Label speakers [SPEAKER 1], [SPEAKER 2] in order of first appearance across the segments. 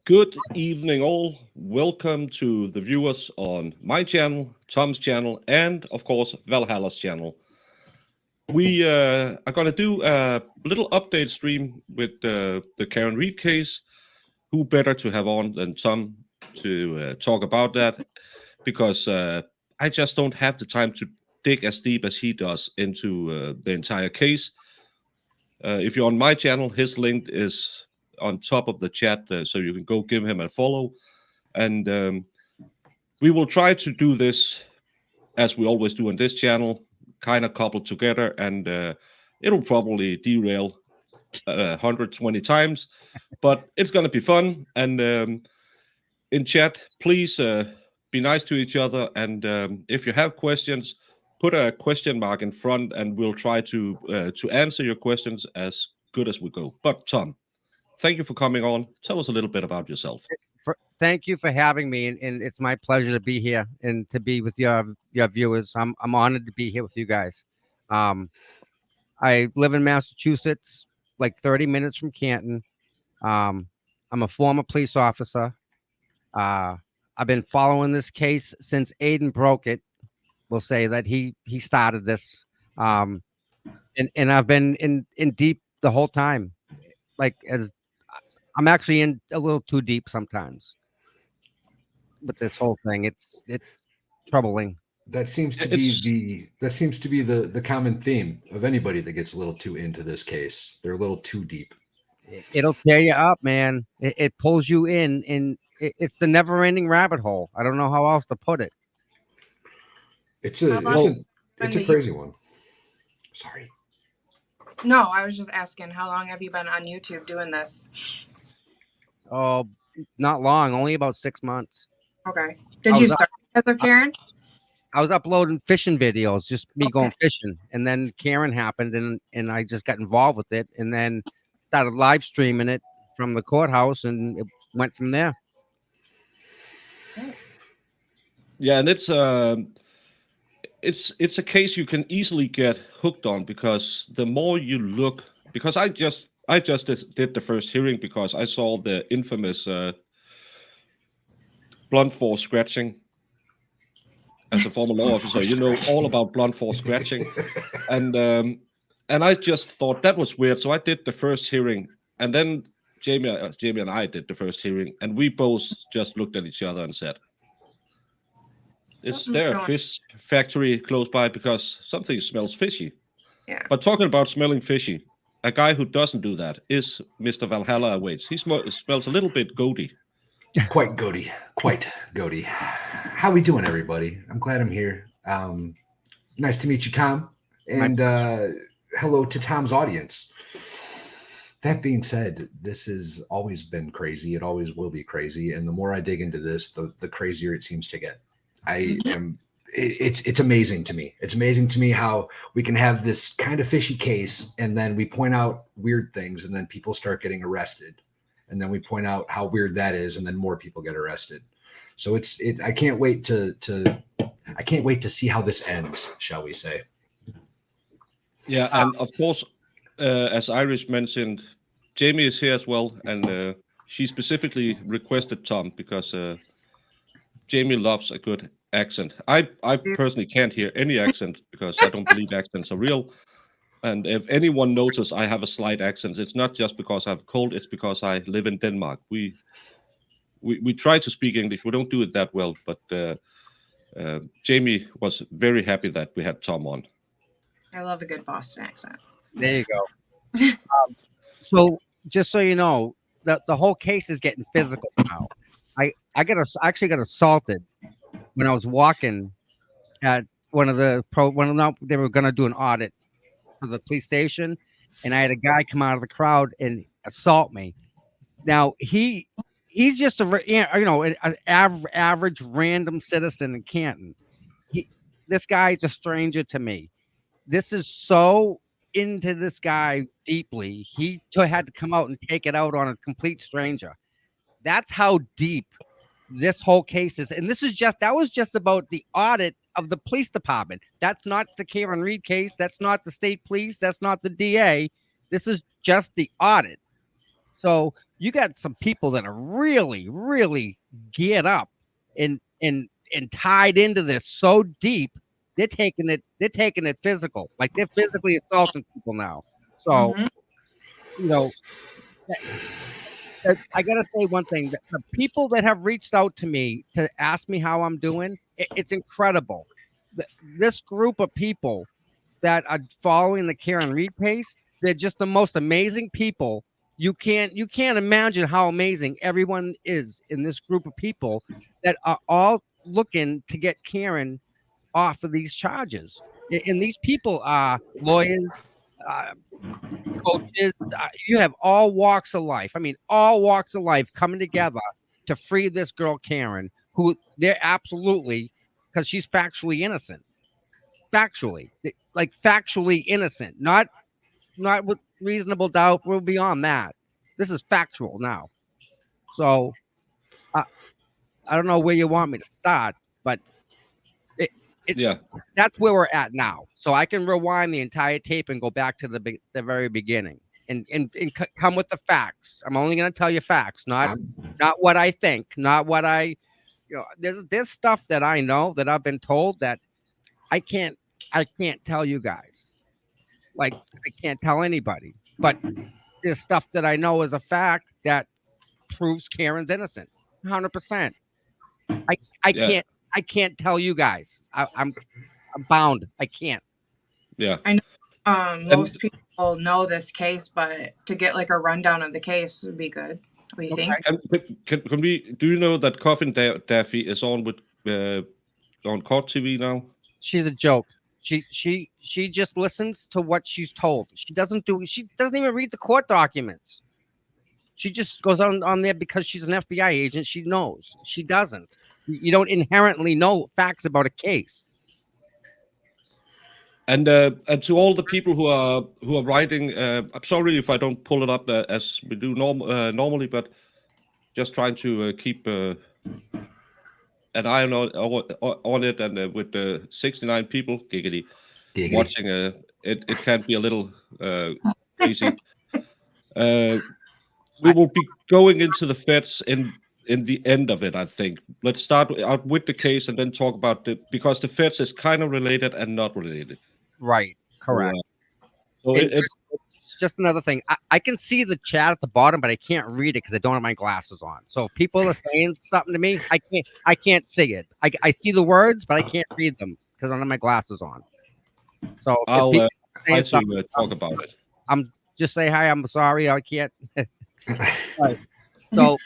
[SPEAKER 1] Good evening, all. Welcome to the viewers on my channel, Tom's channel, and of course, Valhalla's channel. We are going to do a little update stream with the Karen Reed case. Who better to have on than Tom to talk about that? Because I just don't have the time to dig as deep as he does into the entire case. If you're on my channel, his link is on top of the chat, so you can go give him a follow. And we will try to do this as we always do on this channel, kind of coupled together, and it'll probably derail 120 times, but it's going to be fun. And in chat, please be nice to each other. And if you have questions, put a question mark in front, and we'll try to answer your questions as good as we go. But Tom, thank you for coming on. Tell us a little bit about yourself.
[SPEAKER 2] Thank you for having me, and it's my pleasure to be here and to be with your viewers. I'm honored to be here with you guys. I live in Massachusetts, like 30 minutes from Canton. I'm a former police officer. I've been following this case since Aiden broke it. We'll say that he started this, and I've been in deep the whole time. Like as I'm actually in a little too deep sometimes with this whole thing. It's troubling.
[SPEAKER 3] That seems to be the common theme of anybody that gets a little too into this case. They're a little too deep.
[SPEAKER 2] It'll tear you up, man. It pulls you in, and it's the never-ending rabbit hole. I don't know how else to put it.
[SPEAKER 3] It's a crazy one. Sorry.
[SPEAKER 4] No, I was just asking, how long have you been on YouTube doing this?
[SPEAKER 2] Oh, not long. Only about 6 months.
[SPEAKER 4] Okay. Did you start as a Karen?
[SPEAKER 2] I was uploading fishing videos, just me going fishing, and then Karen happened, and I just got involved with it, and then started live streaming it from the courthouse, and it went from there.
[SPEAKER 1] Yeah, and it's a case you can easily get hooked on, because the more you look, because I just did the first hearing because I saw the infamous blunt force scratching. As a former law officer, you know all about blunt force scratching, and I just thought that was weird. So I did the first hearing, and then Jamie and I did the first hearing, and we both just looked at each other and said, "Is there a fish factory close by? Because something smells fishy."
[SPEAKER 4] Yeah.
[SPEAKER 1] But talking about smelling fishy, a guy who doesn't do that is Mr. Valhalla Awaits. He smells a little bit goaty.
[SPEAKER 3] Quite goaty. How we doing, everybody? I'm glad I'm here. Nice to meet you, Tom. And hello to Tom's audience. That being said, this has always been crazy. It always will be crazy. And the more I dig into this, the crazier it seems to get. It's amazing to me. It's amazing to me how we can have this kind of fishy case, and then we point out weird things, and then people start getting arrested. And then we point out how weird that is, and then more people get arrested. So I can't wait to see how this ends, shall we say?
[SPEAKER 1] Yeah, and of course, as Irish mentioned, Jamie is here as well, and she specifically requested Tom because Jamie loves a good accent. I personally can't hear any accent because I don't believe accents are real. And if anyone notices I have a slight accent, it's not just because I have a cold, it's because I live in Denmark. We try to speak English. We don't do it that well, but Jamie was very happy that we had Tom on.
[SPEAKER 4] I love a good Boston accent.
[SPEAKER 2] There you go. So just so you know, the whole case is getting physical now. I actually got assaulted when I was walking at one of the they were going to do an audit for the police station, and I had a guy come out of the crowd and assault me. Now he's just an average random citizen in Canton. This guy's a stranger to me. This is so into this guy deeply. He had to come out and take it out on a complete stranger. That's how deep this whole case is. And that was just about the audit of the police department. That's not the Karen Reed case. That's not the state police. That's not the DA. This is just the audit. So you got some people that are really, really geared up and tied into this so deep. They're taking it physical. Like they're physically assaulting people now. So,
[SPEAKER 4] Mhm.
[SPEAKER 2] you know, I gotta say one thing: that the people that have reached out to me to ask me how I'm doing, it's incredible. This group of people that are following the Karen Reed pace, they're just the most amazing people. You can't imagine how amazing everyone is in this group of people that are all looking to get Karen off of these charges. And these people are lawyers, uh, coaches. You have all walks of life. I mean, all walks of life coming together to free this girl, Karen, who they're absolutely, because she's factually innocent. Factually, like factually innocent, not with reasonable doubt. We're beyond that. This is factual now. So I don't know where you want me to start, but it,
[SPEAKER 1] Yeah.
[SPEAKER 2] that's where we're at now. So I can rewind the entire tape and go back to the very beginning and come with the facts. I'm only going to tell you facts, not what I think, not what I, there's stuff that I know that I've been told that I can't tell you guys. Like I can't tell anybody, but there's stuff that I know is a fact that proves Karen's innocent, 100%.
[SPEAKER 1] Yeah.
[SPEAKER 2] I can't tell you guys. I'm bound. I can't.
[SPEAKER 1] Yeah.
[SPEAKER 4] Most people know this case, but to get like a rundown of the case would be good. What do you think?
[SPEAKER 1] Can we? Do you know that Coffin Daffy is on with on Court TV now?
[SPEAKER 2] She's a joke. She just listens to what she's told. She doesn't even read the court documents. She just goes on there because she's an FBI agent. She knows. She doesn't. You don't inherently know facts about a case.
[SPEAKER 1] And to all the people who are writing, I'm sorry if I don't pull it up as we do normally, but just trying to keep an eye on it, and with the 69 people giggity. Watching, it can be a little crazy. We will be going into the feds in the end of it, I think. Let's start out with the case and then talk about because the feds is kind of related and not related.
[SPEAKER 2] Right. Correct.
[SPEAKER 1] So it's
[SPEAKER 2] just another thing. I can see the chat at the bottom, but I can't read it because I don't have my glasses on. So if people are saying something to me, I can't see it. I see the words, but I can't read them because I don't have my glasses on. So
[SPEAKER 1] I'll try to talk about it.
[SPEAKER 2] I'm just say hi. I'm sorry. I can't. Right. So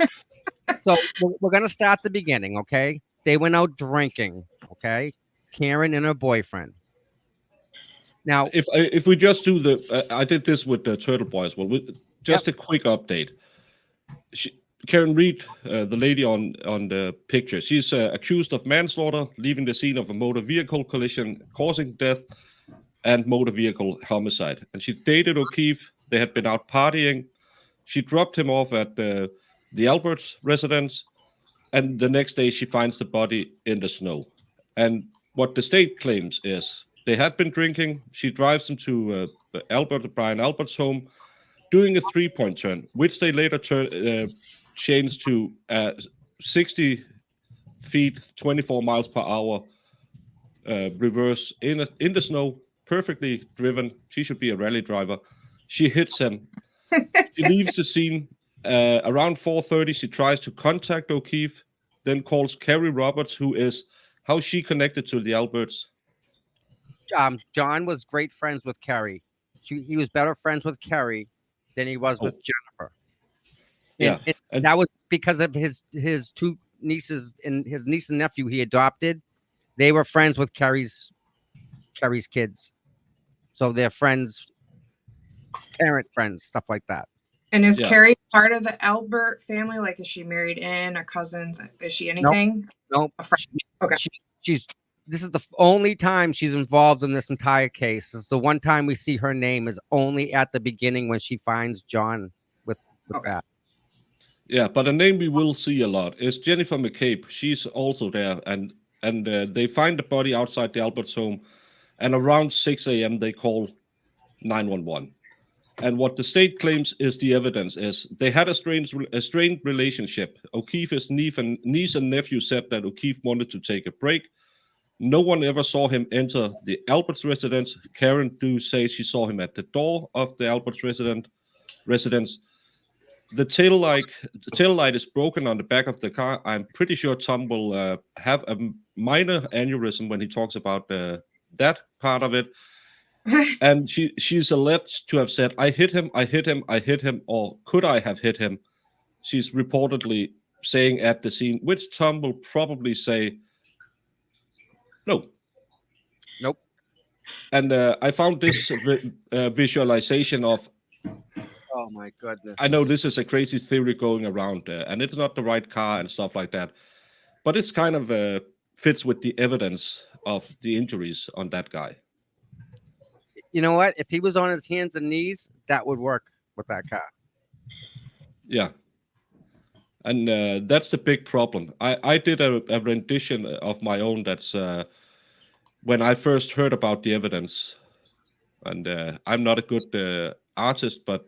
[SPEAKER 2] we're gonna start the beginning. Okay. They went out drinking. Okay. Karen and her boyfriend. Now,
[SPEAKER 1] if we just do I did this with the Turtle Boy as well. Just a quick update. Karen Reed, the lady on the picture, she's accused of manslaughter, leaving the scene of a motor vehicle collision, causing death, and motor vehicle homicide. And she dated O'Keefe. They had been out partying. She dropped him off at the Alberts residence, and the next day she finds the body in the snow. And what the state claims is they had been drinking. She drives them to Brian Albert's home, doing a 3-point turn, which they later changed to 60 feet, 24 miles per hour reverse in the snow, perfectly driven. She should be a rally driver. She hits him. She leaves the scene. Around 4:30, she tries to contact O'Keefe, then calls Carrie Roberts, who is how she connected to the Alberts.
[SPEAKER 2] John was great friends with Carrie. He was better friends with Carrie than he was with Jennifer. And that was because of his two nieces and his niece and nephew he adopted. They were friends with Carrie's kids, so they're friends, parent friends, stuff like that.
[SPEAKER 4] And is Carrie part of the Albert family? Like, is she married in or cousins? Is she anything?
[SPEAKER 2] Nope.
[SPEAKER 4] Okay.
[SPEAKER 2] This is the only time she's involved in this entire case. It's the one time we see her name is only at the beginning when she finds John with that.
[SPEAKER 1] Yeah, but a name we will see a lot is Jennifer McCabe. She's also there, and they find the body outside the Alberts home, and around 6 a.m. they call 911. And what the state claims is the evidence is they had a strained relationship. O'Keefe's niece and nephew said that O'Keefe wanted to take a break. No one ever saw him enter the Alberts residence. Karen do say she saw him at the door of the Alberts residence. The tail light is broken on the back of the car. I'm pretty sure Tom will have a minor aneurysm when he talks about that part of it. And she's alleged to have said, I hit him, or could I have hit him? She's reportedly saying at the scene, which Tom will probably say, no.
[SPEAKER 2] Nope.
[SPEAKER 1] And I found this visualization of,
[SPEAKER 2] Oh my goodness.
[SPEAKER 1] I know this is a crazy theory going around, and it's not the right car and stuff like that, but it's kind of fits with the evidence of the injuries on that guy.
[SPEAKER 2] You know what? If he was on his hands and knees, that would work with that car.
[SPEAKER 1] Yeah. And that's the big problem. I did a rendition of my own. That's when I first heard about the evidence. And I'm not a good artist, but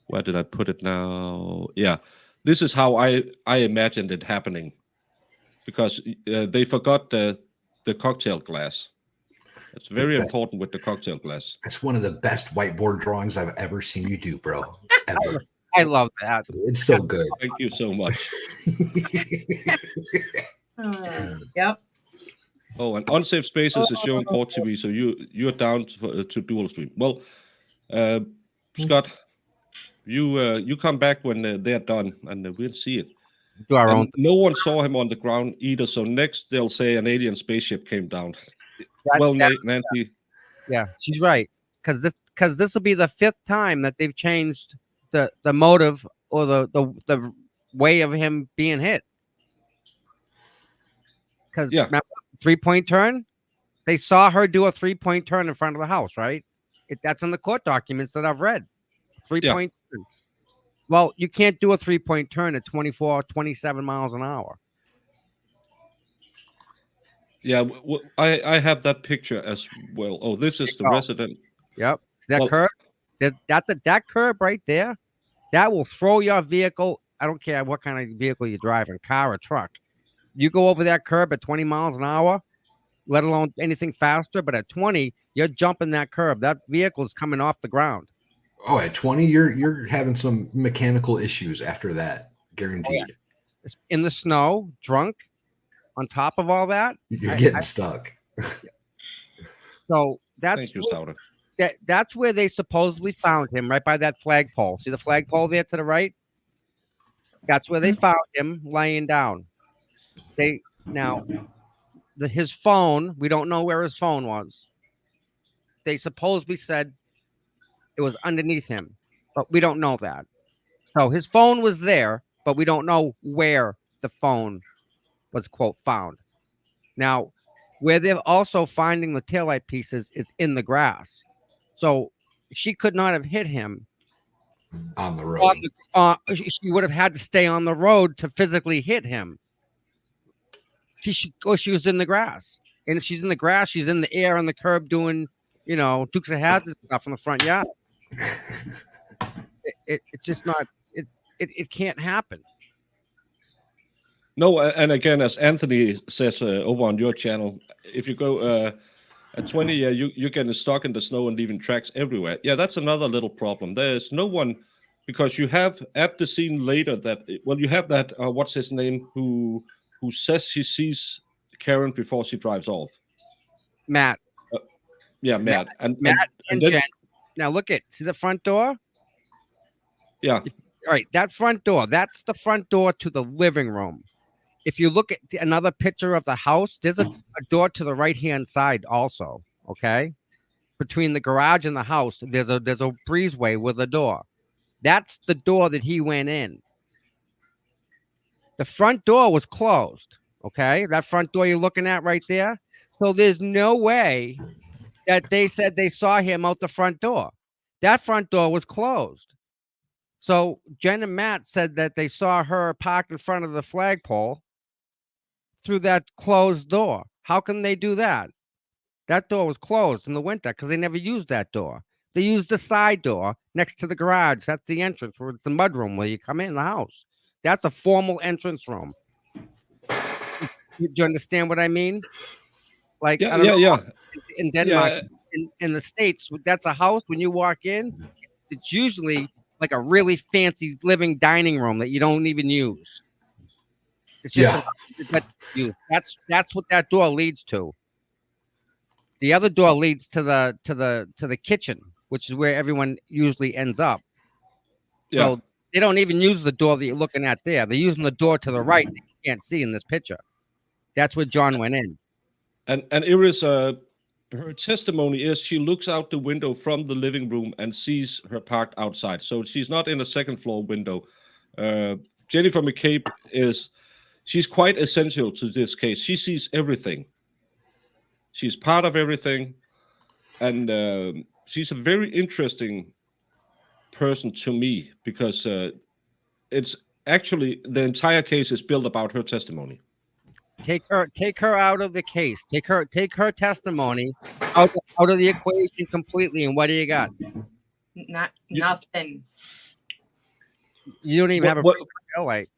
[SPEAKER 1] where did I put it now? Yeah, this is how I imagined it happening. Because they forgot the cocktail glass. It's very important with the cocktail glass.
[SPEAKER 3] That's one of the best whiteboard drawings I've ever seen you do, bro. Ever.
[SPEAKER 2] I love that.
[SPEAKER 3] It's so good.
[SPEAKER 1] Thank you so much.
[SPEAKER 4] Yep.
[SPEAKER 1] Oh, and Unsafe Spaces is showing Port TV, so you're down to dual stream. Well, Scott, you come back when they're done, and we'll see it.
[SPEAKER 2] Do our own.
[SPEAKER 1] No one saw him on the ground either, so next they'll say an alien spaceship came down. Nancy.
[SPEAKER 2] Yeah, she's right. Because this will be the 5th time that they've changed the motive or the way of him being hit. Because remember, 3-point turn, they saw her do a 3-point turn in front of the house, right? That's in the court documents that I've read. 3-point turn. Well, you can't do a 3-point turn at 24, 27 miles an hour.
[SPEAKER 1] Yeah, I have that picture as well. Oh, this is the resident.
[SPEAKER 2] Yep. That curb, that curb right there, that will throw your vehicle. I don't care what kind of vehicle you're driving, car or truck. You go over that curb at 20 miles an hour, let alone anything faster, but at 20, you're jumping that curb. That vehicle is coming off the ground.
[SPEAKER 3] Oh, at 20, you're having some mechanical issues after that, guaranteed.
[SPEAKER 2] Oh, yeah. In the snow, drunk, on top of all that,
[SPEAKER 3] you're getting stuck.
[SPEAKER 2] So
[SPEAKER 1] Thank you, Sauter.
[SPEAKER 2] That's where they supposedly found him, right by that flagpole. See the flagpole there to the right? That's where they found him laying down. His phone, we don't know where his phone was. They supposedly said it was underneath him, but we don't know that. So his phone was there, but we don't know where the phone was, quote, found. Now, where they're also finding the taillight pieces is in the grass. So she could not have hit him
[SPEAKER 3] on the road.
[SPEAKER 2] She would have had to stay on the road to physically hit him. She was in the grass. And if she's in the grass, she's in the air on the curb doing, Dukes of Hazzard stuff in the front yard. It's just not, it can't happen.
[SPEAKER 1] No, and again, as Anthony says over on your channel, if you go at 20, you're getting stuck in the snow and leaving tracks everywhere. Yeah, that's another little problem. There's no one, because you have at the scene later you have that, what's his name, who says he sees Karen before she drives off.
[SPEAKER 2] Matt.
[SPEAKER 1] Matt.
[SPEAKER 2] And then, Jen. Now see the front door?
[SPEAKER 1] Yeah.
[SPEAKER 2] All right, that front door, that's the front door to the living room. If you look at another picture of the house, there's a door to the right-hand side also, okay? Between the garage and the house, there's a breezeway with a door. That's the door that he went in. The front door was closed, okay? That front door you're looking at right there. So there's no way that they said they saw him out the front door. That front door was closed. So Jen and Matt said that they saw her parked in front of the flagpole through that closed door. How can they do that? That door was closed in the winter because they never used that door. They use the side door next to the garage. That's the entrance where it's the mudroom where you come in the house. That's a formal entrance room. Do you understand what I mean? Like, I don't know, in Denmark, in the States, that's a house. When you walk in, it's usually like a really fancy living dining room that you don't even use. It's just that's what that door leads to. The other door leads to the kitchen, which is where everyone usually ends up.
[SPEAKER 1] Yeah.
[SPEAKER 2] So they don't even use the door that you're looking at there. They're using the door to the right that you can't see in this picture. That's where John went in.
[SPEAKER 1] And Iris, her testimony is she looks out the window from the living room and sees her parked outside. So she's not in a second floor window. Jennifer McCabe she's quite essential to this case. She sees everything. She's part of everything. And she's a very interesting person to me because it's actually the entire case is built about her testimony.
[SPEAKER 2] Take her out of the case. Take her testimony out of the equation completely. And what do you got?
[SPEAKER 4] Nothing.
[SPEAKER 2] You don't even have a tail light.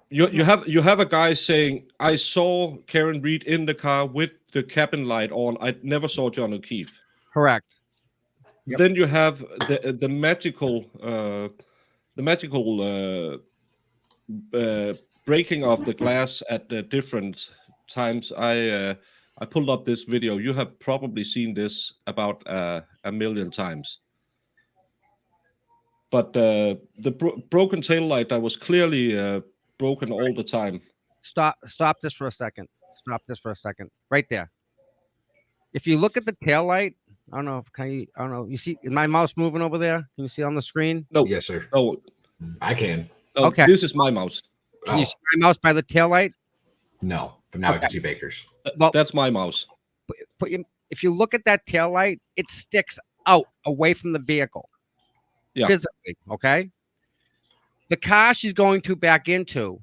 [SPEAKER 1] You have a guy saying, I saw Karen Reed in the car with the cabin light on. I never saw John O'Keefe.
[SPEAKER 2] Correct. Yep.
[SPEAKER 1] Then you have the magical breaking of the glass at different times. I pulled up this video. You have probably seen this about a million times. But the broken tail light that was clearly broken all the time.
[SPEAKER 2] Stop this for a second. Stop this for a second. Right there. If you look at the tail light, I don't know. I don't know. You see, is my mouse moving over there? Can you see on the screen?
[SPEAKER 1] No.
[SPEAKER 3] Yes, sir.
[SPEAKER 1] No.
[SPEAKER 3] I can.
[SPEAKER 1] No,
[SPEAKER 2] okay.
[SPEAKER 1] This is my mouse.
[SPEAKER 2] Can you see my mouse by the tail light?
[SPEAKER 3] No, but now I can see Baker's.
[SPEAKER 2] Well,
[SPEAKER 1] that's my mouse.
[SPEAKER 2] If you look at that tail light, it sticks out away from the vehicle.
[SPEAKER 1] Yeah.
[SPEAKER 2] Physically, okay? The car she's going to back into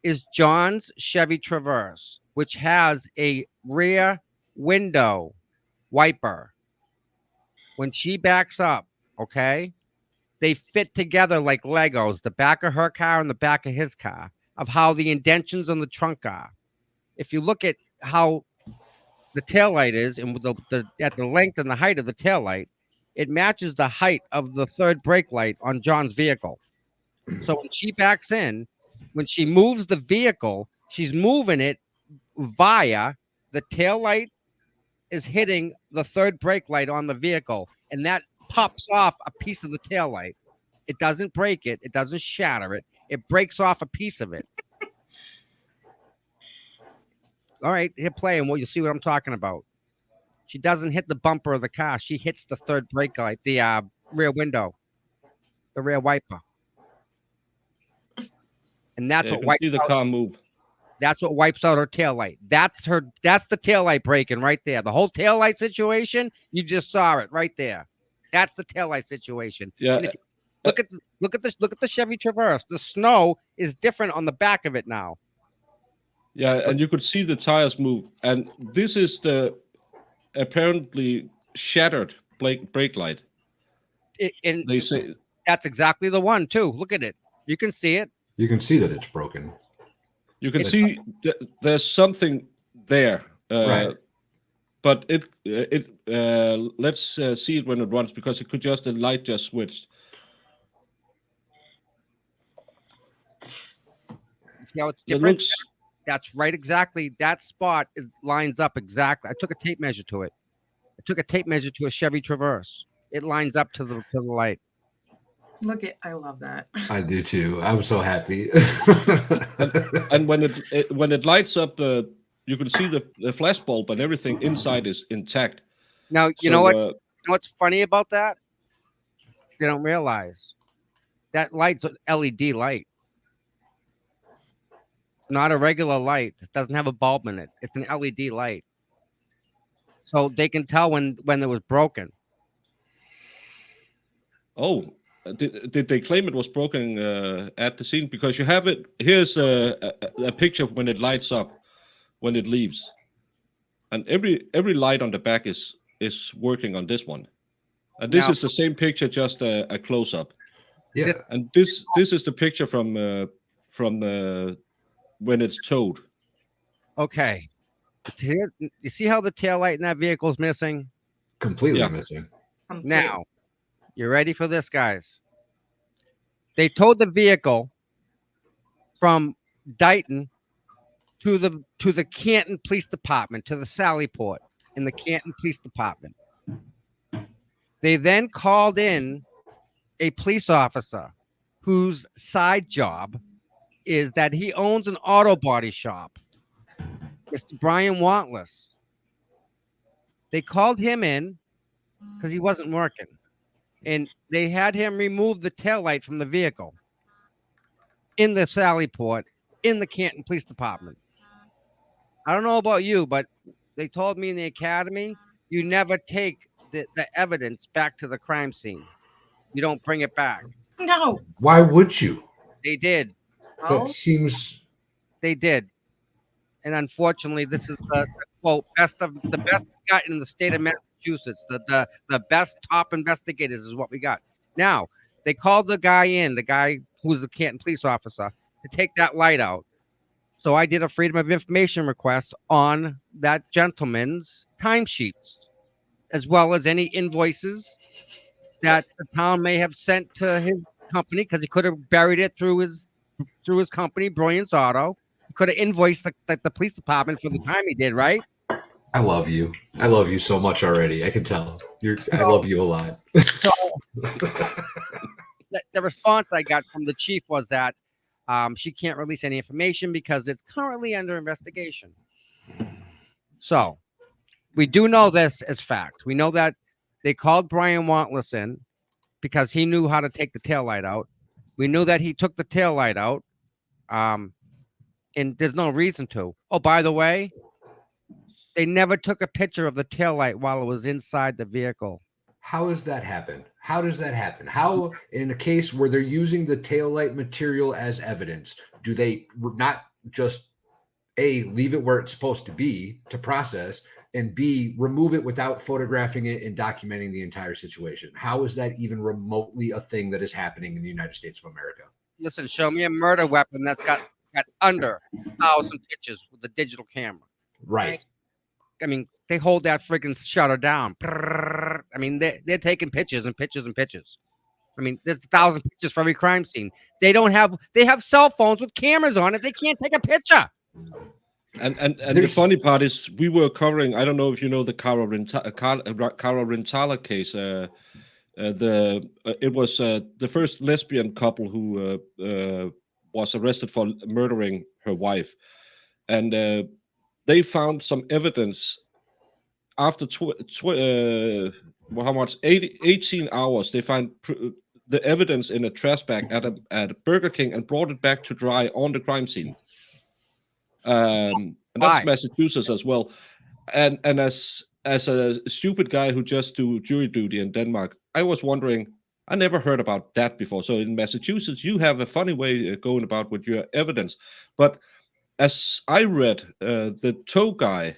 [SPEAKER 2] is John's Chevy Traverse, which has a rear window wiper. When she backs up, okay, they fit together like Legos, the back of her car and the back of his car, of how the indentions on the trunk are. If you look at how the taillight is and at the length and the height of the taillight, it matches the height of the third brake light on John's vehicle. So when she backs in, when she moves the vehicle, she's moving it via the taillight is hitting the third brake light on the vehicle, and that pops off a piece of the taillight. It doesn't break it. It doesn't shatter it. It breaks off a piece of it. All right, hit play, and you'll see what I'm talking about. She doesn't hit the bumper of the car. She hits the third brake light, the rear window, the rear wiper. And that's what wipes
[SPEAKER 1] see the
[SPEAKER 2] out
[SPEAKER 1] car move.
[SPEAKER 2] That's what wipes out her taillight. That's the taillight breaking right there. The whole taillight situation, you just saw it right there. That's the taillight situation.
[SPEAKER 1] Yeah.
[SPEAKER 2] And if you look at the Chevy Traverse. The snow is different on the back of it now.
[SPEAKER 1] Yeah, and you could see the tires move. And this is the apparently shattered brake light. They say
[SPEAKER 2] that's exactly the one too. Look at it. You can see it.
[SPEAKER 3] You can see that it's broken.
[SPEAKER 1] You can see there's something there,
[SPEAKER 3] right.
[SPEAKER 1] But let's see it when it runs because it could the light just switched.
[SPEAKER 2] See how it's different? That's right, exactly. That spot lines up exactly. I took a tape measure to it. I took a tape measure to a Chevy Traverse. It lines up to the light.
[SPEAKER 4] I love that.
[SPEAKER 3] I do too. I'm so happy.
[SPEAKER 1] and when it lights up, you can see the flash bulb and everything inside is intact.
[SPEAKER 2] Now you know what? You know what's funny about that? They don't realize that light's an LED light. It's not a regular light. It doesn't have a bulb in it. It's an LED light. So they can tell when it was broken.
[SPEAKER 1] Oh. Did they claim it was broken at the scene? Because you have it. Here's a picture of when it lights up, when it leaves, and every light on the back is working on this one. And this
[SPEAKER 2] Now-
[SPEAKER 1] is the same picture, just a close up.
[SPEAKER 3] Yeah.
[SPEAKER 2] This-
[SPEAKER 1] And this is the picture from when it's towed.
[SPEAKER 2] Okay. You see how the tail light in that vehicle is missing?
[SPEAKER 3] Completely
[SPEAKER 1] Yeah.
[SPEAKER 3] missing.
[SPEAKER 4] Complete.
[SPEAKER 2] Now, you ready for this, guys? They towed the vehicle from Dighton to the Canton Police Department, to the Sallyport in the Canton Police Department. They then called in a police officer whose side job is that he owns an auto body shop, Mr. Brian Wantless. They called him in because he wasn't working, and they had him remove the taillight from the vehicle in the Sallyport in the Canton Police Department. I don't know about you, but they told me in the academy, you never take the evidence back to the crime scene. You don't bring it back.
[SPEAKER 4] No.
[SPEAKER 3] Why would you?
[SPEAKER 2] They did.
[SPEAKER 4] Well,
[SPEAKER 3] That seems
[SPEAKER 2] They did. And unfortunately, this is the quote best we got in the state of Massachusetts. The best top investigators is what we got. Now, they called the guy who's the Canton police officer, to take that light out. So I did a Freedom of Information request on that gentleman's timesheets, as well as any invoices that the town may have sent to his company, because he could have buried it through his company, Brilliance Auto. He could have invoiced the police department for the time he did, right?
[SPEAKER 3] I love you. I love you so much already. I can tell. I love you a lot.
[SPEAKER 2] So the response I got from the chief was that she can't release any information because it's currently under investigation. So we do know this as fact. We know that they called Brian Wantless in because he knew how to take the taillight out. We knew that he took the taillight out. And there's no reason to. Oh, by the way, they never took a picture of the taillight while it was inside the vehicle.
[SPEAKER 3] How does that happen? How does that happen? How, in a case where they're using the taillight material as evidence, do they not just A, leave it where it's supposed to be to process, and B, remove it without photographing it and documenting the entire situation? How is that even remotely a thing that is happening in the United States of America?
[SPEAKER 2] Listen, show me a murder weapon that's got under 1,000 pictures with a digital camera.
[SPEAKER 3] Right.
[SPEAKER 2] I mean, they hold that freaking shutter down. I mean, they're taking pictures and pictures and pictures. I mean, there's 1,000 pictures for every crime scene. They have cell phones with cameras on it. They can't take a picture.
[SPEAKER 1] And the funny part is, we were covering, I don't know if you know the Cara Rintala case. It was the first lesbian couple who was arrested for murdering her wife, and they found some evidence after 18 hours. They found the evidence in a trash bag at Burger King and brought it back to dry on the crime scene. And that's Massachusetts as well. And as a stupid guy who just do jury duty in Denmark, I was wondering, I never heard about that before. So in Massachusetts, you have a funny way going about with your evidence. But as I read, the tow guy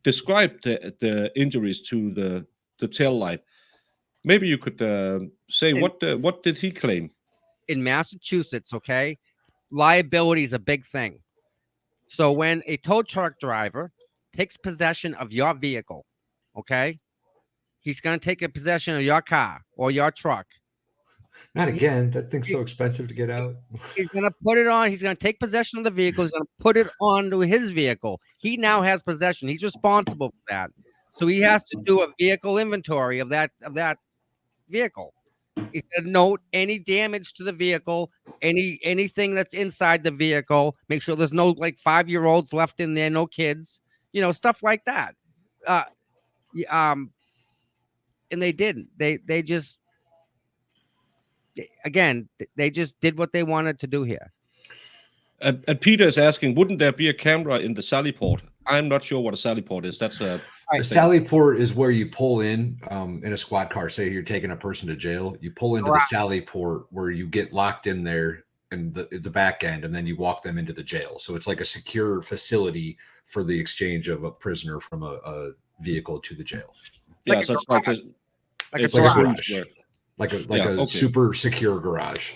[SPEAKER 1] described the injuries to the tail light. Maybe you could say what did he claim?
[SPEAKER 2] In Massachusetts, okay, liability is a big thing. So when a tow truck driver takes possession of your vehicle, okay, he's going to take a possession of your car or your truck.
[SPEAKER 3] Not again. That thing's so expensive to get out.
[SPEAKER 2] He's going to put it on. He's going to take possession of the vehicle. He's going to put it onto his vehicle. He now has possession. He's responsible for that. So he has to do a vehicle inventory of that vehicle. He's going to note any damage to the vehicle, anything that's inside the vehicle. Make sure there's no like 5-year-olds left in there, no kids, stuff like that. And they didn't. They just. Again, they just did what they wanted to do here.
[SPEAKER 1] And Peter is asking, wouldn't there be a camera in the Sallyport? I'm not sure what a Sallyport is. That's a
[SPEAKER 3] the Sallyport is where you pull in a squad car. Say you're taking a person to jail, you pull into the Sallyport where you get locked in there in the back end, and then you walk them into the jail. So it's like a secure facility for the exchange of a prisoner from a vehicle to the jail.
[SPEAKER 1] Yeah, so it's like
[SPEAKER 2] Like a
[SPEAKER 1] It's
[SPEAKER 3] Like a
[SPEAKER 2] garage.
[SPEAKER 1] police
[SPEAKER 3] garage.
[SPEAKER 1] work.
[SPEAKER 3] Like
[SPEAKER 1] Yeah,
[SPEAKER 3] a
[SPEAKER 1] okay.
[SPEAKER 3] super secure garage.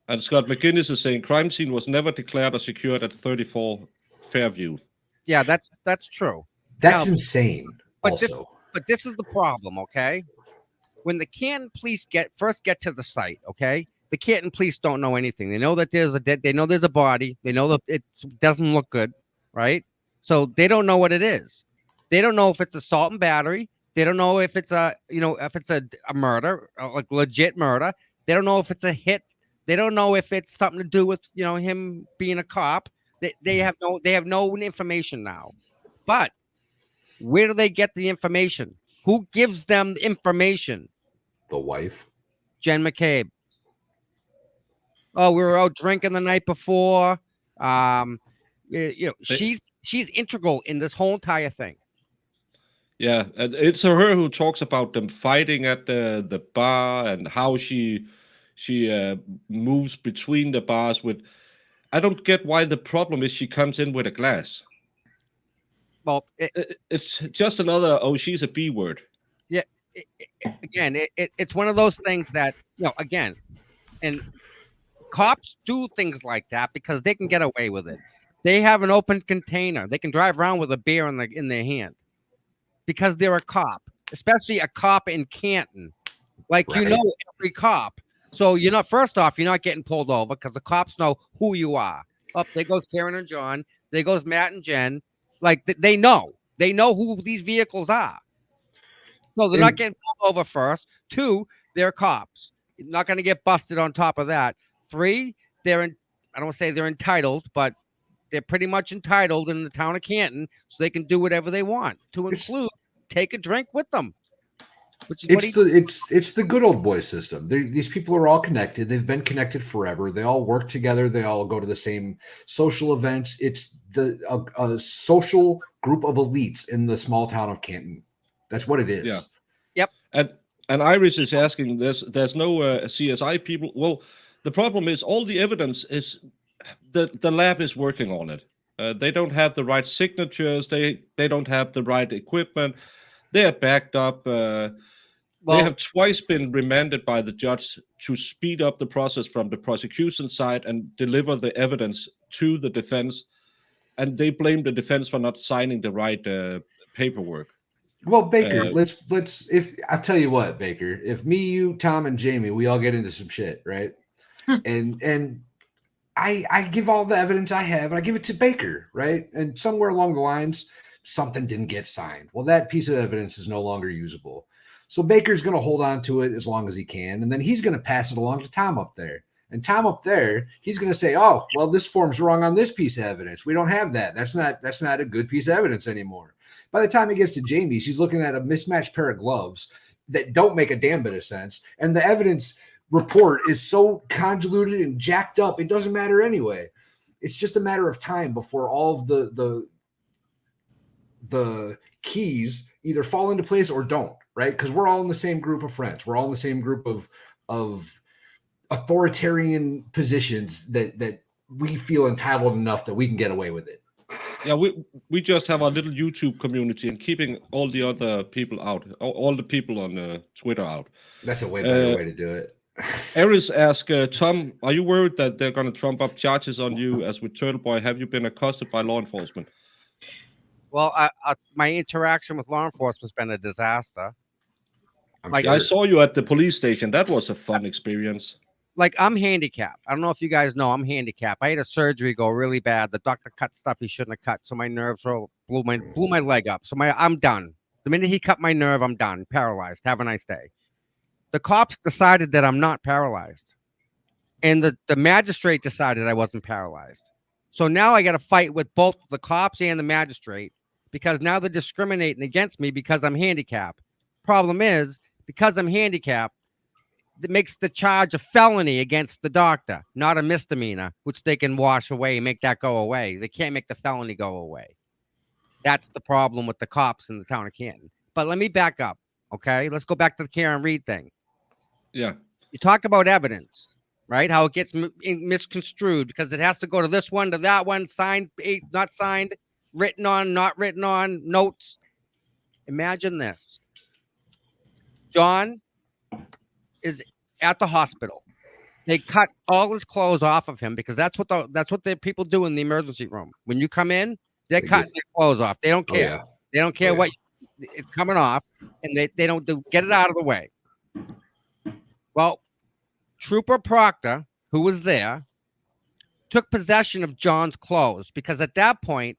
[SPEAKER 1] And Scott McGinnis is saying crime scene was never declared or secured at 34 Fairview.
[SPEAKER 2] Yeah, that's true.
[SPEAKER 3] That's
[SPEAKER 2] Now,
[SPEAKER 3] insane.
[SPEAKER 2] but
[SPEAKER 3] Also,
[SPEAKER 2] this is the problem, okay? When the Canton police first get to the site, okay? The Canton police don't know anything. They know that there's they know there's a body. They know that it doesn't look good, right? So they don't know what it is. They don't know if it's assault and battery. They don't know if it's if it's a murder, like legit murder. They don't know if it's a hit. They don't know if it's something to do with him being a cop. They have no information now. But where do they get the information? Who gives them the information?
[SPEAKER 3] the wife.
[SPEAKER 2] Jen McCabe. Oh, we were out drinking the night before. She's integral in this whole entire thing.
[SPEAKER 1] Yeah, and it's her who talks about them fighting at the bar and how she moves between the bars with. I don't get why the problem is she comes in with a glass.
[SPEAKER 2] Well,
[SPEAKER 1] It's just another, oh, she's a B word.
[SPEAKER 2] it's one of those things that again, and cops do things like that because they can get away with it. They have an open container. They can drive around with a beer in their hand because they're a cop, especially a cop in Canton. Like
[SPEAKER 3] Right.
[SPEAKER 2] Every cop. So first off, you're not getting pulled over because the cops know who you are. Up there goes Karen and John. There goes Matt and Jen. Like they know who these vehicles are. So they're not getting pulled over first. 2, they're cops. You're not going to get busted on top of that. 3, I don't want to say they're entitled, but they're pretty much entitled in the town of Canton, so they can do whatever they want. To include take a drink with them. Which is
[SPEAKER 3] It's the good old boy system. These people are all connected. They've been connected forever. They all work together. They all go to the same social events. It's a social group of elites in the small town of Canton. That's what it is.
[SPEAKER 1] Yeah.
[SPEAKER 2] Yep.
[SPEAKER 1] And Iris is asking, there's no CSI people. Well, the problem is all the evidence is the lab is working on it. They don't have the right signatures. They don't have the right equipment. They are backed up. They have twice been remanded by the judge to speed up the process from the prosecution side and deliver the evidence to the defense. And they blame the defense for not signing the right paperwork.
[SPEAKER 3] Well, Baker, let's if I'll tell you what, Baker, if me, you, Tom, and Jamie, we all get into some shit, right? and I give all the evidence I have, and I give it to Baker, right? And somewhere along the lines, something didn't get signed. Well, that piece of evidence is no longer usable. So Baker's going to hold on to it as long as he can, and then he's going to pass it along to Tom up there. And Tom up there, he's going to say, "Oh, well, this form's wrong on this piece of evidence. We don't have that. That's not a good piece of evidence anymore." By the time it gets to Jamie, she's looking at a mismatched pair of gloves that don't make a damn bit of sense, and the evidence report is so convoluted and jacked up, it doesn't matter anyway. It's just a matter of time before all of the keys either fall into place or don't, right? Because we're all in the same group of friends. We're all in the same group of authoritarian positions that we feel entitled enough that we can get away with it.
[SPEAKER 1] Yeah, we just have our little YouTube community and keeping all the other people out, all the people on Twitter out.
[SPEAKER 3] That's a way better way to do it.
[SPEAKER 1] Eris asked, Tom, are you worried that they're going to trump up charges on you as with Turtle Boy? Have you been accosted by law enforcement?
[SPEAKER 2] Well, my interaction with law enforcement has been a disaster.
[SPEAKER 1] I saw you at the police station. That was a fun experience.
[SPEAKER 2] Like, I'm handicapped. I don't know if you guys know I'm handicapped. I had a surgery go really bad. The doctor cut stuff he shouldn't have cut, so my nerves blew my leg up. So I'm done. The minute he cut my nerve, I'm done. Paralyzed. Have a nice day. The cops decided that I'm not paralyzed. And the magistrate decided I wasn't paralyzed. So now I got to fight with both the cops and the magistrate because now they're discriminating against me because I'm handicapped. Problem is, because I'm handicapped, that makes the charge a felony against the doctor, not a misdemeanor, which they can wash away and make that go away. They can't make the felony go away. That's the problem with the cops in the town of Canton. But let me back up, okay? Let's go back to the Karen Reed thing.
[SPEAKER 1] Yeah.
[SPEAKER 2] You talk about evidence, right? How it gets misconstrued because it has to go to this one, to that one, signed, not signed, written on, not written on, notes. Imagine this. John is at the hospital. They cut all his clothes off of him because that's what the people do in the emergency room. When you come in, they're cutting their clothes off. They don't
[SPEAKER 3] Oh,
[SPEAKER 2] care.
[SPEAKER 3] yeah.
[SPEAKER 2] They don't care what it's coming off, and they don't get it out of the way. Well, Trooper Proctor, who was there, took possession of John's clothes because at that point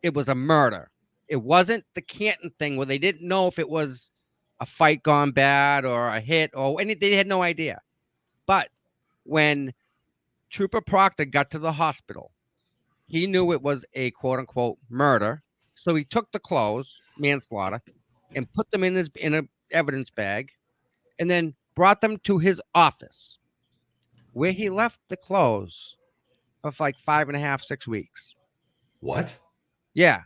[SPEAKER 2] it was a murder. It wasn't the Canton thing where they didn't know if it was a fight gone bad or a hit or any. They had no idea. But when Trooper Proctor got to the hospital, he knew it was a quote unquote murder. So he took the clothes, manslaughter, and put them in an evidence bag, and then brought them to his office, where he left the clothes for like 5.5, 6 weeks.
[SPEAKER 3] What?
[SPEAKER 2] Yeah,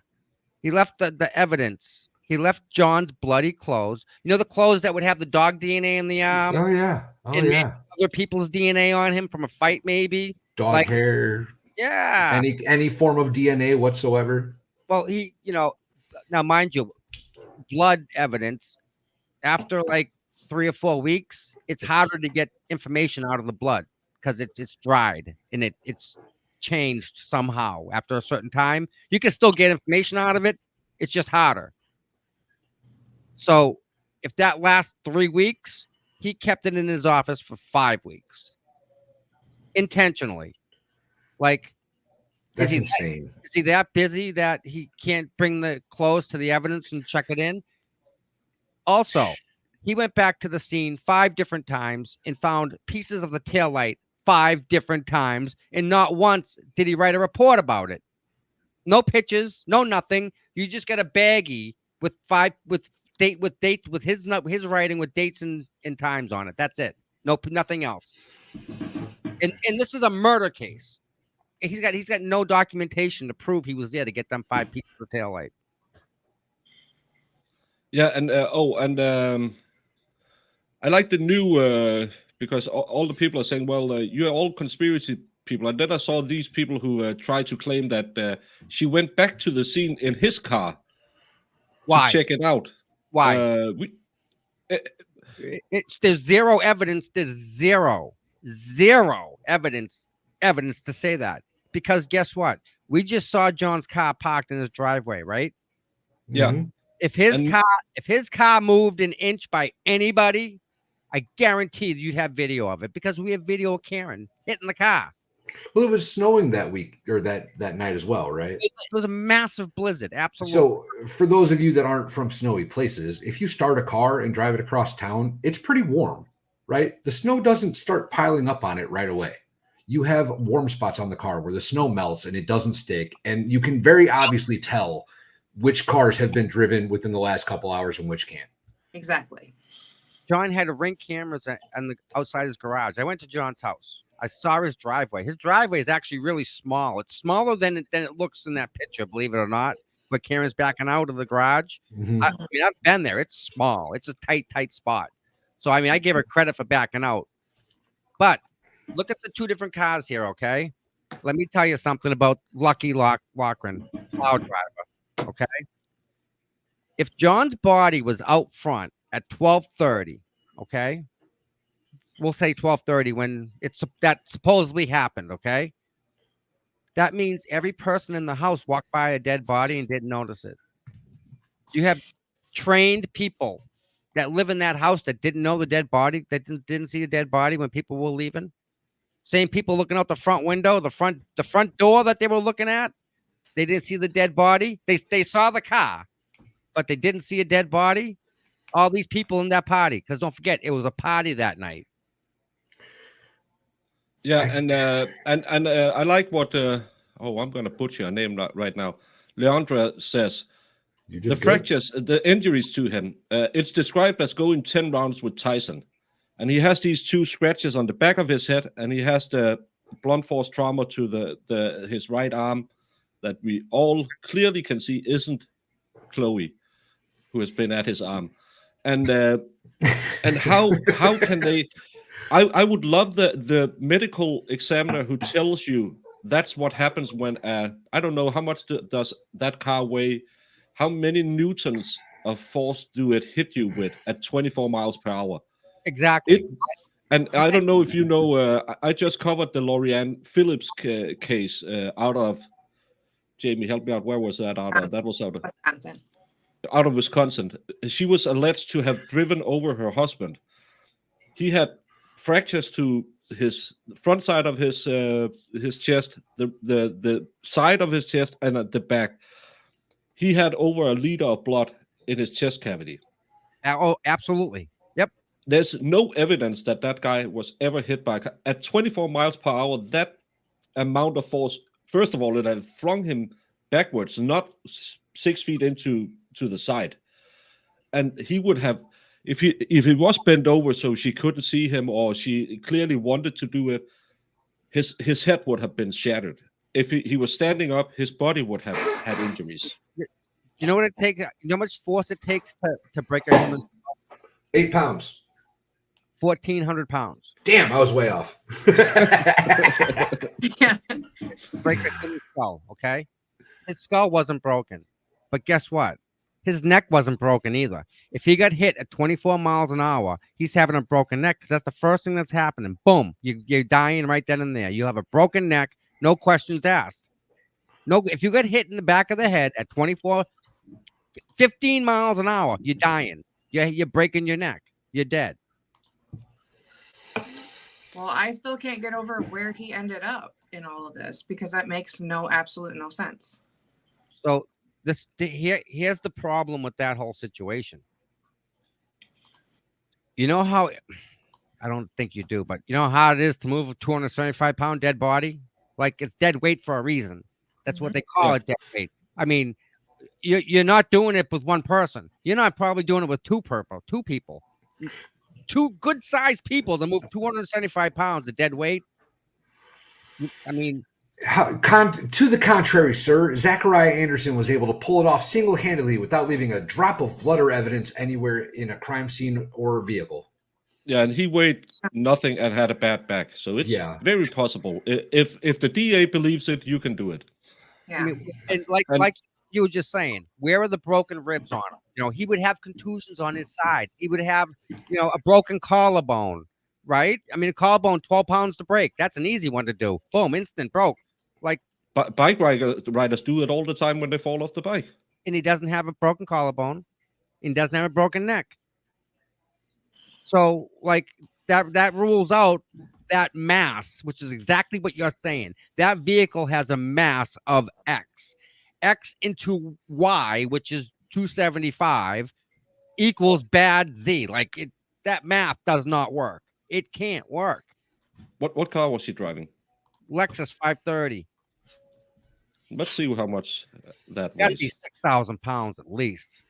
[SPEAKER 2] he left the evidence. He left John's bloody clothes. You know the clothes that would have the dog DNA in the arm,
[SPEAKER 3] Oh yeah. Oh
[SPEAKER 2] and
[SPEAKER 3] yeah.
[SPEAKER 2] other people's DNA on him from a fight, maybe.
[SPEAKER 3] Dog
[SPEAKER 2] like-
[SPEAKER 3] hair.
[SPEAKER 2] Yeah.
[SPEAKER 3] Any form of DNA whatsoever.
[SPEAKER 2] Well, now mind you, blood evidence after like 3 or 4 weeks, it's harder to get information out of the blood because it's dried and it's changed somehow after a certain time. You can still get information out of it. It's just harder. So if that lasts 3 weeks, he kept it in his office for 5 weeks intentionally. Like,
[SPEAKER 3] That's
[SPEAKER 2] he-
[SPEAKER 3] insane.
[SPEAKER 2] is he that busy that he can't bring the clothes to the evidence and check it in? Also, he went back to the scene 5 different times and found pieces of the taillight 5 different times, and not once did he write a report about it. No pictures, no nothing. You just get a baggie with dates with his writing with dates and times on it. That's it. Nothing else. And this is a murder case. He's got no documentation to prove he was there to get them 5 pieces of taillight.
[SPEAKER 1] Yeah, and I like the new because all the people are saying, well, you're all conspiracy people, and then I saw these people who try to claim that she went back to the scene in his car
[SPEAKER 2] Why?
[SPEAKER 1] to check it out.
[SPEAKER 2] Why? There's zero evidence. There's zero evidence to say that. Because guess what? We just saw John's car parked in his driveway, right?
[SPEAKER 1] Yeah.
[SPEAKER 3] Mhm.
[SPEAKER 2] If his car moved an inch by anybody, I guarantee you'd have video of it because we have video of Karen hitting the car.
[SPEAKER 3] Well, it was snowing that week or that night as well, right?
[SPEAKER 2] It was a massive blizzard. Absolutely.
[SPEAKER 3] So, for those of you that aren't from snowy places, if you start a car and drive it across town, it's pretty warm, right? The snow doesn't start piling up on it right away. You have warm spots on the car where the snow melts and it doesn't stick. And you can very obviously tell which cars have been driven within the last couple hours and which can't.
[SPEAKER 4] Exactly.
[SPEAKER 2] John had Ring cameras outside his garage. I went to John's house. I saw his driveway. His driveway is actually really small. It's smaller than it looks in that picture, believe it or not. But Karen's backing out of the garage.
[SPEAKER 3] Mhm.
[SPEAKER 2] I mean, I've been there. It's small. It's a tight spot. So, I mean, I give her credit for backing out. But look at the 2 different cars here, okay? Let me tell you something about Lucky Lochran, plow driver, okay? If John's body was out front at 12:30, okay? We'll say 12:30 when that supposedly happened, okay? That means every person in the house walked by a dead body and didn't notice it. You have trained people that live in that house that didn't know the dead body, that didn't see the dead body when people were leaving. Same people looking out the front window, the front door that they were looking at. They didn't see the dead body. They saw the car, but they didn't see a dead body. All these people in that party, because don't forget, it was a party that night.
[SPEAKER 1] Yeah, and I like what I'm going to butcher your name right now. Leandra says
[SPEAKER 3] You did
[SPEAKER 1] the
[SPEAKER 3] good.
[SPEAKER 1] fractures, the injuries to him. It's described as going 10 rounds with Tyson, and he has these 2 scratches on the back of his head, and he has the blunt force trauma to his right arm that we all clearly can see isn't Chloe, who has been at his arm, and how can they? I would love the medical examiner who tells you that's what happens when I don't know how much does that car weigh, how many newtons of force do it hit you with at 24 miles per hour?
[SPEAKER 2] Exactly.
[SPEAKER 1] And I don't know if you know, I just covered the Lorianne Phillips case out of, Jamie, help me out. Where was that out of? That was
[SPEAKER 4] Wisconsin.
[SPEAKER 1] Out of Wisconsin. She was alleged to have driven over her husband. He had fractures to his front side of his chest, the side of his chest, and at the back. He had over a liter of blood in his chest cavity.
[SPEAKER 2] Oh, absolutely. Yep.
[SPEAKER 1] There's no evidence that that guy was ever hit by a car. At 24 miles per hour. That amount of force, first of all, it had flung him backwards, not 6 feet into the side. And he would have, if he was bent over so she couldn't see him, or she clearly wanted to do it, his head would have been shattered. If he was standing up, his body would have had injuries.
[SPEAKER 2] You know what it takes? You know how much force it takes to break a human?
[SPEAKER 3] 8 pounds.
[SPEAKER 2] 1,400 pounds.
[SPEAKER 3] Damn, I was way off.
[SPEAKER 4] Yeah.
[SPEAKER 2] Break a human skull. Okay, his skull wasn't broken, but guess what? His neck wasn't broken either. If he got hit at 24 miles an hour, he's having a broken neck because that's the first thing that's happening. Boom, you're dying right then and there. You have a broken neck, no questions asked. No, if you get hit in the back of the head at 15 miles an hour, you're dying. You're breaking your neck. You're dead.
[SPEAKER 4] Well, I still can't get over where he ended up in all of this because that makes absolute no sense.
[SPEAKER 2] So here's the problem with that whole situation. You know how, I don't think you do, but you know how it is to move a 275-pound dead body? Like, it's dead weight for a reason. That's what they call it, dead weight. I mean, you're not doing it with one person. You're not probably doing it with two people. Two good-sized people to move 275 pounds of dead weight. I mean,
[SPEAKER 3] to the contrary, sir, Zachariah Anderson was able to pull it off single-handedly without leaving a drop of blood or evidence anywhere in a crime scene or vehicle.
[SPEAKER 1] Yeah, and he weighed nothing and had a bad back, so it's very possible. If the DA believes it, you can do it.
[SPEAKER 4] Yeah,
[SPEAKER 2] I mean, and like you were just saying, where are the broken ribs on him? You know, he would have contusions on his side. He would have, a broken collarbone, right? I mean, a collarbone, 12 pounds to break. That's an easy one to do. Boom, instant broke. Like,
[SPEAKER 1] bike riders do it all the time when they fall off the bike.
[SPEAKER 2] And he doesn't have a broken collarbone. And doesn't have a broken neck. So, like, that rules out that mass, which is exactly what you're saying. That vehicle has a mass of X. X into Y, which is 275, equals bad Z. Like, that math does not work. It can't work.
[SPEAKER 1] What car was she driving?
[SPEAKER 2] Lexus 530.
[SPEAKER 1] Let's see how much that
[SPEAKER 2] Got to
[SPEAKER 1] weighs.
[SPEAKER 2] be 6,000 pounds at least.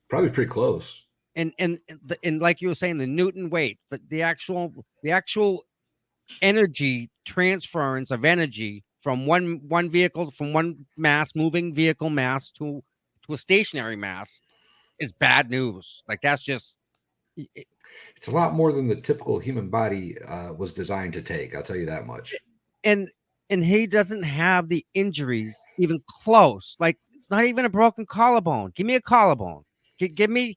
[SPEAKER 3] Probably pretty close.
[SPEAKER 2] And like you were saying, the Newton weight, but the actual energy transference of energy from one vehicle, from one moving vehicle mass to a stationary mass is bad news. Like, that's just
[SPEAKER 3] it's a lot more than the typical human body was designed to take. I'll tell you that much.
[SPEAKER 2] And he doesn't have the injuries even close. Like, not even a broken collarbone. Give me a collarbone. Give me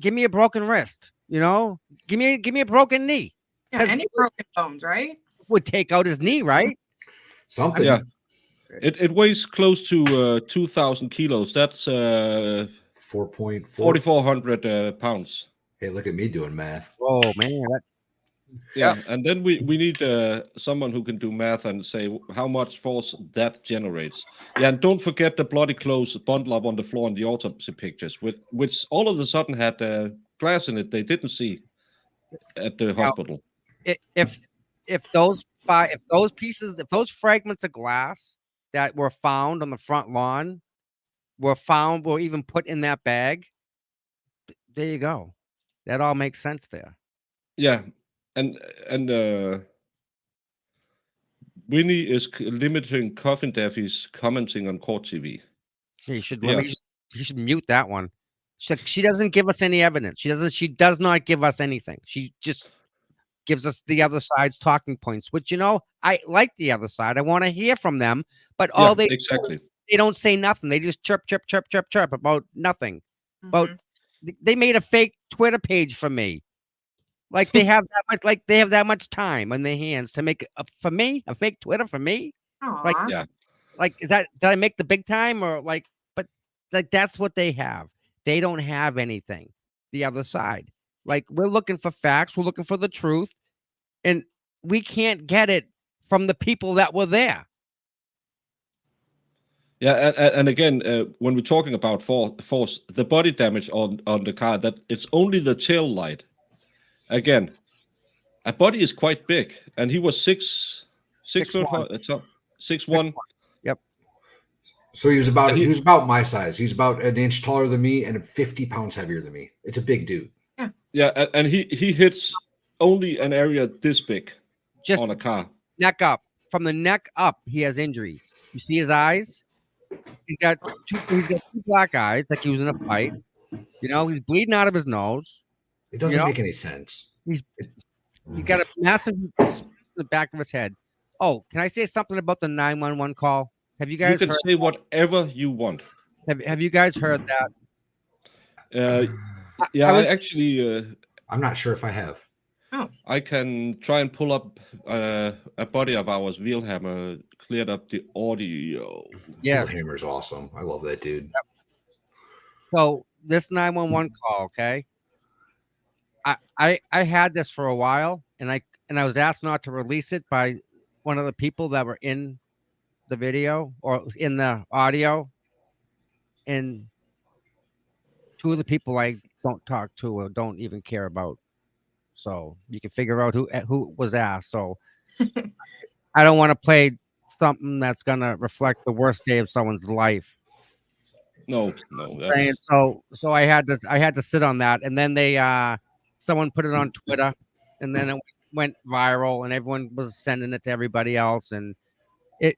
[SPEAKER 2] a broken wrist. Give me a broken knee.
[SPEAKER 4] Yeah, any broken bones, right?
[SPEAKER 2] Would take out his knee, right?
[SPEAKER 3] Something.
[SPEAKER 1] Yeah. It weighs close to 2,000 kilos. That's 4,400 pounds.
[SPEAKER 3] Hey, look at me doing math.
[SPEAKER 2] Oh man.
[SPEAKER 1] Yeah, and then we need someone who can do math and say how much force that generates. Yeah, and don't forget the bloody clothes bundled up on the floor in the autopsy pictures, which all of a sudden had glass in it they didn't see at the hospital.
[SPEAKER 2] If those fragments of glass that were found on the front lawn were even put in that bag, there you go. That all makes sense there.
[SPEAKER 1] Yeah. And Winnie is limiting Coffin Daffy's commenting on court TV.
[SPEAKER 2] You should mute that one. She doesn't give us any evidence. She does not give us anything. She just gives us the other side's talking points, which I like the other side. I want to hear from them, but all they
[SPEAKER 1] exactly.
[SPEAKER 2] they don't say nothing. They just chirp, chirp, chirp, chirp, chirp about nothing. About they made a fake Twitter page for me. Like they have that much time on their hands to make for me a fake Twitter for me. Like,
[SPEAKER 4] Aw.
[SPEAKER 1] Yeah.
[SPEAKER 2] like is that did I make the big time or like? But like that's what they have. They don't have anything. The other side. Like we're looking for facts. We're looking for the truth, and we can't get it from the people that were there.
[SPEAKER 1] Yeah, and again, when we're talking about force, the body damage on the car, that it's only the tail light. Again, a body is quite big, and he was six foot
[SPEAKER 2] 6'1".
[SPEAKER 1] high, top 6'1".
[SPEAKER 2] Yep.
[SPEAKER 3] So he was about
[SPEAKER 1] And
[SPEAKER 3] he was about my size. He's about an inch taller than me and 50 pounds heavier than me. It's a big dude.
[SPEAKER 1] Yeah, and he hits only an area this big
[SPEAKER 2] Just
[SPEAKER 1] on a car.
[SPEAKER 2] neck up. From the neck up, he has injuries. You see his eyes? He's got two black eyes, like he was in a fight. You know, he's bleeding out of his nose.
[SPEAKER 3] It doesn't
[SPEAKER 2] You know?
[SPEAKER 3] make any sense.
[SPEAKER 2] He's got a massive in the back of his head. Oh, can I say something about the 911 call? Have you
[SPEAKER 1] You
[SPEAKER 2] guys
[SPEAKER 1] can
[SPEAKER 2] heard,
[SPEAKER 1] say whatever you want.
[SPEAKER 2] have you guys heard that?
[SPEAKER 1] Yeah,
[SPEAKER 2] I was-
[SPEAKER 1] I actually
[SPEAKER 3] I'm not sure if I have.
[SPEAKER 1] I can try and pull up a buddy of ours, Wilhammer, cleared up the audio.
[SPEAKER 2] Yeah.
[SPEAKER 3] Hammer's awesome. I love that dude.
[SPEAKER 2] So this 911 call, okay. I had this for a while, and I was asked not to release it by one of the people that were in the video or in the audio, and two of the people I don't talk to or don't even care about. So you can figure out who was asked. So I don't want to play something that's gonna reflect the worst day of someone's life.
[SPEAKER 1] No,
[SPEAKER 2] And so I had to sit on that, and then someone put it on Twitter, and then it went viral, and everyone was sending it to everybody else, and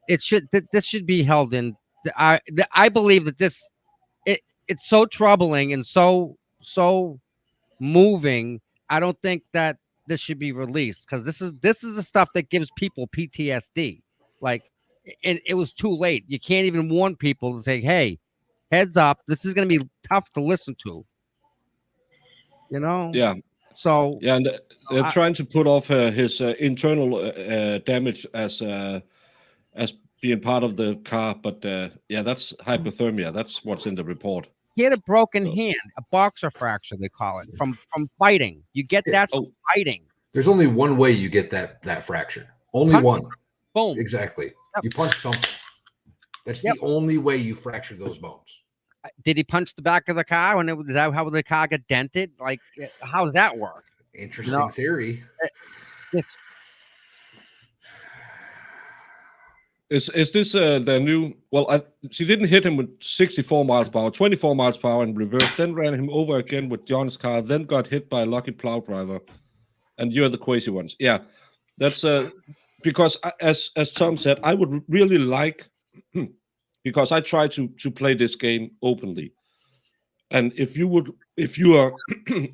[SPEAKER 2] this should be held in. I believe that it's so troubling and so moving. I don't think that this should be released because this is the stuff that gives people PTSD. Like, and it was too late. You can't even warn people to say, "Hey, heads up, this is going to be tough to listen to." You know?
[SPEAKER 1] Yeah.
[SPEAKER 2] So
[SPEAKER 1] Yeah, and they're trying to put off his internal damage as being part of the car, but yeah, that's hypothermia. That's what's in the report.
[SPEAKER 2] he had a broken hand, a boxer fracture, they call it, from fighting. You get that from fighting.
[SPEAKER 3] There's only one way you get that fracture. Only
[SPEAKER 2] Punch.
[SPEAKER 3] one.
[SPEAKER 2] Boom.
[SPEAKER 3] Exactly.
[SPEAKER 2] Yep.
[SPEAKER 3] You punch something. That's the only way you fracture those bones.
[SPEAKER 2] Did he punch the back of the car? And is that how the car got dented? Like, how does that work?
[SPEAKER 3] Interesting theory.
[SPEAKER 2] Yes.
[SPEAKER 1] Is this the new? Well, she didn't hit him with 64 miles per hour, 24 miles per hour in reverse, then ran him over again with John's car, then got hit by a lucky plow driver, and you're the crazy ones. Yeah, that's because as Tom said, I would really like because I try to play this game openly, and if you are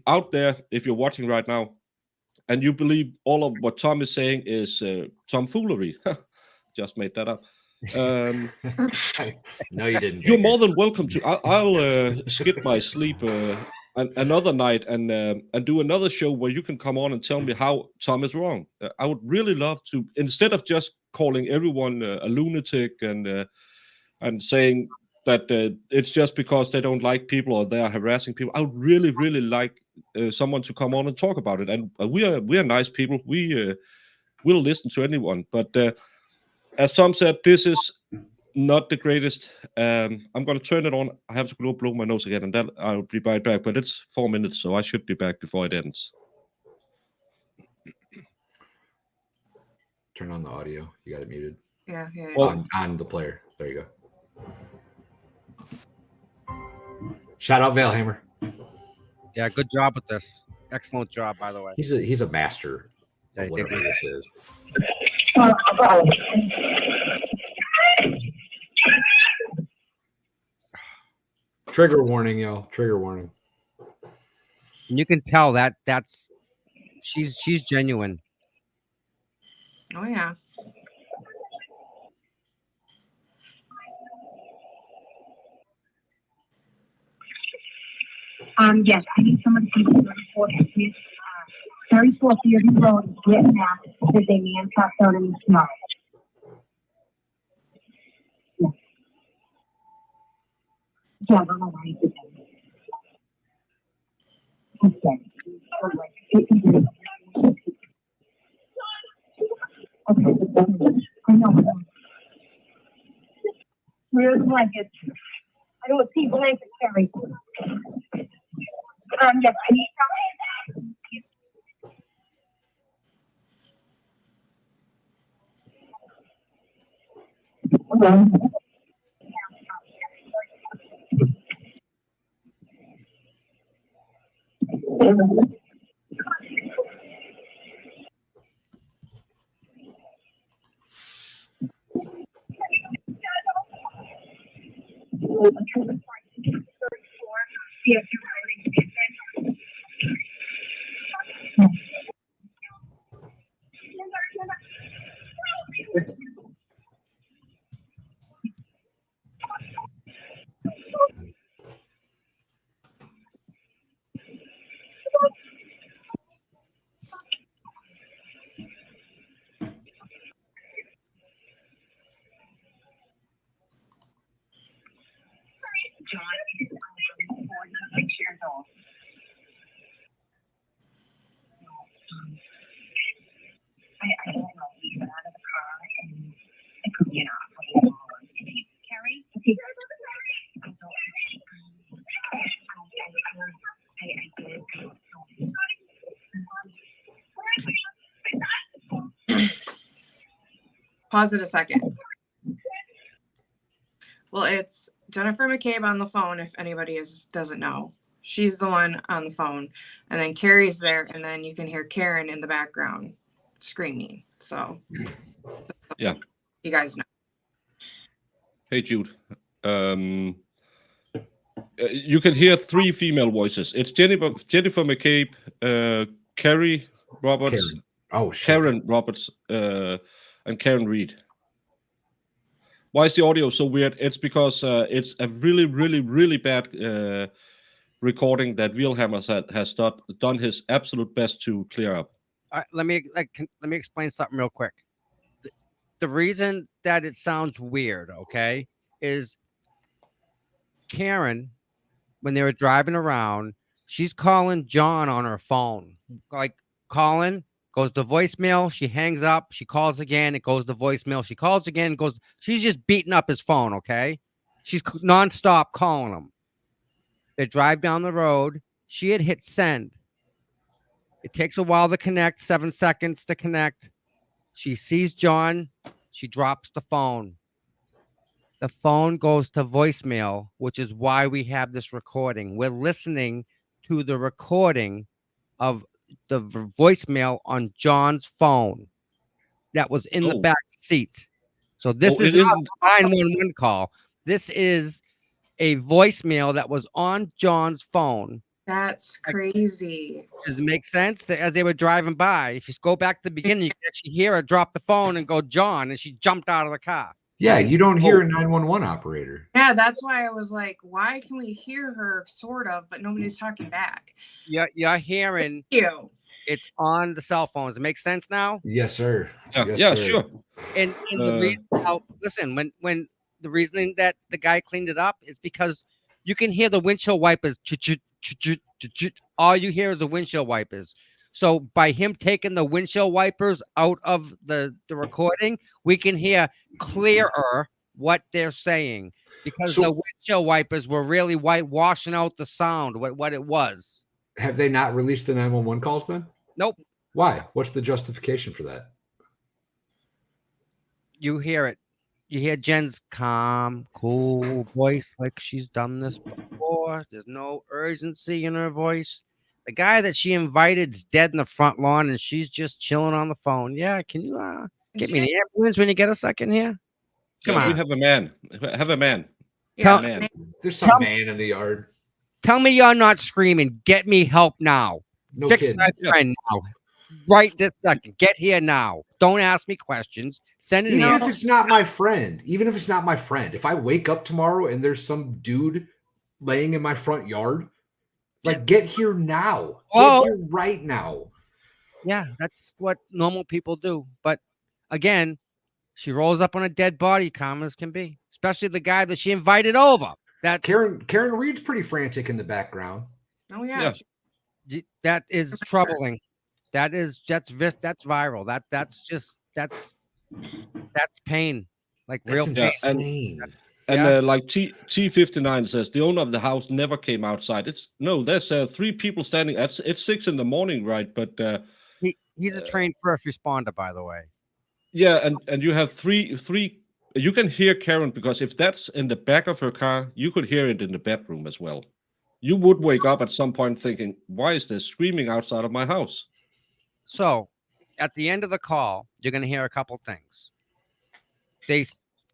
[SPEAKER 1] out there, if you're watching right now, and you believe all of what Tom is saying is tomfoolery. Just made that up.
[SPEAKER 3] No, you didn't.
[SPEAKER 1] You're more than welcome to. I'll skip my sleep another night and do another show where you can come on and tell me how Tom is wrong. I would really love to, instead of just calling everyone a lunatic and saying that it's just because they don't like people or they are harassing people. I would really, really like someone to come on and talk about it. And we are nice people. We'll listen to anyone, but. As Tom said, this is not the greatest. I'm going to turn it on. I have to go blow my nose again, and then I'll be right back. But it's 4 minutes, so I should be back before it ends.
[SPEAKER 3] Turn on the audio. You got it muted.
[SPEAKER 4] Yeah.
[SPEAKER 1] Well,
[SPEAKER 3] on the player. There you go. Shout out Valhammer.
[SPEAKER 2] Yeah, good job with this. Excellent job, by the way.
[SPEAKER 3] He's a master
[SPEAKER 2] Yeah,
[SPEAKER 3] of whatever this is. Trigger warning, yo. Trigger warning.
[SPEAKER 2] And you can tell that's she's genuine.
[SPEAKER 4] Oh yeah.
[SPEAKER 5] Yes, I need someone to see 34 Theory Road, Britain, Mass. There's a man trapped out in the snow. Yes. Yeah, I don't know why he did that. He's dead. Okay. I know. Where's the blanket? I don't see blanket, Terry. Yes, I need some. John is 46 years old. I don't know. He got out of the car and it could be an operator. Carrie?
[SPEAKER 4] Pause it a second. Well, it's Jennifer McCabe on the phone, if anybody doesn't know. She's the one on the phone. And then Carrie's there, and then you can hear Karen in the background screaming. So
[SPEAKER 1] Yeah.
[SPEAKER 4] You guys know.
[SPEAKER 1] Hey, Jude. You can hear three female voices. It's Jennifer McCabe, Carrie Roberts, Karen Roberts, and Karen Reed. Why is the audio so weird? It's because it's a really, really, really bad recording that Wheelhammer has done his absolute best to clear up.
[SPEAKER 2] Let me explain something real quick. The reason that it sounds weird, okay, is Karen, when they were driving around, she's calling John on her phone, like calling, goes to voicemail, she hangs up, she calls again, it goes to voicemail, she calls again, goes, she's just beating up his phone, okay? She's nonstop calling him. They drive down the road. She had hit send. It takes a while to connect, 7 seconds to connect. She sees John. She drops the phone. The phone goes to voicemail, which is why we have this recording. We're listening to the recording of the voicemail on John's phone that was in the back seat. So this is not a 911 call. This is a voicemail that was on John's phone.
[SPEAKER 4] That's crazy.
[SPEAKER 2] Does it make sense? As they were driving by, if you go back to the beginning, you can actually hear her drop the phone and go, John, and she jumped out of the car.
[SPEAKER 3] Yeah, you don't hear a 911 operator.
[SPEAKER 4] Yeah, that's why I was like, why can we hear her sort of, but nobody's talking back?
[SPEAKER 2] You're hearing it's on the cell phones. It makes sense now?
[SPEAKER 3] Yes, sir.
[SPEAKER 1] Yeah, sure.
[SPEAKER 2] And the reason, listen, when the reasoning that the guy cleaned it up is because you can hear the windshield wipers. All you hear is the windshield wipers. So by him taking the windshield wipers out of the recording, we can hear clearer what they're saying because the windshield wipers were really washing out the sound, what it was.
[SPEAKER 3] Have they not released the 911 calls then?
[SPEAKER 2] Nope.
[SPEAKER 3] Why? What's the justification for that?
[SPEAKER 2] You hear it. You hear Jen's calm, cool voice like she's done this before. There's no urgency in her voice. The guy that she invited is dead in the front lawn, and she's just chilling on the phone. Yeah, can you get me an ambulance when you get a second here? Come on.
[SPEAKER 1] We have a man. Have a man.
[SPEAKER 4] Yeah,
[SPEAKER 3] There's some man in the yard.
[SPEAKER 2] Tell me you're not screaming. Get me help now.
[SPEAKER 3] No
[SPEAKER 2] Fix
[SPEAKER 3] kidding.
[SPEAKER 2] my friend now. Right this second. Get here now. Don't ask me questions. Send it in.
[SPEAKER 3] Even if it's not my friend, if I wake up tomorrow and there's some dude laying in my front yard, Like, get here now.
[SPEAKER 2] Oh.
[SPEAKER 3] Get here right now.
[SPEAKER 2] Yeah, that's what normal people do. But again, she rolls up on a dead body, calm as can be, especially the guy that she invited over. That
[SPEAKER 3] Karen Reed's pretty frantic in the background.
[SPEAKER 4] Oh yeah.
[SPEAKER 1] Yeah.
[SPEAKER 2] that is troubling. That's viral. That's pain. Like
[SPEAKER 3] That's
[SPEAKER 2] real
[SPEAKER 1] Yeah, and-
[SPEAKER 3] insane.
[SPEAKER 1] And
[SPEAKER 2] Yeah.
[SPEAKER 1] like T59 says, the owner of the house never came outside. There's 3 people standing. It's 6 in the morning, right? But
[SPEAKER 2] he's a trained first responder, by the way.
[SPEAKER 1] yeah, and you have three. You can hear Karen, because if that's in the back of her car, you could hear it in the bedroom as well. You would wake up at some point thinking, why is there screaming outside of my house?
[SPEAKER 2] So at the end of the call, you're going to hear a couple things. They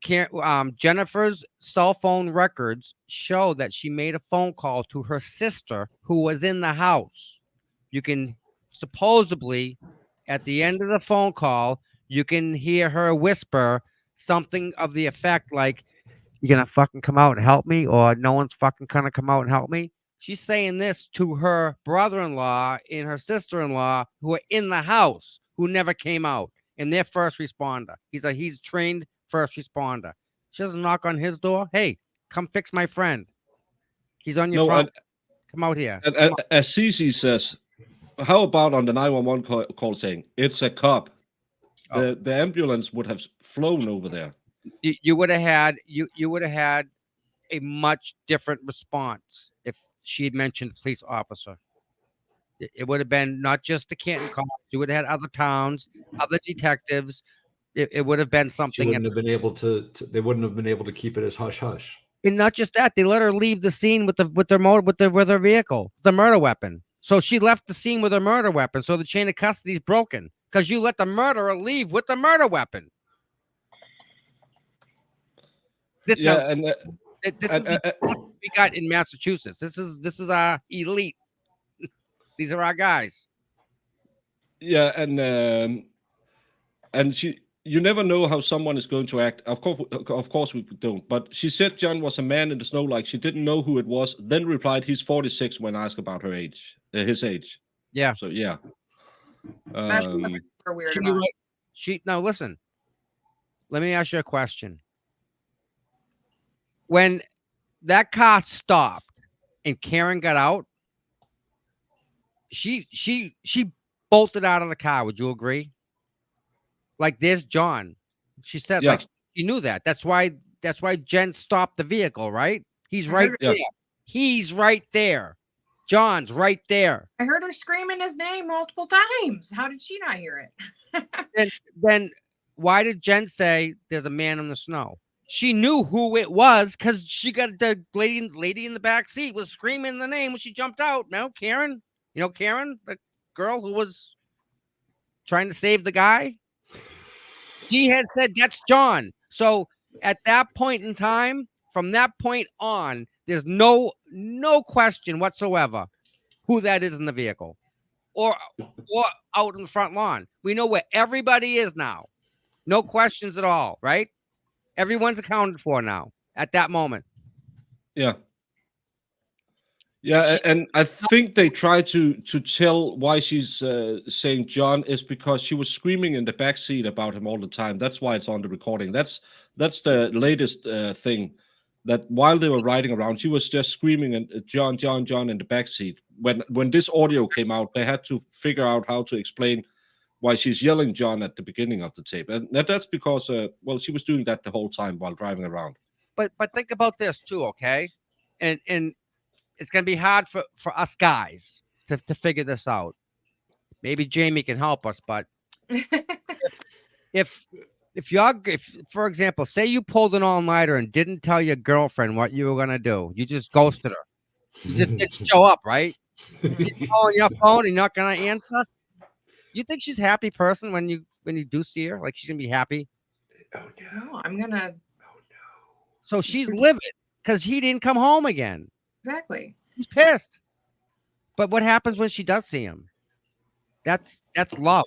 [SPEAKER 2] can't. Jennifer's cell phone records show that she made a phone call to her sister who was in the house. You can supposedly, at the end of the phone call, you can hear her whisper something of the effect like, "You gonna fucking come out and help me, or no one's fucking gonna come out and help me?" She's saying this to her brother-in-law and her sister-in-law who are in the house, who never came out, and they're first responder. He's trained first responder. She doesn't knock on his door. Hey, come fix my friend. He's on your
[SPEAKER 1] No,
[SPEAKER 2] phone. Come out here.
[SPEAKER 1] and as Cece says, how about on the 911 call saying it's a cop?
[SPEAKER 2] Oh.
[SPEAKER 1] The ambulance would have flown over there.
[SPEAKER 2] You would have had a much different response if she had mentioned police officer. It would have been not just the Canton cops. You would have had other towns, other detectives. It would have been
[SPEAKER 3] She
[SPEAKER 2] something.
[SPEAKER 3] wouldn't have been able to. They wouldn't have been able to keep it as hush hush.
[SPEAKER 2] And not just that, they let her leave the scene with her vehicle, the murder weapon. So she left the scene with her murder weapon. So the chain of custody is broken because you let the murderer leave with the murder weapon. This,
[SPEAKER 1] Yeah,
[SPEAKER 2] now,
[SPEAKER 1] and
[SPEAKER 2] this is the best we got in Massachusetts. This is our elite. These are our guys.
[SPEAKER 1] yeah, and you never know how someone is going to act. Of course we don't. But she said John was a man in the snow, like she didn't know who it was. Then replied he's 46 when asked about her age, his age.
[SPEAKER 2] Yeah.
[SPEAKER 1] So yeah.
[SPEAKER 4] That's what's super weird about it.
[SPEAKER 2] Now listen. Let me ask you a question. When that car stopped and Karen got out, she bolted out of the car. Would you agree? Like, there's John. She said,
[SPEAKER 1] Yeah.
[SPEAKER 2] like, she knew that. That's why Jen stopped the vehicle, right? He's right
[SPEAKER 4] heard-
[SPEAKER 2] there.
[SPEAKER 1] Yeah.
[SPEAKER 2] He's right there. John's right there.
[SPEAKER 4] I heard her screaming his name multiple times. How did she not hear it?
[SPEAKER 2] Then why did Jen say there's a man in the snow? She knew who it was because she got the lady in the back seat was screaming the name when she jumped out. No, Karen. You know Karen, the girl who was trying to save the guy. She had said that's John. So at that point in time, from that point on, there's no question whatsoever who that is in the vehicle or out in the front lawn. We know where everybody is now. No questions at all, right? Everyone's accounted for now at that moment.
[SPEAKER 1] Yeah. Yeah, and I think they try to tell why she's saying John is because she was screaming in the back seat about him all the time. That's why it's on the recording. That's the latest thing. That while they were riding around, she was just screaming and John in the back seat. When this audio came out, they had to figure out how to explain why she's yelling John at the beginning of the tape, and that's because she was doing that the whole time while driving around.
[SPEAKER 2] But think about this too, okay? And it's gonna be hard for us guys to figure this out. Maybe Jamie can help us, but if for example, say you pulled an all-nighter and didn't tell your girlfriend what you were gonna do, you just ghosted her. You just didn't show up, right? She's calling your phone and you're not gonna answer. You think she's a happy person when you do see her? Like she's gonna be happy?
[SPEAKER 3] Oh no!
[SPEAKER 4] No, I'm gonna
[SPEAKER 3] Oh no!
[SPEAKER 2] So she's livid because he didn't come home again.
[SPEAKER 4] exactly.
[SPEAKER 2] He's pissed. But what happens when she does see him? That's love.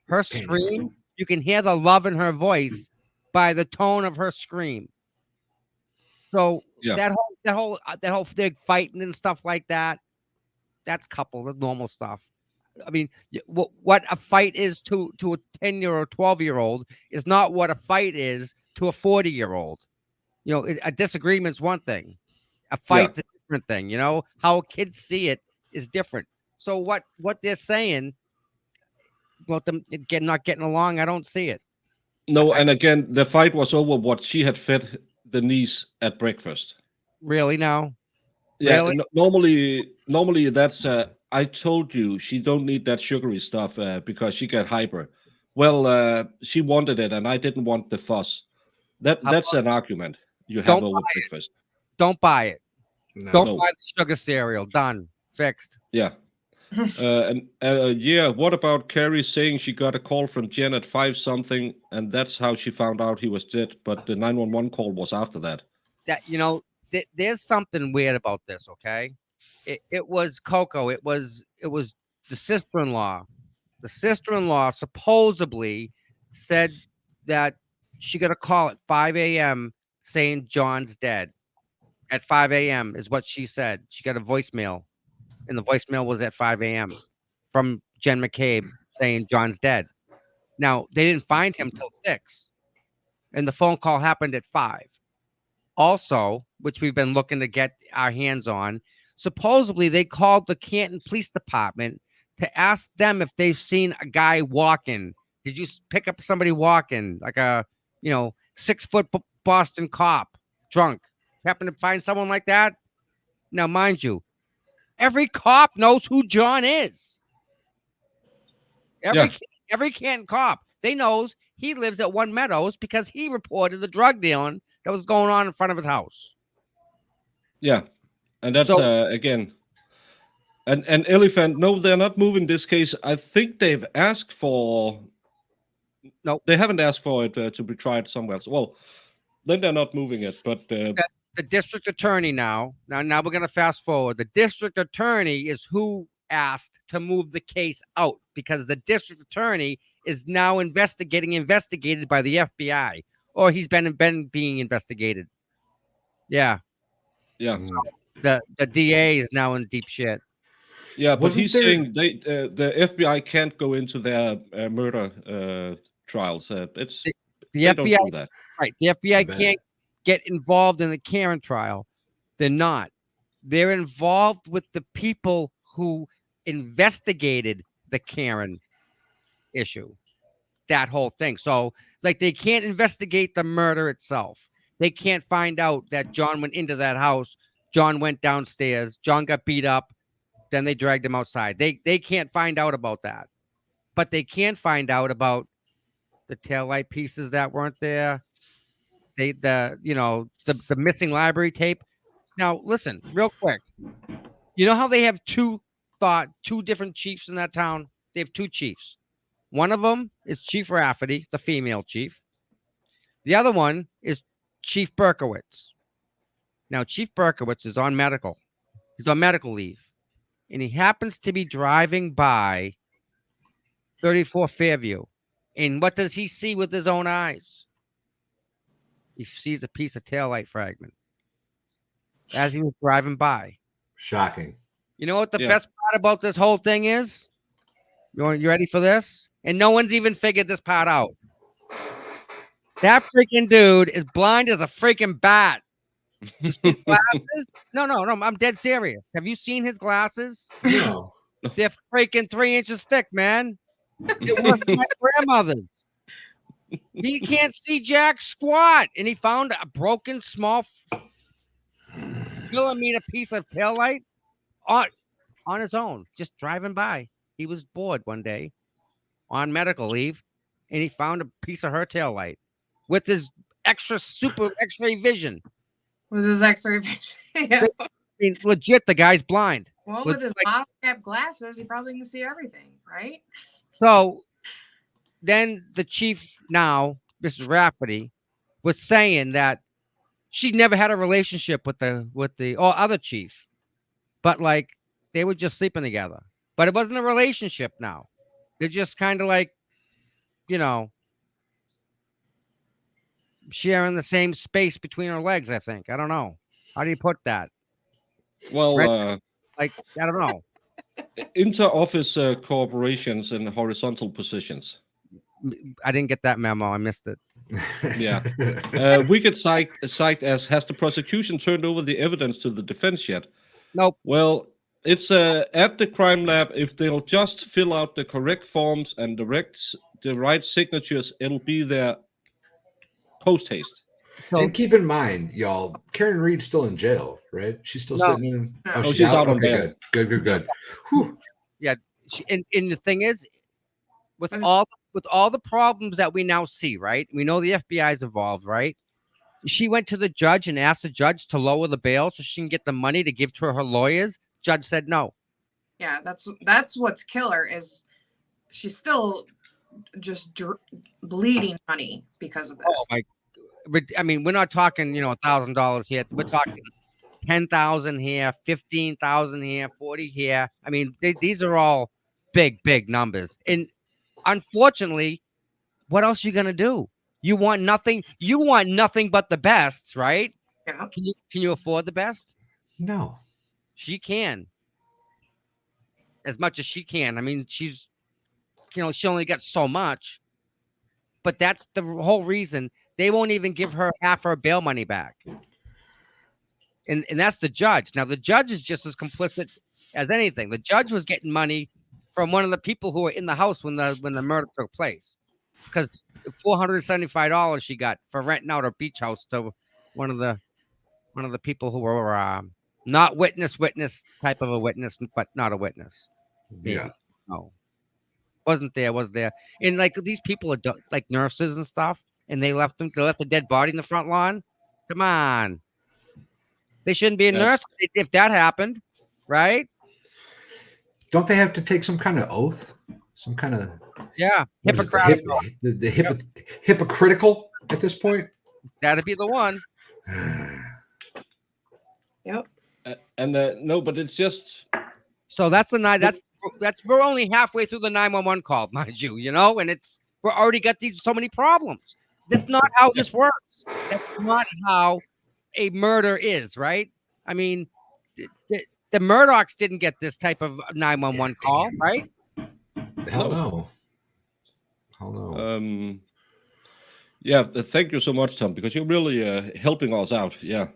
[SPEAKER 2] Her scream, you can hear the love in her voice by the tone of her scream. So
[SPEAKER 1] Yeah.
[SPEAKER 2] that whole thing fighting and stuff like that. That's couple. That's normal stuff. I mean, what a fight is to a 10-year or 12-year-old is not what a fight is to a 40-year-old. You know, a disagreement's one thing. A fight's a different thing. You know, how kids see it is different. So what they're saying about them not getting along, I don't see it.
[SPEAKER 1] No, and again, the fight was over what she had fed the niece at breakfast.
[SPEAKER 2] Really now?
[SPEAKER 1] Yeah,
[SPEAKER 2] Really?
[SPEAKER 1] normally that's I told you she don't need that sugary stuff because she got hyper. Well, she wanted it, and I didn't want the fuss. That's an argument you have
[SPEAKER 2] Don't
[SPEAKER 1] over breakfast.
[SPEAKER 2] Don't buy it.
[SPEAKER 3] No.
[SPEAKER 2] Don't
[SPEAKER 1] No.
[SPEAKER 2] buy the sugar cereal. Done. Fixed.
[SPEAKER 1] Yeah. What about Carrie saying she got a call from Jen at 5 something, and that's how she found out he was dead, but the 911 call was after that.
[SPEAKER 2] That there's something weird about this, okay? It was Coco. It was the sister-in-law. The sister-in-law supposedly said that she got a call at 5 a.m. saying John's dead. At 5 a.m. is what she said. She got a voicemail, and the voicemail was at 5 a.m. from Jen McCabe saying John's dead. Now, they didn't find him till 6, and the phone call happened at 5. Also, which we've been looking to get our hands on, supposedly they called the Canton Police Department to ask them if they've seen a guy walking. Did you pick up somebody walking, like a 6-foot Boston cop, drunk? Happen to find someone like that? Now, mind you, every cop knows who John is. Every Canton cop, they knows he lives at One Meadows because he reported the drug dealing that was going on in front of his house.
[SPEAKER 1] Yeah, and that's
[SPEAKER 2] So-
[SPEAKER 1] again, and Elephant. No, they're not moving this case. I think they've asked for.
[SPEAKER 2] Nope.
[SPEAKER 1] They haven't asked for it to be tried somewhere else. Well, then they're not moving it. But
[SPEAKER 2] The district attorney now we're going to fast forward. The district attorney is who asked to move the case out because the district attorney is now investigated by the FBI, or he's been being investigated. Yeah.
[SPEAKER 1] yeah,
[SPEAKER 2] The DA is now in deep shit.
[SPEAKER 1] yeah. But
[SPEAKER 3] Wasn't
[SPEAKER 1] he's
[SPEAKER 3] there-
[SPEAKER 1] saying the FBI can't go into their murder trials. It's
[SPEAKER 2] The
[SPEAKER 1] they don't
[SPEAKER 2] FBI,
[SPEAKER 1] do that.
[SPEAKER 2] right? The FBI
[SPEAKER 3] Bet.
[SPEAKER 2] can't get involved in the Karen trial. They're not. They're involved with the people who investigated the Karen issue, that whole thing. So, like, they can't investigate the murder itself. They can't find out that John went into that house. John went downstairs. John got beat up. Then they dragged him outside. They can't find out about that. But they can find out about the taillight pieces that weren't there. The missing library tape. Now, listen, real quick. You know how they have two different chiefs in that town? They have 2 chiefs. One of them is Chief Rafferty, the female chief. The other one is Chief Berkowitz. Now, Chief Berkowitz is on medical. He's on medical leave. And he happens to be driving by 34 Fairview. And what does he see with his own eyes? He sees a piece of taillight fragment as he was driving by.
[SPEAKER 3] Shocking.
[SPEAKER 2] You know what the
[SPEAKER 1] Yeah.
[SPEAKER 2] best part about this whole thing is? You ready for this? And no one's even figured this part out. That freaking dude is blind as a freaking bat. You see his glasses? No, I'm dead serious. Have you seen his glasses?
[SPEAKER 3] No.
[SPEAKER 2] They're freaking 3 inches thick, man. It was my grandmother's. He can't see jack squat, and he found a broken small millimeter piece of taillight on his own, just driving by. He was bored one day on medical leave, and he found a piece of her taillight with his super X-ray vision.
[SPEAKER 4] With his X-ray vision. Yeah.
[SPEAKER 2] I mean, legit, the guy's blind.
[SPEAKER 4] Well,
[SPEAKER 2] With,
[SPEAKER 4] with his
[SPEAKER 2] like-
[SPEAKER 4] bottle cap glasses, he probably can see everything, right?
[SPEAKER 2] So then the chief now, Mrs. Rafferty, was saying that she never had a relationship with the other chief, but like they were just sleeping together. But it wasn't a relationship now. They're just kind of like, sharing the same space between her legs, I think. I don't know. How do you put that?
[SPEAKER 1] Well,
[SPEAKER 2] Right. Like, I don't know.
[SPEAKER 1] inter-office cooperations in horizontal positions.
[SPEAKER 2] I didn't get that memo. I missed it.
[SPEAKER 1] Yeah. We get cite as, has the prosecution turned over the evidence to the defense yet?
[SPEAKER 2] Nope.
[SPEAKER 1] Well, it's at the crime lab. If they'll just fill out the correct forms and the right signatures, it'll be there post haste.
[SPEAKER 2] So
[SPEAKER 3] And keep in mind, y'all, Karen Reed's still in jail, right? She's still
[SPEAKER 2] No.
[SPEAKER 3] sitting in.
[SPEAKER 4] No,
[SPEAKER 1] she's out on
[SPEAKER 3] Okay,
[SPEAKER 1] bail.
[SPEAKER 3] good. Whew.
[SPEAKER 2] and the thing is, with
[SPEAKER 4] And-
[SPEAKER 2] all the problems that we now see, right? We know the FBI is involved, right? She went to the judge and asked the judge to lower the bail so she can get the money to give to her lawyers. Judge said no.
[SPEAKER 4] Yeah, that's what's killer is she's still just bleeding money because of this.
[SPEAKER 2] Oh my! But I mean, we're not talking, $1,000 here. We're talking 10,000 here, 15,000 here, 40 here. I mean, these are all big numbers. And unfortunately, what else are you gonna do? You want nothing. You want nothing but the best, right?
[SPEAKER 4] Yeah.
[SPEAKER 2] Can you afford the best?
[SPEAKER 3] No.
[SPEAKER 2] She can, as much as she can. I mean, she's, she only got so much. But that's the whole reason they won't even give her half her bail money back. And that's the judge. Now the judge is just as complicit as anything. The judge was getting money from one of the people who were in the house when the murder took place, because $475 she got for renting out her beach house to one of the people who were not witness type of a witness, but not a witness.
[SPEAKER 3] Yeah.
[SPEAKER 2] No, wasn't there, was there. And like these people are like nurses and stuff, and they left the dead body in the front lawn. Come on, they shouldn't be a nurse if that happened, right?
[SPEAKER 3] Don't they have to take some kind of oath? Some kind of
[SPEAKER 2] Yeah,
[SPEAKER 3] what is it,
[SPEAKER 2] Hippocratic.
[SPEAKER 3] hypocritical at this point?
[SPEAKER 2] That'd be the one.
[SPEAKER 4] Yep.
[SPEAKER 1] And no, but it's just
[SPEAKER 2] So that's the night. That's we're only halfway through the 911 call, mind you. And we're already got so many problems. That's not how this works. That's not how a murder is, right? I mean, the Murdochs didn't get this type of 911 call, right?
[SPEAKER 3] Hell
[SPEAKER 1] No.
[SPEAKER 3] no.
[SPEAKER 1] yeah. Thank you so much, Tom, because you're really helping us out. Yeah.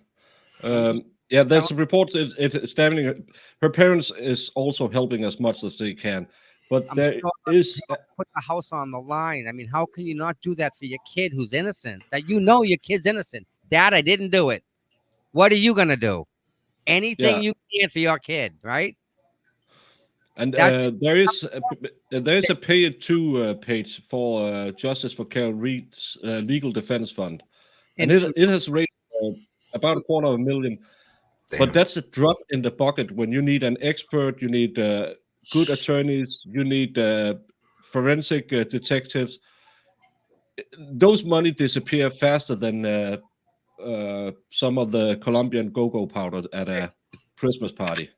[SPEAKER 1] Yeah, there's a report. It's damning. Her parents is also helping as much as they can, but
[SPEAKER 2] I'm
[SPEAKER 1] there
[SPEAKER 2] sure
[SPEAKER 1] is.
[SPEAKER 2] put the house on the line. I mean, how can you not do that for your kid who's innocent? That your kid's innocent. Dad, I didn't do it. What are you gonna do? Anything you can for your kid, right?
[SPEAKER 1] And there is a pay it to page for Justice for Karen Reed's legal defense fund, and it has raised about $250,000.
[SPEAKER 3] Damn.
[SPEAKER 1] But that's a drop in the bucket when you need an expert, you need good attorneys, you need forensic detectives. Those money disappear faster than some of the Colombian go-go powder at a Christmas party.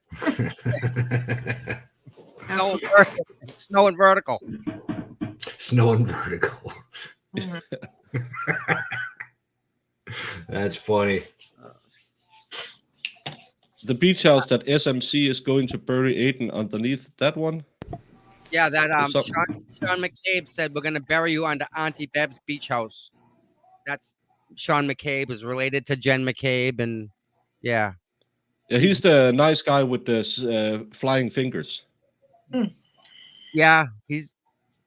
[SPEAKER 2] Snow and vertical.
[SPEAKER 3] Snow and vertical.
[SPEAKER 4] Mhm.
[SPEAKER 3] That's funny.
[SPEAKER 1] The beach house that SMC is going to bury Aiden underneath that one.
[SPEAKER 2] Yeah, that
[SPEAKER 1] something.
[SPEAKER 2] Sean McCabe said we're gonna bury you under Auntie Bev's beach house. That's Sean McCabe is related to Jen McCabe, and yeah,
[SPEAKER 1] He's the nice guy with the flying fingers.
[SPEAKER 2] yeah, he's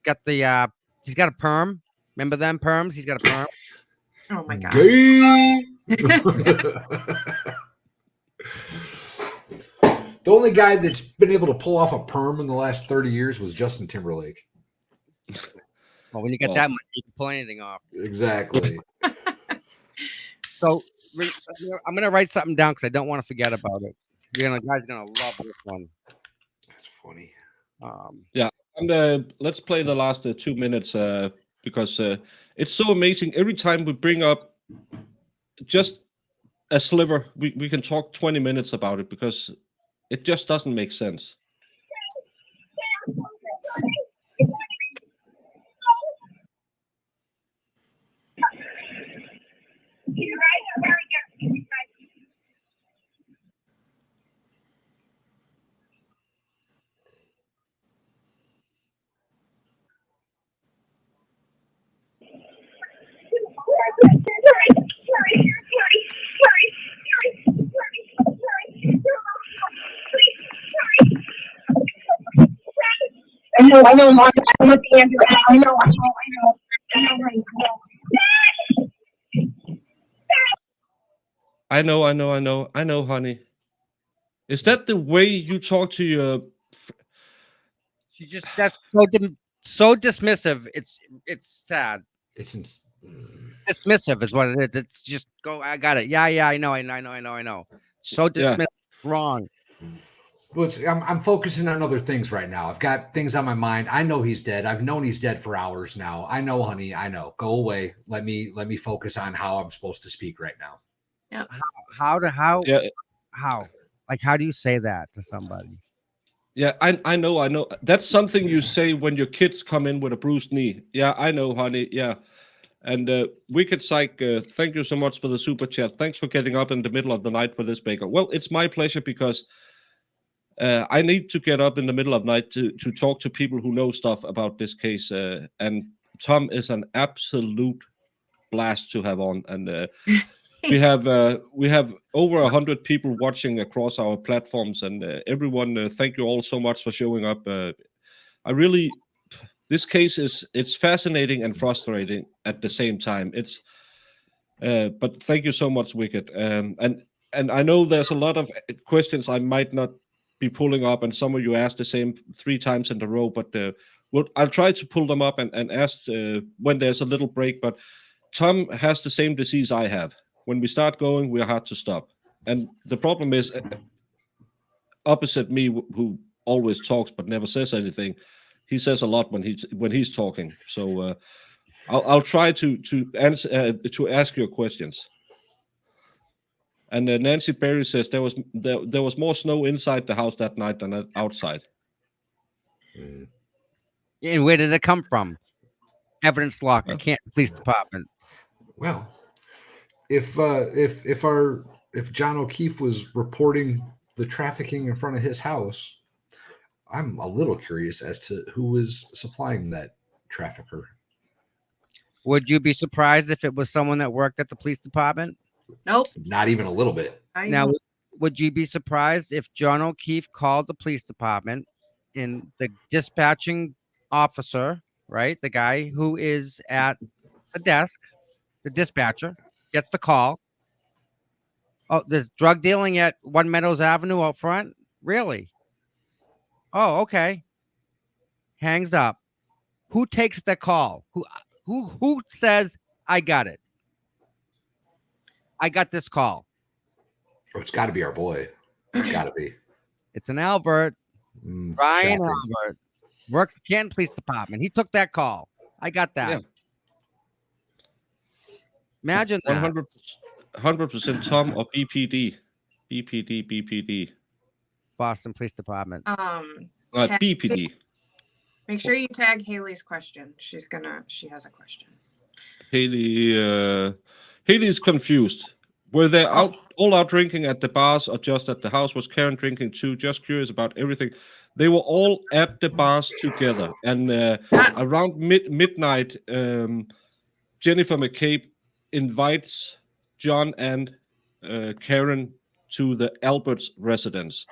[SPEAKER 2] got a perm. Remember them perms? He's got a perm.
[SPEAKER 4] Oh my god.
[SPEAKER 3] Gay. The only guy that's been able to pull off a perm in the last 30 years was Justin Timberlake.
[SPEAKER 2] Well, when you get that much, you can pull anything off.
[SPEAKER 3] Exactly.
[SPEAKER 2] So I'm gonna write something down because I don't want to forget about it. Guys are gonna love this one.
[SPEAKER 3] That's funny.
[SPEAKER 1] And let's play the last 2 minutes because it's so amazing. Every time we bring up just a sliver, we can talk 20 minutes about it because it just doesn't make sense.
[SPEAKER 5] You guys are very good. I know, Mom. I'm with Andrew. I know.
[SPEAKER 1] I know, honey. Is that the way you talk to your?
[SPEAKER 2] She's just that's so dismissive. It's sad.
[SPEAKER 3] It's ins-
[SPEAKER 2] It's dismissive is what it is. It's just go. I got it. Yeah, I know. So
[SPEAKER 1] Yeah.
[SPEAKER 2] dismissive. Wrong.
[SPEAKER 3] well, I'm focusing on other things right now. I've got things on my mind. I know he's dead. I've known he's dead for hours now. I know, honey. I know. Go away. Let me focus on how I'm supposed to speak right now.
[SPEAKER 2] How
[SPEAKER 1] Yeah,
[SPEAKER 2] like how do you say that to somebody?
[SPEAKER 1] yeah. I know. That's something you say when your kids come in with a bruised knee. Yeah, I know, honey. Yeah. And Wicked Psych, thank you so much for the super chat. Thanks for getting up in the middle of the night for this, Baker. Well, it's my pleasure because I need to get up in the middle of night to talk to people who know stuff about this case. And Tom is an absolute blast to have on. And we have over 100 people watching across our platforms. And everyone, thank you all so much for showing up. This case it's fascinating and frustrating at the same time. But thank you so much, Wicked. And I know there's a lot of questions I might not be pulling up, and some of you asked the same 3 times in a row. But I'll try to pull them up and ask when there's a little break. But Tom has the same disease I have. When we start going, we're hard to stop. And the problem is, opposite me, who always talks but never says anything. He says a lot when he's talking. So I'll try to answer to ask your questions. And Nancy Berry says there was more snow inside the house that night than outside.
[SPEAKER 3] Mm.
[SPEAKER 2] And where did it come from? Evidence locker, Canton Police Department.
[SPEAKER 3] Well, if John O'Keefe was reporting the trafficking in front of his house, I'm a little curious as to who was supplying that trafficker.
[SPEAKER 2] Would you be surprised if it was someone that worked at the police department?
[SPEAKER 4] Nope.
[SPEAKER 3] Not even a little bit.
[SPEAKER 2] Now, would you be surprised if John O'Keefe called the police department and the dispatching officer, right, the guy who is at the desk, the dispatcher, gets the call? Oh, there's drug dealing at One Meadows Avenue out front? Really? Oh, okay. Hangs up. Who takes the call? Who says, I got it? I got this call.
[SPEAKER 3] Oh, it's got to be our boy. It's got to be.
[SPEAKER 2] It's an Albert. Ryan
[SPEAKER 3] Shocking.
[SPEAKER 2] Albert. Works at Canton Police Department. He took that call. I got that.
[SPEAKER 1] Yeah.
[SPEAKER 2] Imagine that.
[SPEAKER 1] 100% Tom or BPD. BPD.
[SPEAKER 2] Boston Police Department.
[SPEAKER 1] BPD.
[SPEAKER 4] Make sure you tag Haley's question. She has a question.
[SPEAKER 1] Haley's confused. Were they all out drinking at the bars or just at the house? Was Karen drinking too? Just curious about everything. They were all at the bars together. And around midnight, Jennifer McCabe invites John and Karen to the Albert's residence.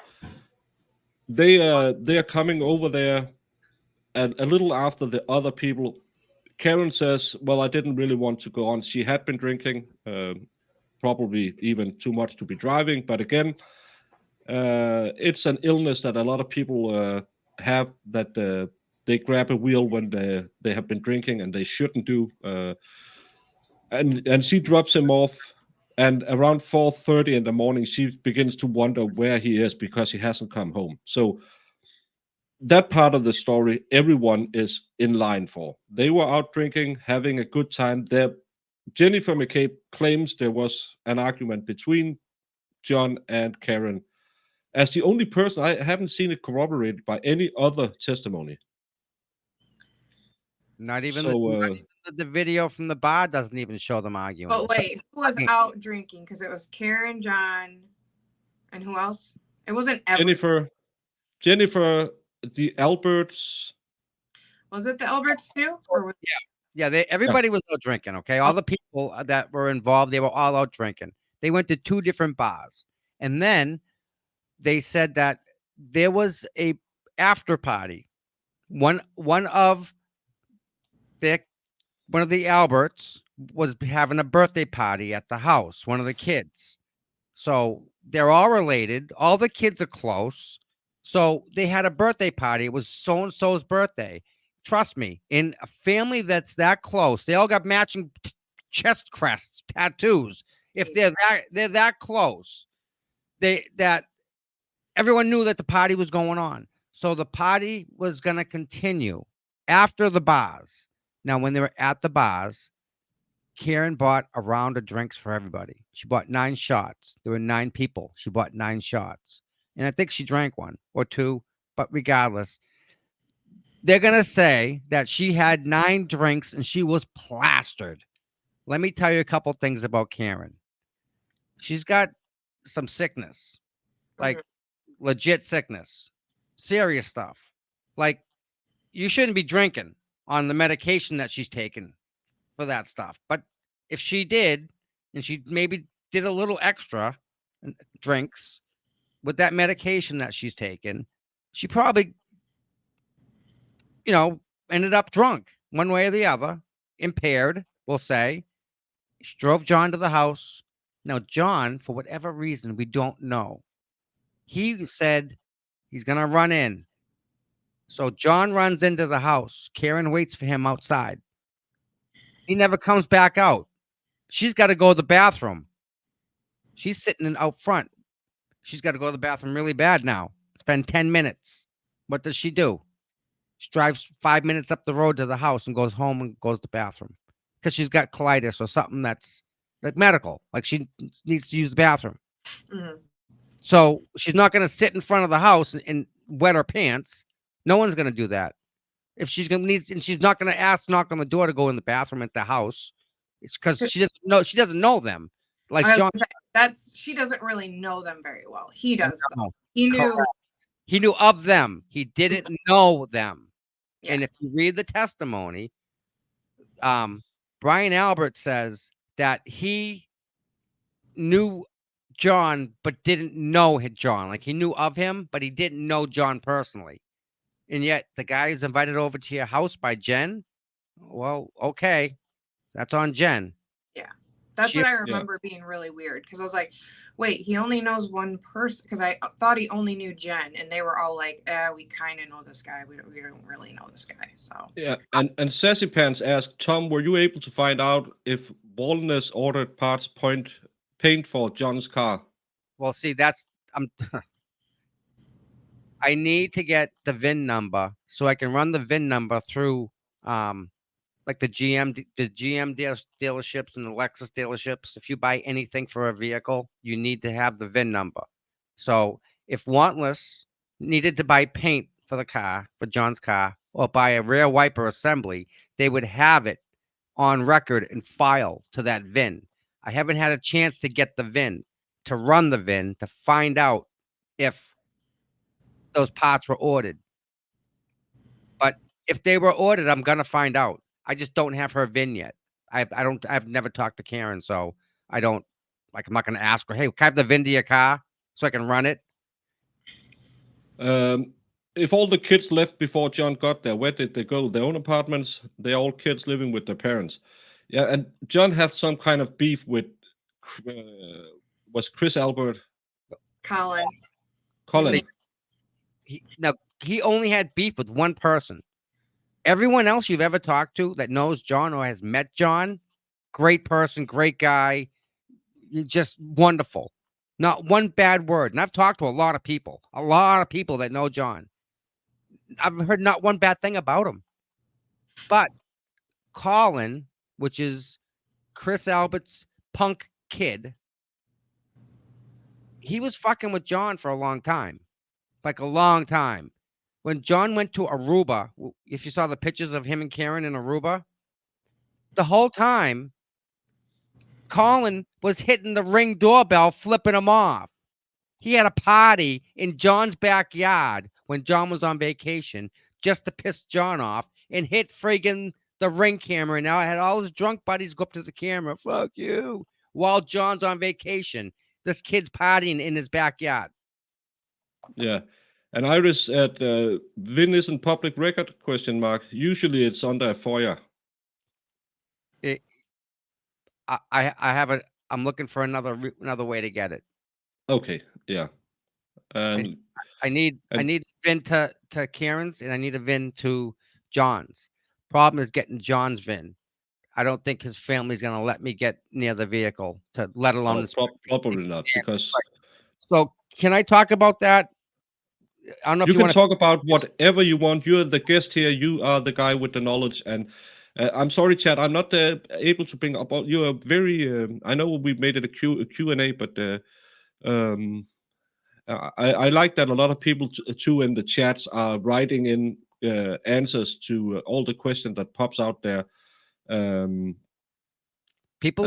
[SPEAKER 1] They are coming over there, and a little after the other people. Karen says, well, I didn't really want to go on. She had been drinking, probably even too much to be driving. But again, it's an illness that a lot of people have, that they grab a wheel when they have been drinking, and they shouldn't do. And she drops him off. And around 4:30 in the morning, she begins to wonder where he is because he hasn't come home. So that part of the story, everyone is in line for. They were out drinking, having a good time. Jennifer McCabe claims there was an argument between John and Karen. As the only person, I haven't seen it corroborated by any other testimony.
[SPEAKER 2] Not even
[SPEAKER 1] So,
[SPEAKER 2] the video from the bar doesn't even show them arguing.
[SPEAKER 4] But wait, who was out drinking? Because it was Karen, John, and who else? It wasn't
[SPEAKER 1] Jennifer, the Alberts.
[SPEAKER 4] Was it the Alberts too? Or was
[SPEAKER 2] Yeah, everybody was out drinking. Okay, all the people that were involved, they were all out drinking. They went to 2 different bars, and then they said that there was a after party. One of the Alberts was having a birthday party at the house. One of the kids. So they're all related. All the kids are close. So they had a birthday party. It was so and so's birthday. Trust me, in a family that's that close, they all got matching chest crests, tattoos. If they're that close, that everyone knew that the party was going on. So the party was going to continue after the bars. Now, when they were at the bars, Karen bought a round of drinks for everybody. She bought 9 shots. There were 9 people. She bought 9 shots. And I think she drank 1 or 2, but regardless, they're going to say that she had 9 drinks and she was plastered. Let me tell you a couple things about Karen. She's got some sickness, like legit sickness, serious stuff. Like, you shouldn't be drinking on the medication that she's taken for that stuff. But if she did, and she maybe did a little extra drinks with that medication that she's taken, she probably, ended up drunk one way or the other, impaired, we'll say. She drove John to the house. Now, John, for whatever reason, we don't know. He said he's going to run in. So John runs into the house. Karen waits for him outside. He never comes back out. She's got to go to the bathroom. She's sitting out front. She's got to go to the bathroom really bad now. It's been 10 minutes. What does she do? She drives 5 minutes up the road to the house and goes home and goes to the bathroom because she's got colitis or something that's like medical. Like, she needs to use the bathroom.
[SPEAKER 4] Mhm.
[SPEAKER 2] So she's not going to sit in front of the house and wet her pants. No one's going to do that. If she's going to need, and she's not going to knock on the door to go in the bathroom at the house. It's because she doesn't know them. Like John,
[SPEAKER 4] she doesn't really know them very well. He does.
[SPEAKER 2] No,
[SPEAKER 4] He knew.
[SPEAKER 2] correct. He knew of them. He didn't know them.
[SPEAKER 4] Yeah.
[SPEAKER 2] And if you read the testimony, Brian Albert says that he knew John, but didn't know John. Like, he knew of him, but he didn't know John personally. And yet the guy is invited over to your house by Jen. Well, okay. That's on Jen.
[SPEAKER 4] Yeah. That's what I remember being really weird, because I was like, wait, he only knows one person, because I thought he only knew Jen, and they were all like, we kind of know this guy. We don't really know this guy. So
[SPEAKER 1] Yeah, and Sassy Pants asked, Tom, were you able to find out if Walness ordered paint for John's car?
[SPEAKER 2] Well, see, I need to get the VIN number so I can run the VIN number through like the GM dealerships and the Lexus dealerships. If you buy anything for a vehicle, you need to have the VIN number. So if Wantless needed to buy paint for the car, for John's car, or buy a rear wiper assembly, they would have it on record and file to that VIN. I haven't had a chance to get the VIN, to run the VIN, to find out if those parts were ordered. But if they were ordered, I'm gonna find out. I just don't have her VIN yet. I've never talked to Karen, so I don't, like, I'm not gonna ask her, hey, can I have the VIN to your car so I can run it?
[SPEAKER 1] If all the kids left before John got there, where did they go? Their own apartments? They're all kids living with their parents. Yeah, and John had some kind of beef with was Chris Albert?
[SPEAKER 4] Colin.
[SPEAKER 2] He only had beef with one person. Everyone else you've ever talked to that knows John or has met John, great person, great guy, just wonderful. Not one bad word. And I've talked to a lot of people that know John. I've heard not one bad thing about him. But Colin, which is Chris Albert's punk kid, he was fucking with John for a long time. Like, a long time. When John went to Aruba, if you saw the pictures of him and Karen in Aruba, the whole time, Colin was hitting the Ring doorbell, flipping him off. He had a party in John's backyard when John was on vacation just to piss John off and hit friggin' the Ring camera. And now I had all his drunk buddies go up to the camera. Fuck you. While John's on vacation, this kid's partying in his backyard.
[SPEAKER 1] Yeah. And Iris at Vin isn't public record? Question mark. Usually it's under a FOIA.
[SPEAKER 2] I have a. I'm looking for another way to get it.
[SPEAKER 1] Okay. Yeah. And
[SPEAKER 2] I need a VIN to Karen's, and I need a VIN to John's. Problem is getting John's VIN. I don't think his family's gonna let me get near the vehicle, to let alone the
[SPEAKER 1] probably not, because
[SPEAKER 2] So can I talk about that? I don't know if
[SPEAKER 1] you
[SPEAKER 2] you
[SPEAKER 1] can
[SPEAKER 2] want
[SPEAKER 1] talk about whatever you want. You're the guest here. You are the guy with the knowledge. And I'm sorry, Chad, I'm not able to bring up all. You are very. I know we made it a Q&A, but I like that a lot of people too in the chats are writing in answers to all the questions that pops out there.
[SPEAKER 2] people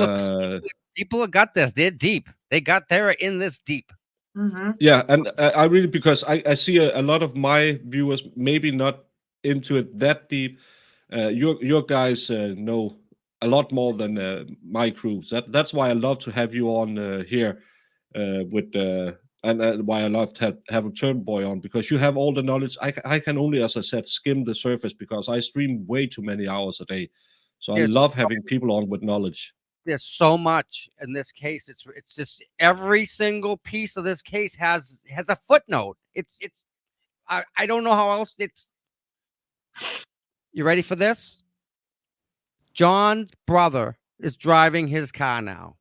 [SPEAKER 2] have got this. They're deep. They're in this deep.
[SPEAKER 4] Mm-hmm.
[SPEAKER 1] Yeah, and I really, because I see a lot of my viewers maybe not into it that deep. Your guys know a lot more than my crews. That's why I love to have you on here with and why I love to have a Turn Boy on, because you have all the knowledge. I can only, as I said, skim the surface because I stream way too many hours a day. So I love having people on with knowledge.
[SPEAKER 2] There's so much in this case. It's just every single piece of this case has a footnote. I don't know how else it's. You ready for this? John's brother is driving his car now.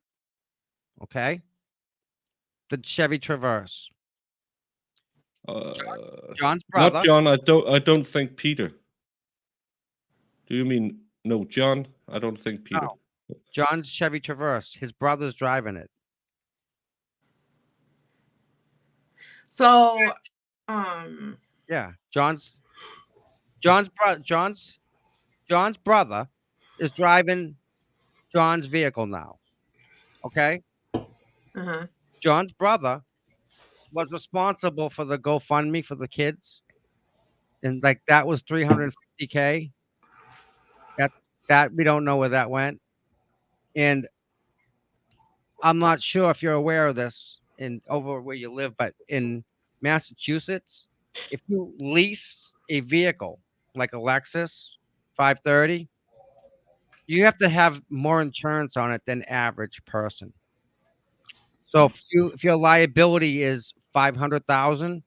[SPEAKER 2] Okay? The Chevy Traverse. John's brother.
[SPEAKER 1] Not John. I don't think Peter. Do you mean no, John? I don't think Peter.
[SPEAKER 2] No. John's Chevy Traverse. His brother's driving it.
[SPEAKER 4] So,
[SPEAKER 2] Yeah, John's brother is driving John's vehicle now. Okay?
[SPEAKER 4] uh-huh.
[SPEAKER 2] John's brother was responsible for the GoFundMe for the kids. And like that was $350K. That we don't know where that went. And I'm not sure if you're aware of this over where you live, but in Massachusetts, if you lease a vehicle like a Lexus 530, you have to have more insurance on it than average person. So if your liability is $500,000,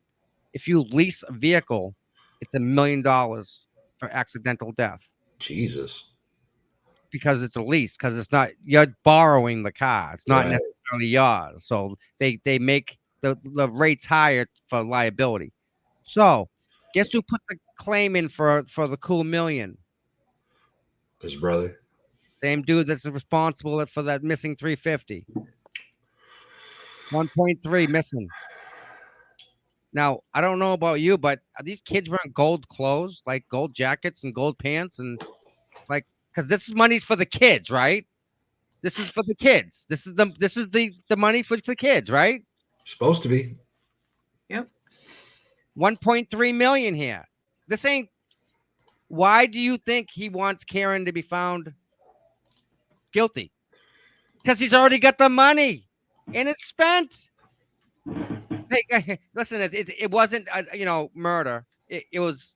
[SPEAKER 2] if you lease a vehicle, it's $1 million for accidental death.
[SPEAKER 3] Jesus.
[SPEAKER 2] Because it's a lease, because it's not, you're borrowing the car. It's not
[SPEAKER 3] Right.
[SPEAKER 2] necessarily yours. So they make the rates higher for liability. So guess who put the claim in for the cool $1 million?
[SPEAKER 3] His brother.
[SPEAKER 2] Same dude that's responsible for that missing 350. 1.3 missing. Now, I don't know about you, but are these kids wearing gold clothes, like gold jackets and gold pants, and like, because this is money's for the kids, right? This is for the kids. This is the money for the kids, right?
[SPEAKER 3] Supposed to be.
[SPEAKER 2] 1.3 million here. This ain't. Why do you think he wants Karen to be found guilty? Because he's already got the money and it's spent. Hey, listen, it wasn't murder. It was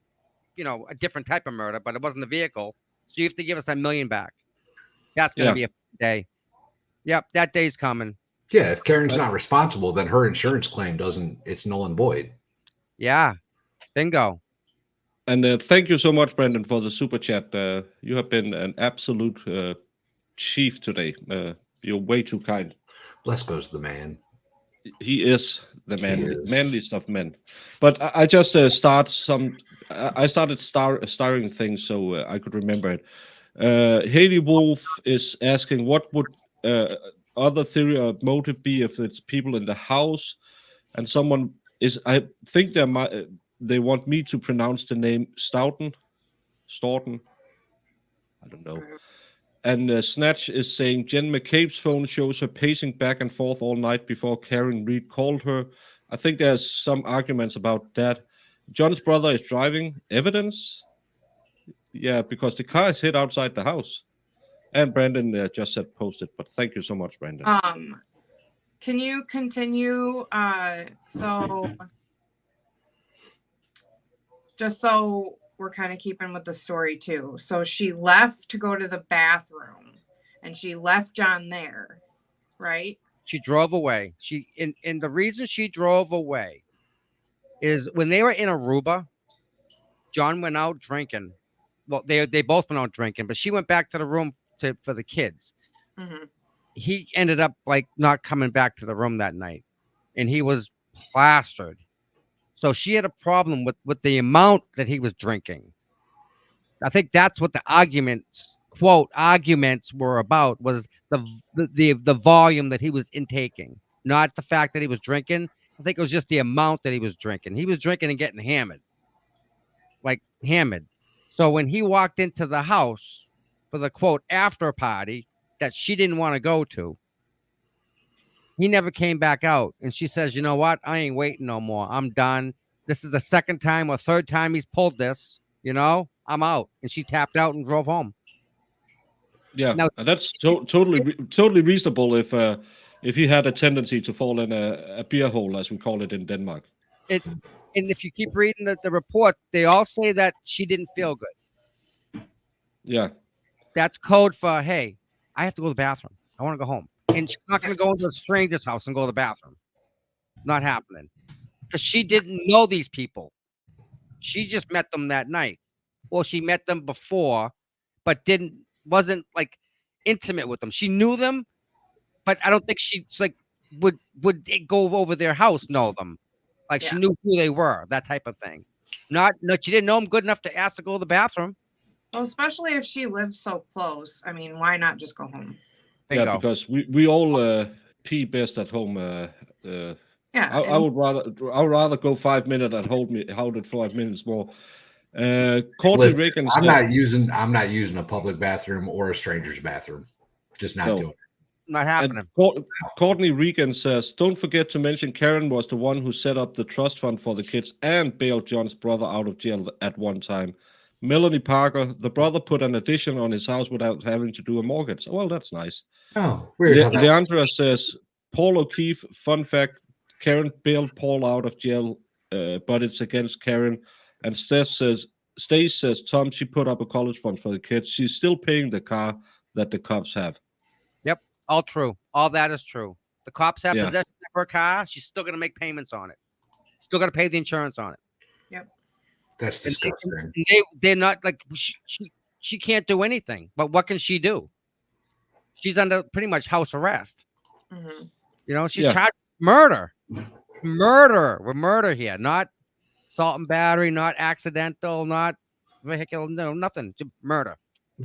[SPEAKER 2] a different type of murder, but it wasn't the vehicle. So you have to give us $1 million back. That's gonna be a day. Yep, that day's coming.
[SPEAKER 3] Yeah, if Karen's not responsible, then her insurance claim it's null and void.
[SPEAKER 2] Yeah, bingo.
[SPEAKER 1] And thank you so much, Brandon, for the super chat. You have been an absolute chief today. You're way too kind.
[SPEAKER 3] Bless goes the man.
[SPEAKER 1] He is the manliest of men. But I just started starring things so I could remember it. Haley Wolf is asking, what would other theory or motive be if it's people in the house and someone is? I think they want me to pronounce the name Staunton. I don't know. And Snatch is saying Jen McCabe's phone shows her pacing back and forth all night before Karen Reed called her. I think there's some arguments about that. John's brother is driving. Evidence? Yeah, because the car is hid outside the house. And Brandon just said posted, but thank you so much, Brandon.
[SPEAKER 4] Can you continue? So just so we're kind of keeping with the story too. So she left to go to the bathroom and she left John there, right?
[SPEAKER 2] She drove away. And the reason she drove away is when they were in Aruba, John went out drinking. Well, they both went out drinking, but she went back to the room for the kids.
[SPEAKER 4] Mm-hmm.
[SPEAKER 2] He ended up like not coming back to the room that night, and he was plastered. So she had a problem with the amount that he was drinking. I think that's what the arguments were about, was the volume that he was intaking, not the fact that he was drinking. I think it was just the amount that he was drinking. He was drinking and getting hammered. Like hammered. So when he walked into the house for the quote after party that she didn't want to go to, he never came back out. And she says, you know what? I ain't waiting no more. I'm done. This is the second time or third time he's pulled this. You know, I'm out. And she tapped out and drove home.
[SPEAKER 1] Yeah,
[SPEAKER 2] Now-
[SPEAKER 1] and that's totally reasonable if he had a tendency to fall in a beer hole, as we call it in Denmark.
[SPEAKER 2] And if you keep reading the report, they all say that she didn't feel good.
[SPEAKER 1] Yeah.
[SPEAKER 2] That's code for, hey, I have to go to the bathroom. I want to go home. And she's not going to go into a stranger's house and go to the bathroom. Not happening. Because she didn't know these people. She just met them that night. Or she met them before, but wasn't like intimate with them. She knew them, but I don't think she's like would go over their house, know them. Like she knew who they were, that type of thing. No, she didn't know them good enough to ask to go to the bathroom.
[SPEAKER 4] Well, especially if she lives so close. I mean, why not just go home?
[SPEAKER 1] Yeah, because we all pee best at home.
[SPEAKER 4] Yeah,
[SPEAKER 1] I would rather go 5 minutes and hold it 5 minutes more. Courtney Reagan
[SPEAKER 3] I'm not using a public bathroom or a stranger's bathroom. Just not doing it.
[SPEAKER 2] Not happening.
[SPEAKER 1] Courtney Regan says, don't forget to mention Karen was the one who set up the trust fund for the kids and bailed John's brother out of jail at one time. Melanie Parker, the brother put an addition on his house without having to do a mortgage. Well, that's nice.
[SPEAKER 3] Oh, weird.
[SPEAKER 1] Leandra says, Paul O'Keefe, fun fact, Karen bailed Paul out of jail, but it's against Karen. And Stace says, Tom, she put up a college fund for the kids. She's still paying the car that the cops have.
[SPEAKER 2] Yep, all true. All that is true. The cops have
[SPEAKER 1] Yeah.
[SPEAKER 2] possession of her car. She's still going to make payments on it. Still going to pay the insurance on it.
[SPEAKER 4] Yep.
[SPEAKER 3] That's disgusting.
[SPEAKER 2] They're not like she can't do anything. But what can she do? She's under pretty much house arrest.
[SPEAKER 4] Mm-hmm.
[SPEAKER 2] You know, she's charged with murder. We're murder here, not assault and battery, not accidental, not vehicular, no, nothing. Just murder.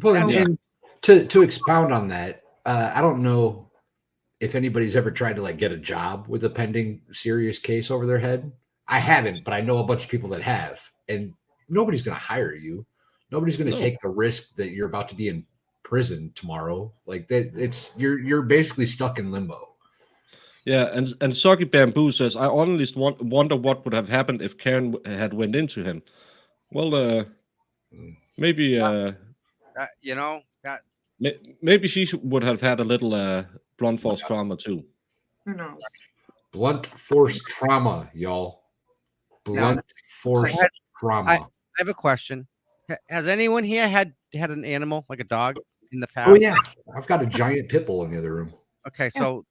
[SPEAKER 3] Well, and to expound on that, I don't know if anybody's ever tried to like get a job with a pending serious case over their head. I haven't, but I know a bunch of people that have, and nobody's going to hire you. Nobody's going to take the risk that you're about to be in prison tomorrow. Like that, you're basically stuck in limbo.
[SPEAKER 1] Yeah, and Soggy Bamboo says, I honestly wonder what would have happened if Karen had went into him. Well, maybe
[SPEAKER 2] you know that
[SPEAKER 1] maybe she would have had a little blunt force trauma too.
[SPEAKER 4] Who knows?
[SPEAKER 3] Blunt force trauma, y'all. Blunt force trauma.
[SPEAKER 2] I have a question. Has anyone here had an animal like a dog in the past?
[SPEAKER 3] Oh yeah, I've got a giant pit bull in the other room.
[SPEAKER 2] Okay, so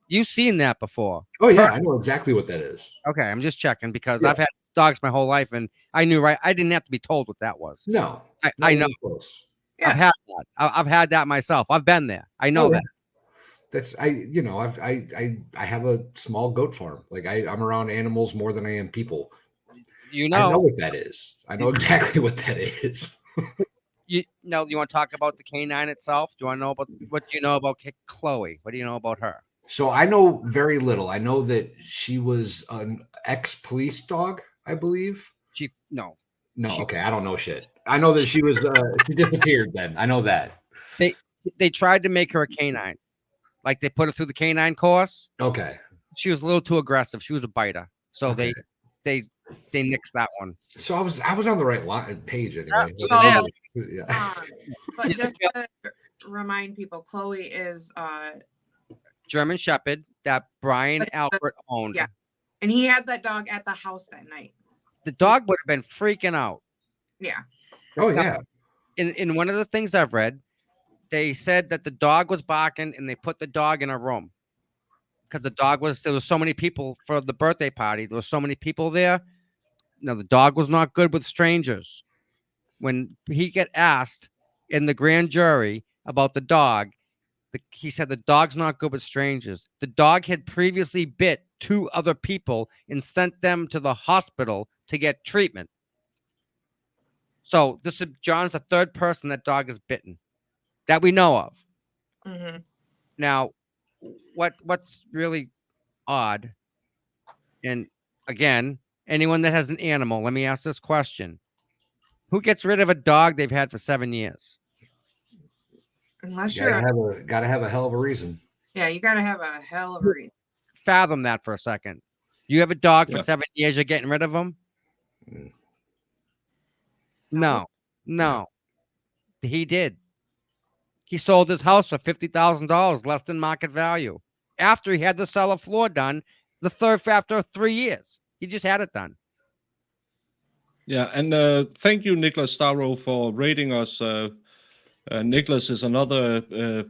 [SPEAKER 2] you've seen that before.
[SPEAKER 3] Oh yeah, I know exactly what that is.
[SPEAKER 2] Okay, I'm just checking because I've had dogs my whole life, and I knew I didn't have to be told what that was.
[SPEAKER 3] No,
[SPEAKER 2] I know.
[SPEAKER 3] Close.
[SPEAKER 4] Yeah.
[SPEAKER 2] I've had that. I've had that myself. I've been there. I know that.
[SPEAKER 3] That's I have a small goat farm. Like I'm around animals more than I am people.
[SPEAKER 2] You
[SPEAKER 3] I know
[SPEAKER 2] know.
[SPEAKER 3] what that is. I know exactly what that is.
[SPEAKER 2] You want to talk about the canine itself? Do you want to know about what do you know about Chloe? What do you know about her?
[SPEAKER 3] So I know very little. I know that she was an ex-police dog, I believe.
[SPEAKER 2] No.
[SPEAKER 3] Okay, I don't know shit. I know that she was she disappeared then. I know that.
[SPEAKER 2] They tried to make her a canine. Like they put her through the canine course.
[SPEAKER 3] Okay.
[SPEAKER 2] She was a little too aggressive. She was a biter. So
[SPEAKER 3] Okay.
[SPEAKER 2] they they nixed that one.
[SPEAKER 3] So I was on the right page anyway.
[SPEAKER 4] Yeah.
[SPEAKER 3] Yeah.
[SPEAKER 4] But just to remind people, Chloe is
[SPEAKER 2] German Shepherd that Brian
[SPEAKER 4] But-
[SPEAKER 2] Albert owned.
[SPEAKER 4] yeah. and he had that dog at the house that night.
[SPEAKER 2] The dog would have been freaking out.
[SPEAKER 4] Yeah.
[SPEAKER 3] Oh yeah.
[SPEAKER 2] In one of the things I've read, they said that the dog was barking and they put the dog in a room because there was so many people for the birthday party. There were so many people there. No, the dog was not good with strangers. When he get asked in the grand jury about the dog, he said the dog's not good with strangers. The dog had previously bit 2 other people and sent them to the hospital to get treatment. So this is John's the 3rd person that dog is bitten that we know of.
[SPEAKER 4] Mm-hmm.
[SPEAKER 2] Now, what's really odd, and again, anyone that has an animal, let me ask this question. Who gets rid of a dog they've had for 7 years?
[SPEAKER 4] Unless
[SPEAKER 3] Gotta have a hell of a reason.
[SPEAKER 4] yeah, you got to have a hell of a reason.
[SPEAKER 2] Fathom that for a second. You have a dog for
[SPEAKER 1] Yeah.
[SPEAKER 2] 7 years, you're getting rid of him?
[SPEAKER 3] Mm.
[SPEAKER 2] No. He did. He sold his house for $50,000, less than market value. After he had the cellar floor done, after 3 years. He just had it done.
[SPEAKER 1] Yeah, and thank you, Nicholas Starrow, for rating us. Nicholas is another,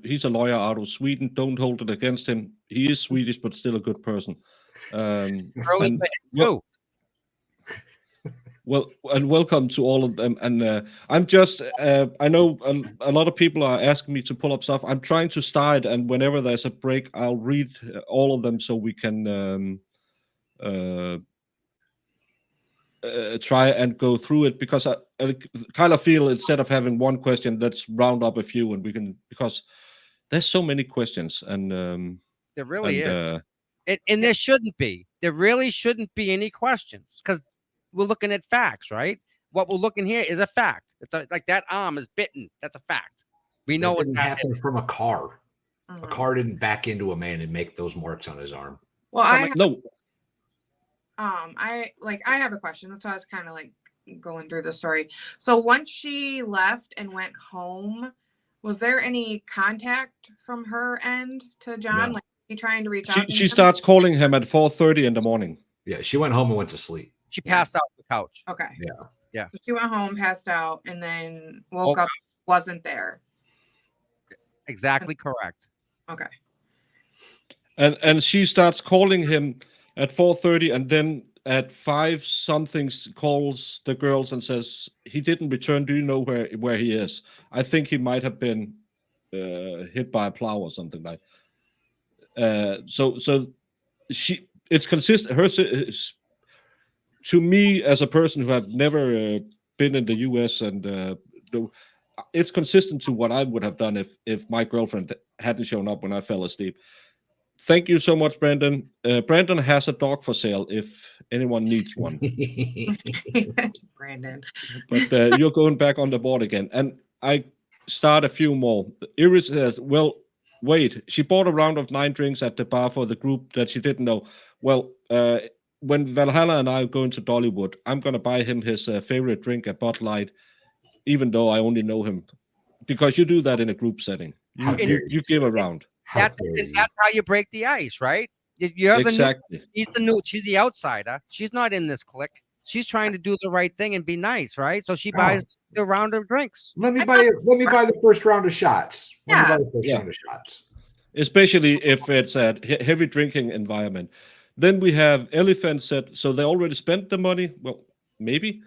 [SPEAKER 1] he's a lawyer out of Sweden. Don't hold it against him. He is Swedish, but still a good person.
[SPEAKER 2] Early
[SPEAKER 1] And
[SPEAKER 2] but
[SPEAKER 1] well-
[SPEAKER 2] too.
[SPEAKER 1] Well, and welcome to all of them. And I'm just, I know a lot of people are asking me to pull up stuff. I'm trying to start, and whenever there's a break, I'll read all of them so we can try and go through it, because I kind of feel instead of having one question, let's round up a few, and we can, because there's so many questions, and
[SPEAKER 2] There really
[SPEAKER 1] and,
[SPEAKER 2] is. And there shouldn't be. There really shouldn't be any questions because we're looking at facts, right? What we're looking here is a fact. It's like that arm is bitten. That's a fact. We know
[SPEAKER 3] That
[SPEAKER 2] what
[SPEAKER 3] didn't
[SPEAKER 2] that
[SPEAKER 3] happen
[SPEAKER 2] is.
[SPEAKER 3] from a car. A
[SPEAKER 4] Mhm.
[SPEAKER 3] car didn't back into a man and make those marks on his arm.
[SPEAKER 4] Well,
[SPEAKER 1] no,
[SPEAKER 4] I have a question. That's why I was kind of like going through the story. So once she left and went home, was there any contact from her end to John?
[SPEAKER 3] No.
[SPEAKER 4] Like he trying to reach out? to
[SPEAKER 1] she
[SPEAKER 4] him?
[SPEAKER 1] starts calling him at 4:30 in the morning.
[SPEAKER 3] Yeah, she went home and went to sleep.
[SPEAKER 2] She
[SPEAKER 4] Yeah.
[SPEAKER 2] passed out on the couch.
[SPEAKER 4] Okay.
[SPEAKER 2] Yeah.
[SPEAKER 4] So she went home, passed out, and then woke
[SPEAKER 2] Woke
[SPEAKER 4] up, wasn't there.
[SPEAKER 2] Exactly correct.
[SPEAKER 4] Okay.
[SPEAKER 1] And she starts calling him at 4:30, and then at 5 something calls the girls and says he didn't return. Do you know where he is? I think he might have been hit by a plow or something like. So it's consistent. To me, as a person who have never been in the U.S. and it's consistent to what I would have done if my girlfriend hadn't shown up when I fell asleep. Thank you so much, Brandon. Brandon has a dog for sale if anyone needs one.
[SPEAKER 4] Brandon.
[SPEAKER 1] But you're going back on the board again. And I start a few more. Iris says, well, wait, she bought a round of 9 drinks at the bar for the group that she didn't know. Well, when Valhalla and I are going to Dollywood, I'm going to buy him his favorite drink, a Bud Light, even though I only know him. Because you do that in a group setting.
[SPEAKER 3] How dare
[SPEAKER 1] You give a round.
[SPEAKER 3] How
[SPEAKER 2] That's
[SPEAKER 3] dare you.
[SPEAKER 2] how you break the ice, right? You're
[SPEAKER 1] Exactly.
[SPEAKER 2] she's the outsider. She's not in this clique. She's trying to do the right thing and be nice, right? So she buys the round of drinks.
[SPEAKER 3] Let me buy the first round of shots. Let me
[SPEAKER 4] Yeah.
[SPEAKER 3] buy the first
[SPEAKER 1] Yeah.
[SPEAKER 3] round of shots.
[SPEAKER 1] Especially if it's a heavy drinking environment. Then we have Elephant said, so they already spent the money? Well, maybe.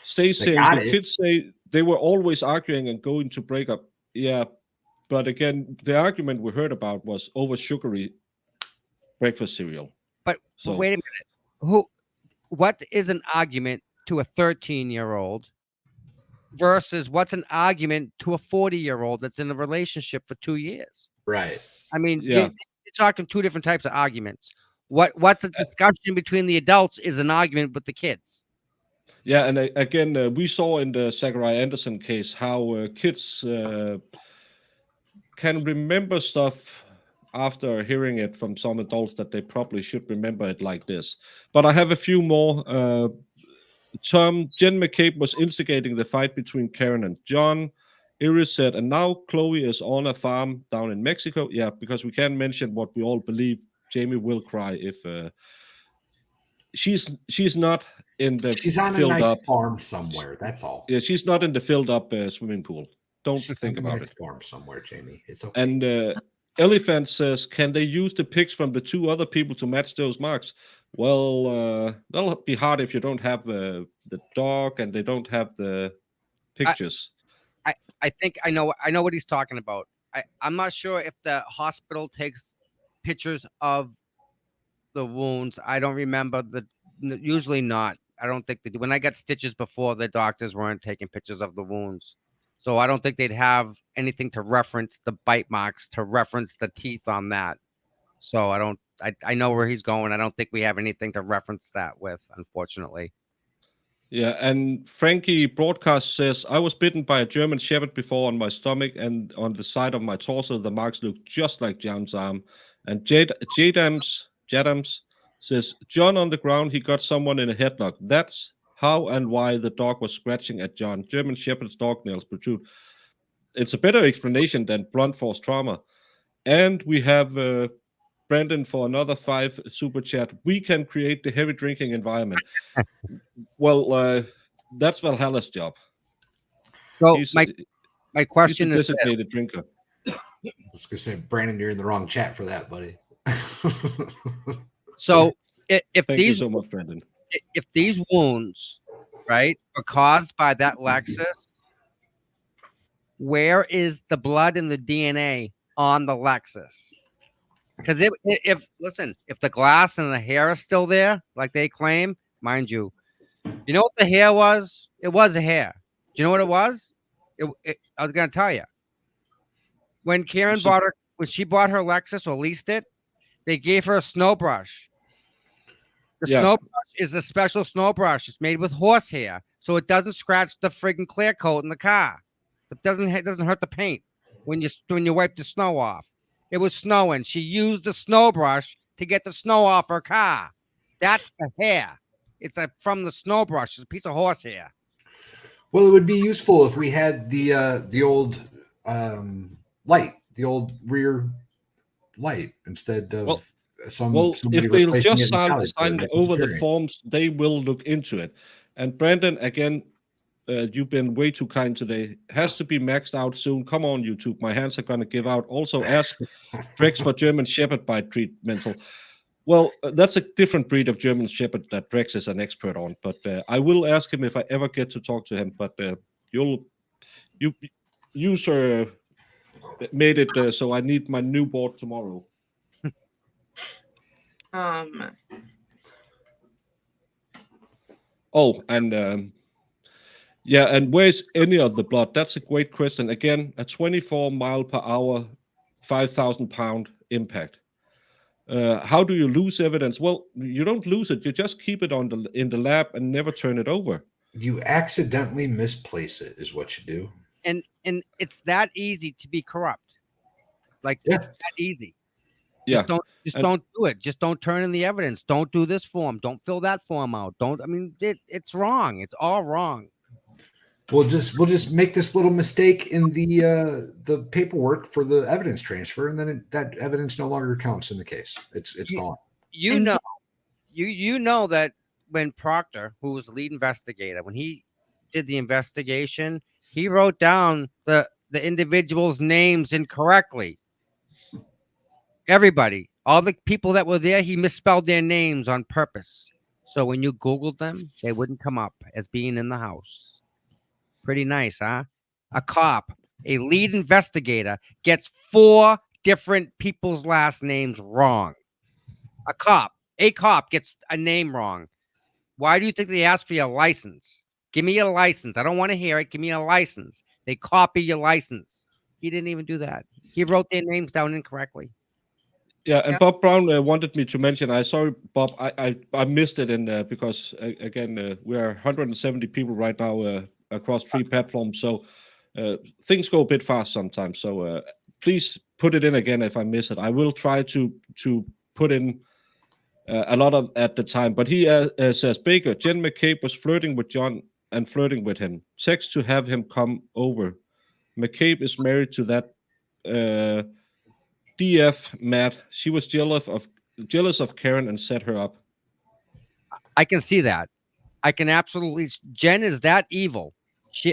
[SPEAKER 1] Stay saying
[SPEAKER 3] got
[SPEAKER 1] the
[SPEAKER 3] it.
[SPEAKER 1] kids say they were always arguing and going to break up. Yeah, but again, the argument we heard about was over sugary breakfast cereal.
[SPEAKER 2] But
[SPEAKER 1] So
[SPEAKER 2] wait a minute. What is an argument to a 13-year-old versus what's an argument to a 40-year-old that's in a relationship for 2 years?
[SPEAKER 3] Right.
[SPEAKER 2] I mean,
[SPEAKER 1] Yeah.
[SPEAKER 2] you're talking 2 different types of arguments. What's a discussion between the adults is an argument with the kids.
[SPEAKER 1] yeah, and again, we saw in the Zachariah Anderson case how kids can remember stuff. after hearing it from some adults that they probably should remember it like this. But I have a few more. Jen McCabe was instigating the fight between Karen and John. Iris said, and now Chloe is on a farm down in Mexico. Yeah, because we can mention what we all believe. Jamie will cry if she's not in the
[SPEAKER 3] She's on a
[SPEAKER 1] filled
[SPEAKER 3] nice
[SPEAKER 1] up
[SPEAKER 3] farm somewhere. That's all.
[SPEAKER 1] Yeah, she's not in the filled up swimming pool. Don't
[SPEAKER 3] She's
[SPEAKER 1] think
[SPEAKER 3] on a
[SPEAKER 1] about
[SPEAKER 3] nice
[SPEAKER 1] it.
[SPEAKER 3] farm somewhere, Jamie. It's okay.
[SPEAKER 1] And Elephant says, can they use the pics from the two other people to match those marks? Well, that'll be hard if you don't have the dog and they don't have the pictures.
[SPEAKER 2] I think I know what he's talking about. I'm not sure if the hospital takes pictures of the wounds. I don't remember usually not. I don't think they do. When I got stitches before, the doctors weren't taking pictures of the wounds. So I don't think they'd have anything to reference the bite marks, to reference the teeth on that. So I know where he's going. I don't think we have anything to reference that with, unfortunately.
[SPEAKER 1] Yeah, and Frankie Broadcast says, I was bitten by a German Shepherd before on my stomach, and on the side of my torso, the marks look just like John's arm. And Jadams says, John on the ground, he got someone in a headlock. That's how and why the dog was scratching at John. German Shepherd's dog nails protrude. It's a better explanation than blunt force trauma. And we have Brandon for another 5 super chat. We can create the heavy drinking environment. Well, that's Valhalla's job.
[SPEAKER 2] So my question
[SPEAKER 1] he's a
[SPEAKER 2] is,
[SPEAKER 1] designated drinker.
[SPEAKER 3] I was gonna say, Brandon, you're in the wrong chat for that, buddy.
[SPEAKER 2] so if
[SPEAKER 1] Thank you so much, Brandon.
[SPEAKER 2] If these wounds, right, are caused by that Lexus, where is the blood and the DNA on the Lexus? Because if the glass and the hair are still there, like they claim, mind you, you know what the hair was? It was a hair. Do you know what it was? I was gonna tell you. When Karen when she bought her Lexus or leased it, they gave her a snow brush. The snow brush is a special snow brush. It's made with horsehair, so it doesn't scratch the friggin' clear coat in the car. It doesn't hurt the paint when you wipe the snow off. It was snowing. She used the snow brush to get the snow off her car. That's the hair. It's from the snow brush. It's a piece of horsehair.
[SPEAKER 3] Well, it would be useful if we had the old light, the old rear light, instead of
[SPEAKER 1] if they'll just sign over the forms, they will look into it. And Brandon, again, you've been way too kind today. Has to be maxed out soon. Come on, YouTube. My hands are going to give out. Also, ask Drex for German Shepherd bite treatmental. Well, that's a different breed of German Shepherd that Drex is an expert on. But I will ask him if I ever get to talk to him. But you sir, made it so I need my new board tomorrow. Oh, and yeah, and where's any of the blood? That's a great question. Again, a 24 mile per hour, 5,000 pound impact. How do you lose evidence? Well, you don't lose it. You just keep it in the lab and never turn it over.
[SPEAKER 3] You accidentally misplace it, is what you do.
[SPEAKER 2] And it's that easy to be corrupt. Like it's that easy.
[SPEAKER 1] Yeah.
[SPEAKER 2] Don't do it. Just don't turn in the evidence. Don't do this form. Don't fill that form out. It's wrong. It's all wrong.
[SPEAKER 3] We'll just make this little mistake in the paperwork for the evidence transfer, and then that evidence no longer counts in the case. It's gone.
[SPEAKER 2] You know that when Proctor, who was the lead investigator, when he did the investigation, he wrote down the individuals' names incorrectly. Everybody, all the people that were there, he misspelled their names on purpose. So when you Googled them, they wouldn't come up as being in the house. Pretty nice, huh? A cop, a lead investigator, gets 4 different people's last names wrong. A cop gets a name wrong. Why do you think they ask for your license? Give me your license. I don't want to hear it. Give me a license. They copy your license. He didn't even do that. He wrote their names down incorrectly.
[SPEAKER 1] Yeah, and Bob Brown wanted me to mention. I sorry, Bob, I missed it, and because again we are 170 people right now across 3 platforms, so things go a bit fast sometimes. So please put it in again if I miss it. I will try to put in a lot of at the time. But he says, Baker, Jen McCabe was flirting with John and flirting with him. Text to have him come over. McCabe is married to that DF Matt. She was jealous of Karen and set her up.
[SPEAKER 2] I can see that. I can absolutely. Jen is that evil.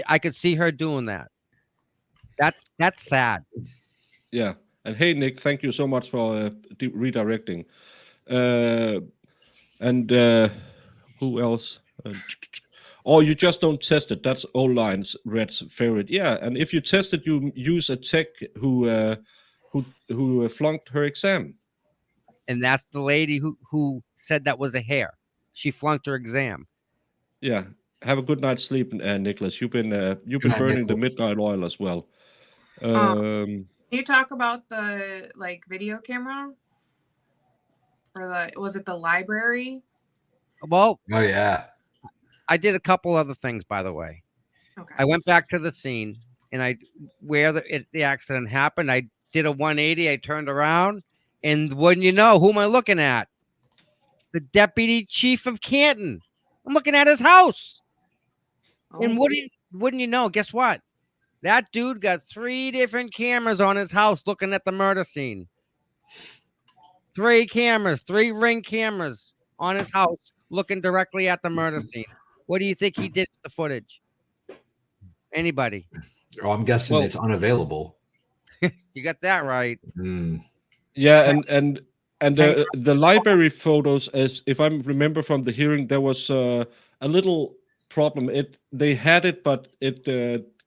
[SPEAKER 2] I could see her doing that. That's sad.
[SPEAKER 1] Yeah. And hey, Nick, thank you so much for redirecting. And who else? Or you just don't test it. That's all lines. Red's favorite. Yeah. And if you test it, you use a tech who flunked her exam.
[SPEAKER 2] And that's the lady who said that was a hair. She flunked her exam.
[SPEAKER 1] Yeah. Have a good night's sleep, Nicholas. You've been burning the midnight oil as well.
[SPEAKER 4] Can you talk about the video camera? Or was it the library?
[SPEAKER 2] Well,
[SPEAKER 3] Oh yeah.
[SPEAKER 2] I did a couple other things, by the way.
[SPEAKER 4] Okay.
[SPEAKER 2] I went back to the scene, and where the accident happened. I did a 180. I turned around, and wouldn't you know, who am I looking at? The deputy chief of Canton. I'm looking at his house. And wouldn't you know, guess what? That dude got 3 different cameras on his house looking at the murder scene. 3 cameras, 3 ring cameras on his house looking directly at the murder scene. What do you think he did with the footage? Anybody?
[SPEAKER 3] Oh, I'm guessing it's unavailable.
[SPEAKER 2] You got that right.
[SPEAKER 1] Yeah, and the library photos, as if I remember from the hearing, there was a little problem. They had it, but it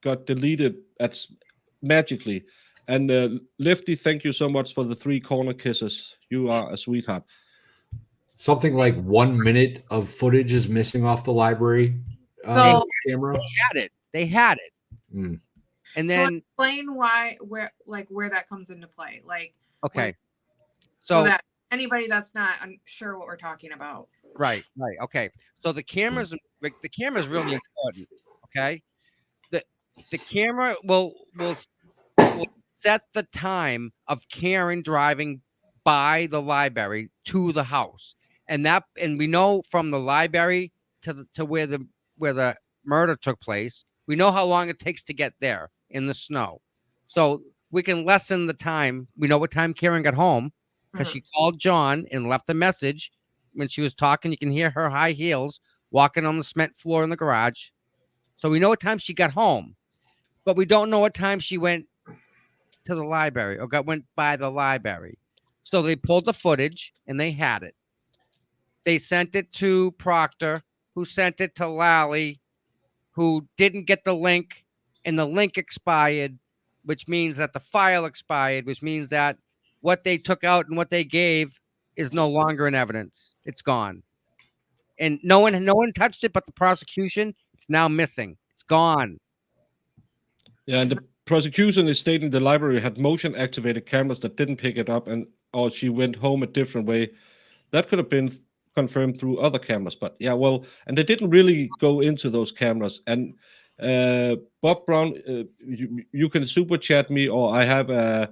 [SPEAKER 1] got deleted magically. And Lefty, thank you so much for the 3 corner kisses. You are a sweetheart.
[SPEAKER 3] Something like 1 minute of footage is missing off the library camera.
[SPEAKER 2] They had it. And then
[SPEAKER 4] so explain where that comes into play.
[SPEAKER 2] Okay.
[SPEAKER 4] So that anybody that's not sure what we're talking about.
[SPEAKER 2] Right. Okay. So the camera's really important. Okay. The camera will set the time of Karen driving by the library to the house, and we know from the library to where the murder took place, we know how long it takes to get there in the snow, so we can lessen the time. We know what time Karen got home because she called John and left a message when she was talking. You can hear her high heels walking on the cement floor in the garage, so we know what time she got home, but we don't know what time she went to the library or went by the library. So they pulled the footage and they had it. They sent it to Proctor, who sent it to Lally, who didn't get the link, and the link expired, which means that the file expired, which means that what they took out and what they gave is no longer in evidence. It's gone. And no one touched it but the prosecution. It's now missing. It's gone.
[SPEAKER 1] Yeah, and the prosecution is stating the library had motion activated cameras that didn't pick it up, or she went home a different way. That could have been confirmed through other cameras, but yeah, well, and they didn't really go into those cameras. And Bob Brown, you can super chat me, or I have a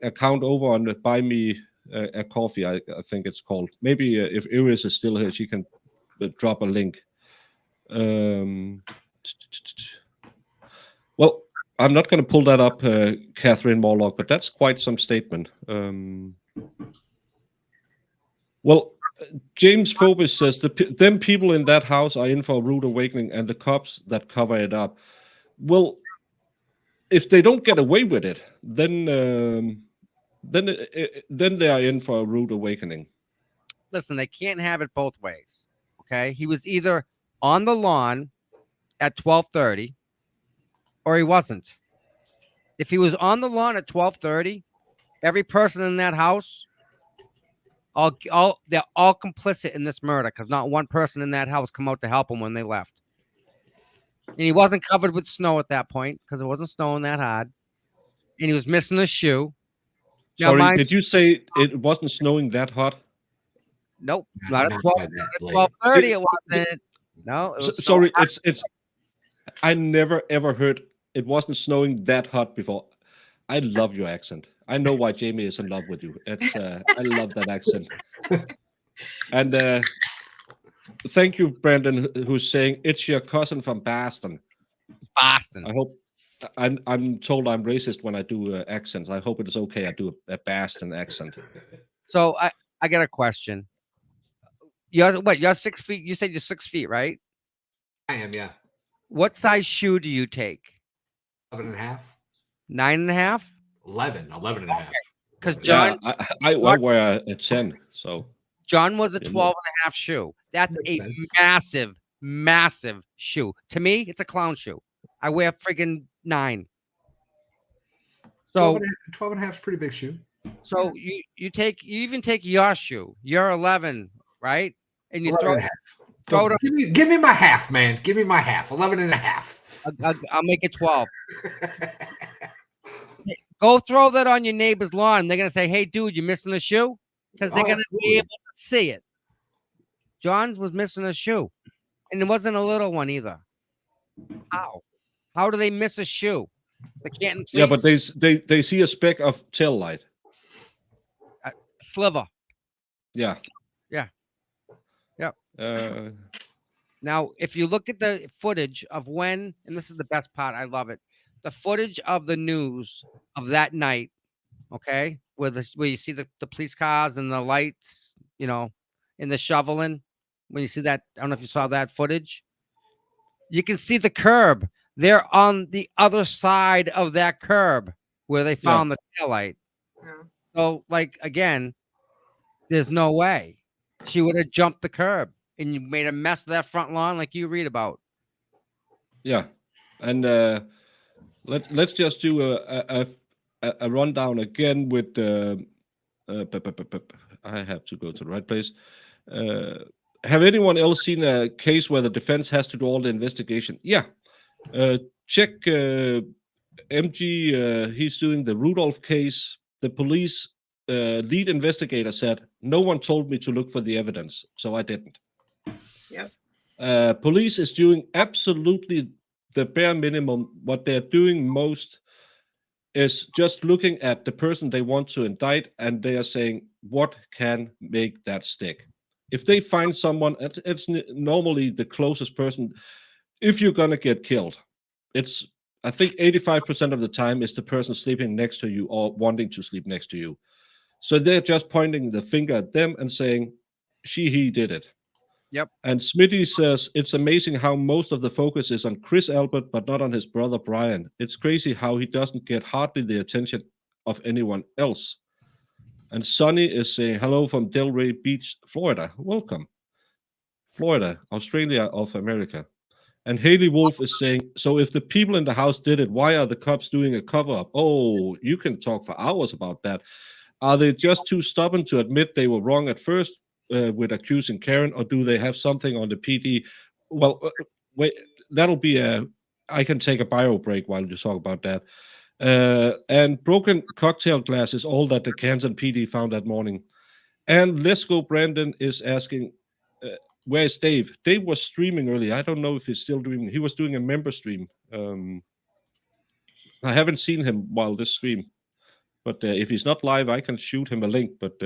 [SPEAKER 1] account over on Buy Me a Coffee, I think it's called. Maybe if Iris is still here, she can drop a link. Well, I'm not going to pull that up, Catherine Morlock, but that's quite some statement. Well, James Phobos says them people in that house are in for a rude awakening, and the cops that cover it up. Well, if they don't get away with it, then they are in for a rude awakening.
[SPEAKER 2] Listen, they can't have it both ways. Okay, he was either on the lawn at 12:30. Or he wasn't. If he was on the lawn at 12:30, every person in that house, they're all complicit in this murder because not one person in that house come out to help him when they left. And he wasn't covered with snow at that point because it wasn't snowing that hard. And he was missing a shoe.
[SPEAKER 1] Sorry, did you say it wasn't snowing that hot?
[SPEAKER 2] Nope, not at 12:30. It wasn't. No, it was
[SPEAKER 1] sorry. It's. I never ever heard it wasn't snowing that hot before. I love your accent. I know why Jamie is in love with you. It's I love that accent. And thank you, Brandon, who's saying it's your cousin from Boston.
[SPEAKER 2] Boston.
[SPEAKER 1] I hope I'm told I'm racist when I do accents. I hope it is okay. I do a Boston accent.
[SPEAKER 2] So I got a question. You're what? You're 6 feet. You said you're 6 feet, right?
[SPEAKER 3] I am, yeah.
[SPEAKER 2] What size shoe do you take?
[SPEAKER 3] 11 and a half.
[SPEAKER 2] 9.5?
[SPEAKER 3] 11 and a half.
[SPEAKER 2] Because
[SPEAKER 3] 11 and a
[SPEAKER 2] John,
[SPEAKER 3] half.
[SPEAKER 1] I wear a 10. So
[SPEAKER 2] John was a
[SPEAKER 1] You know.
[SPEAKER 2] 12.5 shoe. That's
[SPEAKER 3] Makes
[SPEAKER 2] a
[SPEAKER 3] sense.
[SPEAKER 2] massive shoe. To me, it's a clown shoe. I wear friggin' 9.
[SPEAKER 3] 12
[SPEAKER 2] So
[SPEAKER 3] and a half is a pretty big shoe.
[SPEAKER 2] so you even take your shoe. You're 11, right? And you
[SPEAKER 3] 11
[SPEAKER 2] throw
[SPEAKER 3] and a half.
[SPEAKER 2] throw it.
[SPEAKER 3] Give me my half, man. Give me my half. 11 and a half.
[SPEAKER 2] I'll make it 12. Go throw that on your neighbor's lawn. They're gonna say, "Hey, dude, you missing a shoe?" Because they're
[SPEAKER 3] Oh,
[SPEAKER 2] gonna be
[SPEAKER 3] absolutely.
[SPEAKER 2] able to see it. John's was missing a shoe, and it wasn't a little one either. How? How do they miss a shoe? The Canton
[SPEAKER 1] yeah, but
[SPEAKER 2] police
[SPEAKER 1] they see a speck of tail light.
[SPEAKER 2] sliver.
[SPEAKER 1] Yeah.
[SPEAKER 2] Yeah. Yep.
[SPEAKER 1] Now,
[SPEAKER 2] if you look at the footage of when, and this is the best part, I love it. The footage of the news of that night, okay, where you see the police cars and the lights, in the shoveling. When you see that, I don't know if you saw that footage. You can see the curb. They're on the other side of that curb where they found the taillight.
[SPEAKER 4] Yeah.
[SPEAKER 2] So, again, there's no way she would have jumped the curb and you made a mess of that front lawn like you read about.
[SPEAKER 1] yeah, and let's just do a rundown again with I have to go to the right place. Have anyone else seen a case where the defense has to do all the investigation? Yeah. Check MG. He's doing the Rudolph case. The police lead investigator said, no one told me to look for the evidence, so I didn't.
[SPEAKER 4] Yep.
[SPEAKER 1] Police is doing absolutely the bare minimum. What they're doing most is just looking at the person they want to indict, and they are saying, what can make that stick? If they find someone, it's normally the closest person. If you're going to get killed, I think 85% of the time is the person sleeping next to you or wanting to sleep next to you. So they're just pointing the finger at them and saying, he did it.
[SPEAKER 2] Yep.
[SPEAKER 1] And Smitty says, it's amazing how most of the focus is on Chris Albert, but not on his brother Brian. It's crazy how he doesn't get hardly the attention of anyone else. And Sonny is saying, hello from Delray Beach, Florida. Welcome. Florida, Australia of America. And Haley Wolf is saying, so if the people in the house did it, why are the cops doing a cover-up? Oh, you can talk for hours about that. Are they just too stubborn to admit they were wrong at first with accusing Karen, or do they have something on the PD? Well, wait, that'll be I can take a bio break while you talk about that. And broken cocktail glass is all that the Canton PD found that morning. And Let's Go Brandon is asking, where's Dave? Dave was streaming earlier. I don't know if he's still doing. He was doing a member stream. I haven't seen him while this stream, but if he's not live, I can shoot him a link. But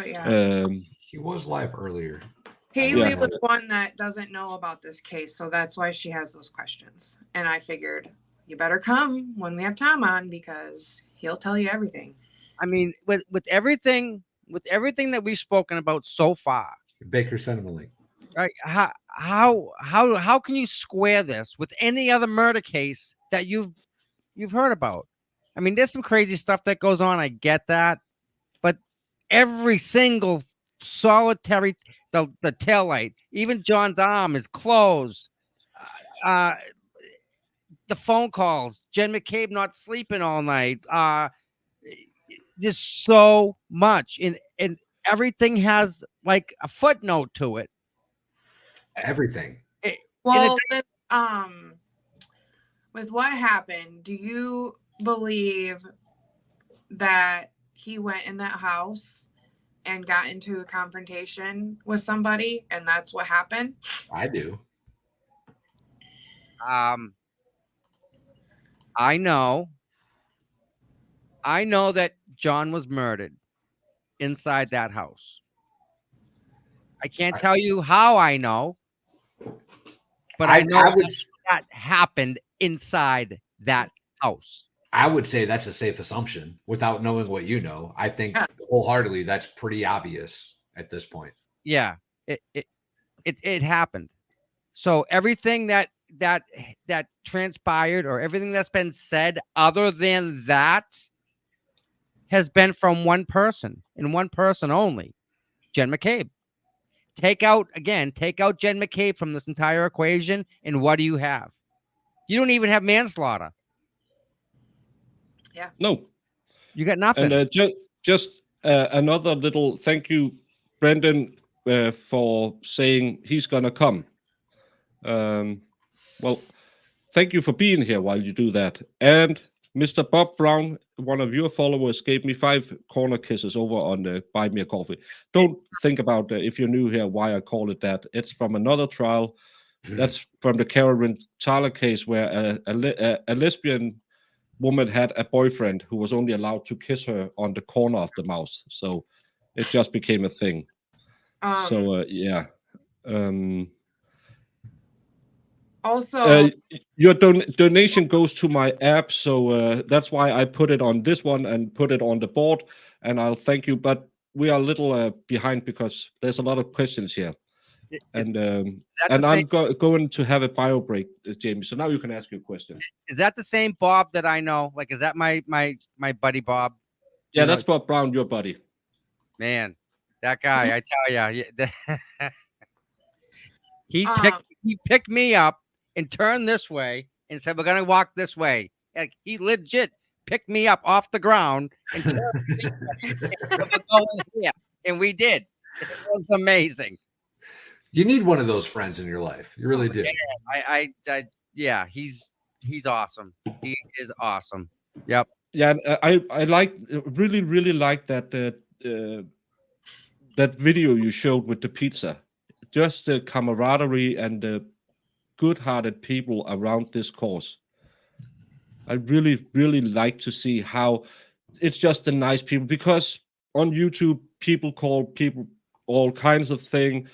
[SPEAKER 4] yeah,
[SPEAKER 3] he was live earlier.
[SPEAKER 4] Haley was one that doesn't know about this case, so that's why she has those questions. And I figured you better come when we have Tom on because he'll tell you everything.
[SPEAKER 2] I mean, with everything that we've spoken about so far,
[SPEAKER 3] Baker sent him a link.
[SPEAKER 2] right? How can you square this with any other murder case that you've heard about? I mean, there's some crazy stuff that goes on. I get that, but every single solitary the taillight, even John's arm is closed. The phone calls, Jen McCabe not sleeping all night. There's so much, and everything has like a footnote to it.
[SPEAKER 3] Everything.
[SPEAKER 4] Well, with what happened, do you believe that he went in that house and got into a confrontation with somebody and that's what happened?
[SPEAKER 3] I do.
[SPEAKER 2] I know I know that John was murdered inside that house. I can't tell you how I know, but I know
[SPEAKER 3] I would
[SPEAKER 2] that happened inside that house.
[SPEAKER 3] I would say that's a safe assumption without knowing what you know. I think
[SPEAKER 4] Yeah.
[SPEAKER 3] wholeheartedly that's pretty obvious at this point.
[SPEAKER 2] Yeah, it happened. So everything that transpired, or everything that's been said other than that, has been from one person and one person only, Jen McCabe. Take out Jen McCabe from this entire equation, and what do you have? You don't even have manslaughter.
[SPEAKER 1] No.
[SPEAKER 2] You got nothing.
[SPEAKER 1] And just another little thank you, Brendan, for saying he's gonna come. Well, thank you for being here while you do that. And Mr. Bob Brown, one of your followers, gave me 5 corner kisses over on the Buy Me a Coffee. Don't think about if you're new here why I call it that. It's from another trial. That's from the Carolyn Tyler case, where a lesbian woman had a boyfriend who was only allowed to kiss her on the corner of the mouth. So it just became a thing. So yeah.
[SPEAKER 4] Also,
[SPEAKER 1] your donation goes to my app, so that's why I put it on this one and put it on the board, and I'll thank you. But we are a little behind because there's a lot of questions here, and I'm going to have a bio break, Jamie. So now you can ask your question.
[SPEAKER 2] Is that the same Bob that I know? Like, is that my buddy Bob?
[SPEAKER 1] Yeah, that's Bob Brown, your buddy.
[SPEAKER 2] Man, that guy, I tell you, he picked me up and turned this way and said, "We're gonna walk this way." Like, he legit picked me up off the ground and turned me this way. And we're going here. And we did. It was amazing.
[SPEAKER 3] You need one of those friends in your life. You really do.
[SPEAKER 2] Yeah, he's awesome. He is awesome. Yep.
[SPEAKER 1] Yeah, and I really like that that video you showed with the pizza. Just the camaraderie and the good-hearted people around this cause. I really like to see how it's just the nice people, because on YouTube people call people all kinds of things.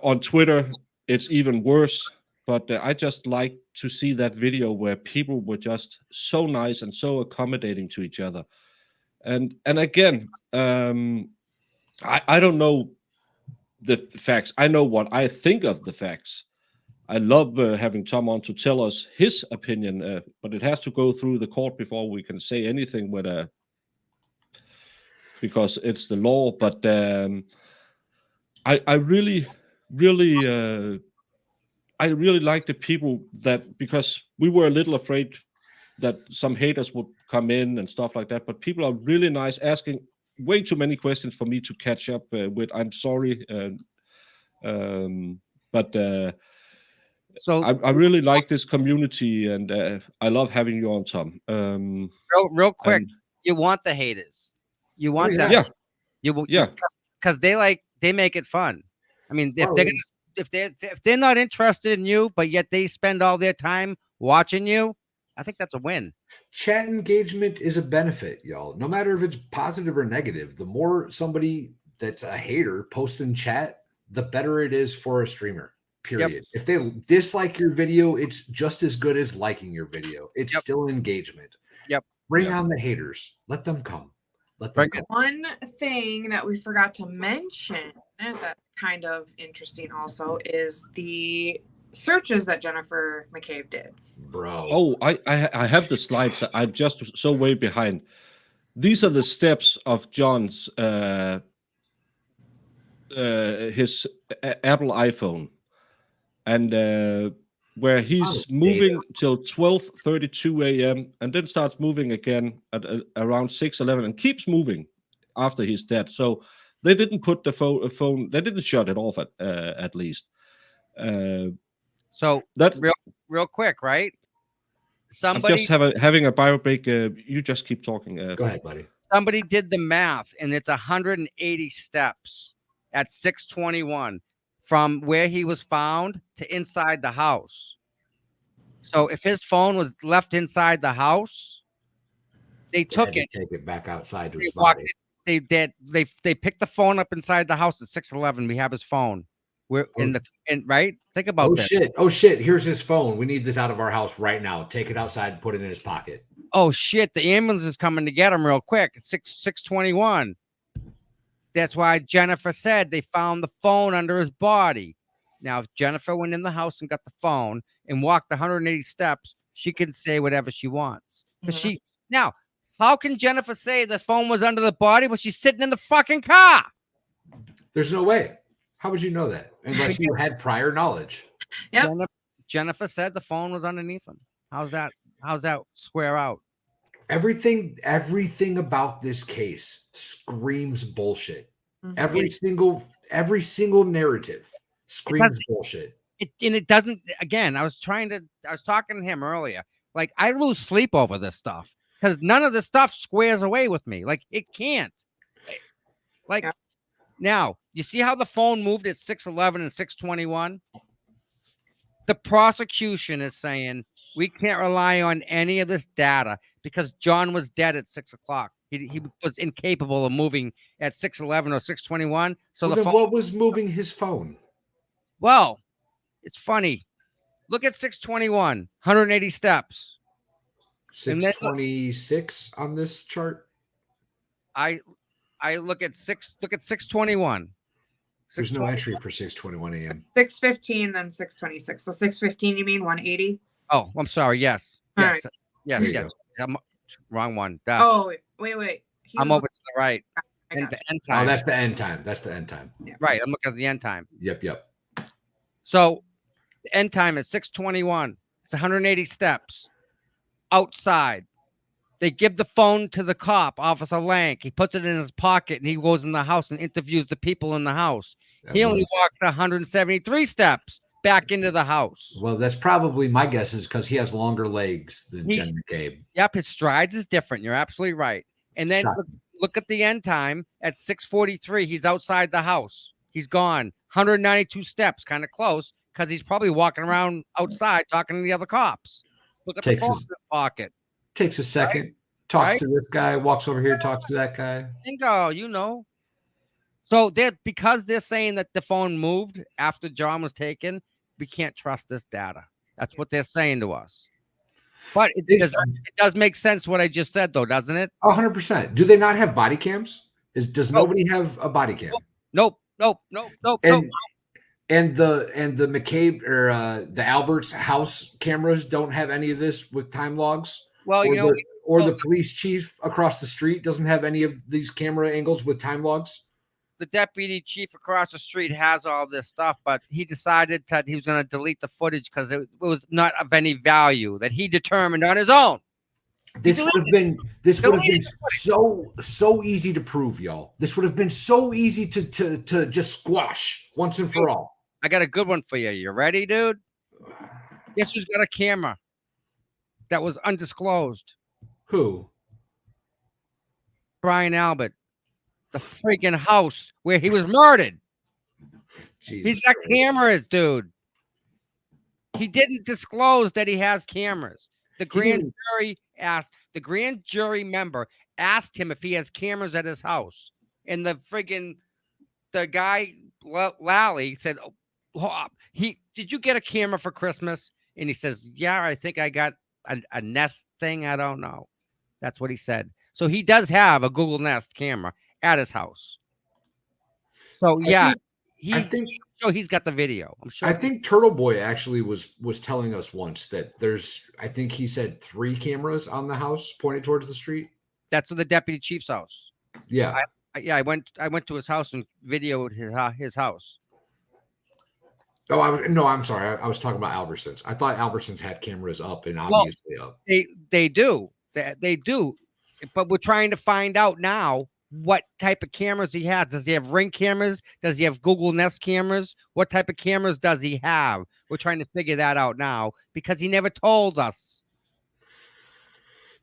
[SPEAKER 1] On Twitter it's even worse. But I just like to see that video where people were just so nice and so accommodating to each other. And again, I don't know the facts. I know what I think of the facts. I love having Tom on to tell us his opinion, but it has to go through the court before we can say anything with because it's the law. But I really like the people that, because we were a little afraid that some haters would come in and stuff like that, but people are really nice, asking way too many questions for me to catch up with. I'm sorry, but so I really like this community, and I love having you on, Tom.
[SPEAKER 2] Real quick, you want the haters, you want that,
[SPEAKER 1] yeah,
[SPEAKER 2] because they make it fun. I mean, if they're not interested in you, but yet they spend all their time watching you, I think that's a win.
[SPEAKER 3] Chat engagement is a benefit, y'all. No matter if it's positive or negative, the more somebody that's a hater posts in chat, the better it is for a streamer, period. Yep. If they dislike your video, it's just as good as liking your video. It's still engagement.
[SPEAKER 2] Yep.
[SPEAKER 3] Bring on the haters. Let them come. Let them come.
[SPEAKER 4] One thing that we forgot to mention that's kind of interesting also is the searches that Jennifer McCabe did.
[SPEAKER 3] Bro.
[SPEAKER 1] Oh, I have the slides. I'm just so way behind. These are the steps of John's his Apple iPhone, and where he's moving till 12:32 a.m. and then starts moving again at around 6:11 and keeps moving after he's dead. So they didn't put the phone. They didn't shut it off at least.
[SPEAKER 2] So that real quick, right?
[SPEAKER 1] Somebody, I'm just having a bio break. You just keep talking.
[SPEAKER 3] Go ahead, buddy.
[SPEAKER 2] Somebody did the math, and it's 180 steps at 6:21 from where he was found to inside the house. So if his phone was left inside the house, They
[SPEAKER 3] They
[SPEAKER 2] took
[SPEAKER 3] had to
[SPEAKER 2] it.
[SPEAKER 3] take it back outside to
[SPEAKER 2] They
[SPEAKER 3] his
[SPEAKER 2] walked
[SPEAKER 3] body.
[SPEAKER 2] it. They picked the phone up inside the house at 611. We have his phone. We're in the right. Think about
[SPEAKER 3] Oh
[SPEAKER 2] this.
[SPEAKER 3] shit! Oh shit! Here's his phone. We need this out of our house right now. Take it outside and put it in his pocket.
[SPEAKER 2] Oh shit! The ambulance is coming to get him real quick. It's 6:21. That's why Jennifer said they found the phone under his body. Now, if Jennifer went in the house and got the phone and walked 180 steps, she can say whatever she wants. Because
[SPEAKER 4] Mhm.
[SPEAKER 2] now, how can Jennifer say the phone was under the body but she's sitting in the fucking car?
[SPEAKER 3] There's no way. How would you know that unless you had prior knowledge?
[SPEAKER 4] Yep.
[SPEAKER 2] Jennifer said the phone was underneath him. How's that square out?
[SPEAKER 3] Everything about this case screams bullshit.
[SPEAKER 4] Mhm.
[SPEAKER 3] Every single narrative screams bullshit.
[SPEAKER 2] It doesn't. Again, I was talking to him earlier. Like, I lose sleep over this stuff because none of this stuff squares away with me. Like, it can't. Like,
[SPEAKER 4] Yeah.
[SPEAKER 2] now you see how the phone moved at 6:11 and 6:21. The prosecution is saying we can't rely on any of this data because John was dead at 6 o'clock. He was incapable of moving at 6:11 or 6:21. So
[SPEAKER 3] Well,
[SPEAKER 2] the
[SPEAKER 3] then
[SPEAKER 2] phone.
[SPEAKER 3] what was moving his phone?
[SPEAKER 2] Well, it's funny. Look at 6:21, 180 steps. And then-
[SPEAKER 3] 626 on this chart.
[SPEAKER 2] I look at 6:21.
[SPEAKER 3] There's no entry for 6:21 a.m.
[SPEAKER 4] 6:15, then 6:26. So 6:15, you mean 180?
[SPEAKER 2] Oh, I'm sorry. Yes.
[SPEAKER 4] All
[SPEAKER 2] Yes.
[SPEAKER 4] right.
[SPEAKER 2] Yes.
[SPEAKER 3] There you
[SPEAKER 2] Yes. I'm, wrong one. Duh.
[SPEAKER 4] Oh, wait. He
[SPEAKER 2] I'm
[SPEAKER 4] was
[SPEAKER 2] over to the right.
[SPEAKER 4] I
[SPEAKER 2] And
[SPEAKER 4] got
[SPEAKER 2] the end
[SPEAKER 3] Oh,
[SPEAKER 2] time.
[SPEAKER 3] that's the end time. That's the end time.
[SPEAKER 2] Right. I'm looking at the end time.
[SPEAKER 3] Yep.
[SPEAKER 2] So the end time is 6:21. It's 180 steps outside. They give the phone to the cop, Officer Lank. He puts it in his pocket and he goes in the house and interviews the people in the house. He only walked 173 steps back into the house.
[SPEAKER 3] Well, that's probably my guess is because he has longer legs than
[SPEAKER 2] He's-
[SPEAKER 3] Jen McCabe.
[SPEAKER 2] Yep, his strides is different. You're absolutely right. And then look at the end time at 6:43. He's outside the house. He's gone 192 steps, kind of close, because he's probably walking around outside talking to the other cops. Look at the
[SPEAKER 3] Takes
[SPEAKER 2] phone
[SPEAKER 3] his-
[SPEAKER 2] in his pocket.
[SPEAKER 3] Takes a second, talks
[SPEAKER 2] Right?
[SPEAKER 3] to this guy, walks over here, talks to that guy.
[SPEAKER 2] Bingo, you know. So because they're saying that the phone moved after John was taken, we can't trust this data. That's what they're saying to us. But it does make sense what I just said, though, doesn't it?
[SPEAKER 3] 100%. Do they not have body cams? Does
[SPEAKER 2] No.
[SPEAKER 3] nobody have a body cam?
[SPEAKER 2] Nope.
[SPEAKER 3] And the McCabe or the Albert's house cameras don't have any of this with time logs.
[SPEAKER 2] Well,
[SPEAKER 3] The police chief across the street doesn't have any of these camera angles with time logs.
[SPEAKER 2] the deputy chief across the street has all this stuff, but he decided that he was going to delete the footage because it was not of any value that he determined on his own.
[SPEAKER 3] This would have been so easy to prove, y'all. This would have been so easy to just squash once and for all.
[SPEAKER 2] I got a good one for you. You ready, dude? Guess who's got a camera that was undisclosed?
[SPEAKER 3] Who?
[SPEAKER 2] Brian Albert. The freaking house where he was murdered.
[SPEAKER 3] Jesus
[SPEAKER 2] He's got
[SPEAKER 3] Christ.
[SPEAKER 2] cameras, dude. He didn't disclose that he has cameras. The grand jury member asked him if he has cameras at his house. And the guy, Lally, said, did you get a camera for Christmas? And he says, yeah, I think I got a Nest thing. I don't know. That's what he said. So he does have a Google Nest camera at his house. So yeah, he's got the video. I'm sure.
[SPEAKER 3] I think Turtle Boy actually was telling us once that I think he said 3 cameras on the house pointed towards the street.
[SPEAKER 2] That's the deputy chief's house.
[SPEAKER 3] Yeah.
[SPEAKER 2] I went to his house and videoed his house.
[SPEAKER 3] Oh, I'm sorry. I was talking about Albertsons. I thought Albertsons had cameras up and obviously up.
[SPEAKER 2] They do. They do. But we're trying to find out now what type of cameras he has. Does he have Ring cameras? Does he have Google Nest cameras? What type of cameras does he have? We're trying to figure that out now because he never told us.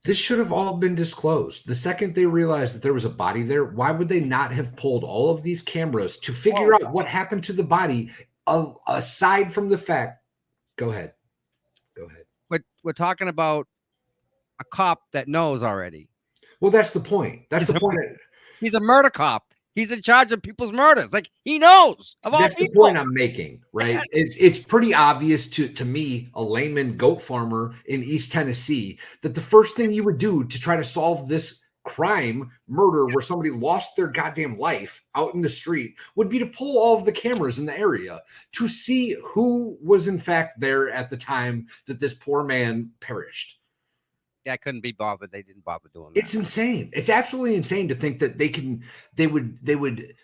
[SPEAKER 3] This should have all been disclosed. The second they realized that there was a body there, why would they not have pulled all of these cameras to figure out what happened to the body aside from the fact? Go ahead.
[SPEAKER 2] But we're talking about a cop that knows already.
[SPEAKER 3] Well, that's the point. That's the point.
[SPEAKER 2] He's a murder cop. He's in charge of people's murders. Like he knows of all
[SPEAKER 3] That's the
[SPEAKER 2] people.
[SPEAKER 3] point I'm making, right? It's pretty obvious to me, a layman goat farmer in East Tennessee, that the first thing you would do to try to solve this crime, murder, where somebody lost their goddamn life out in the street would be to pull all of the cameras in the area to see who was in fact there at the time that this poor man perished.
[SPEAKER 2] Yeah, I couldn't be bothered. They didn't bother doing that.
[SPEAKER 3] It's insane. It's absolutely insane to think that they would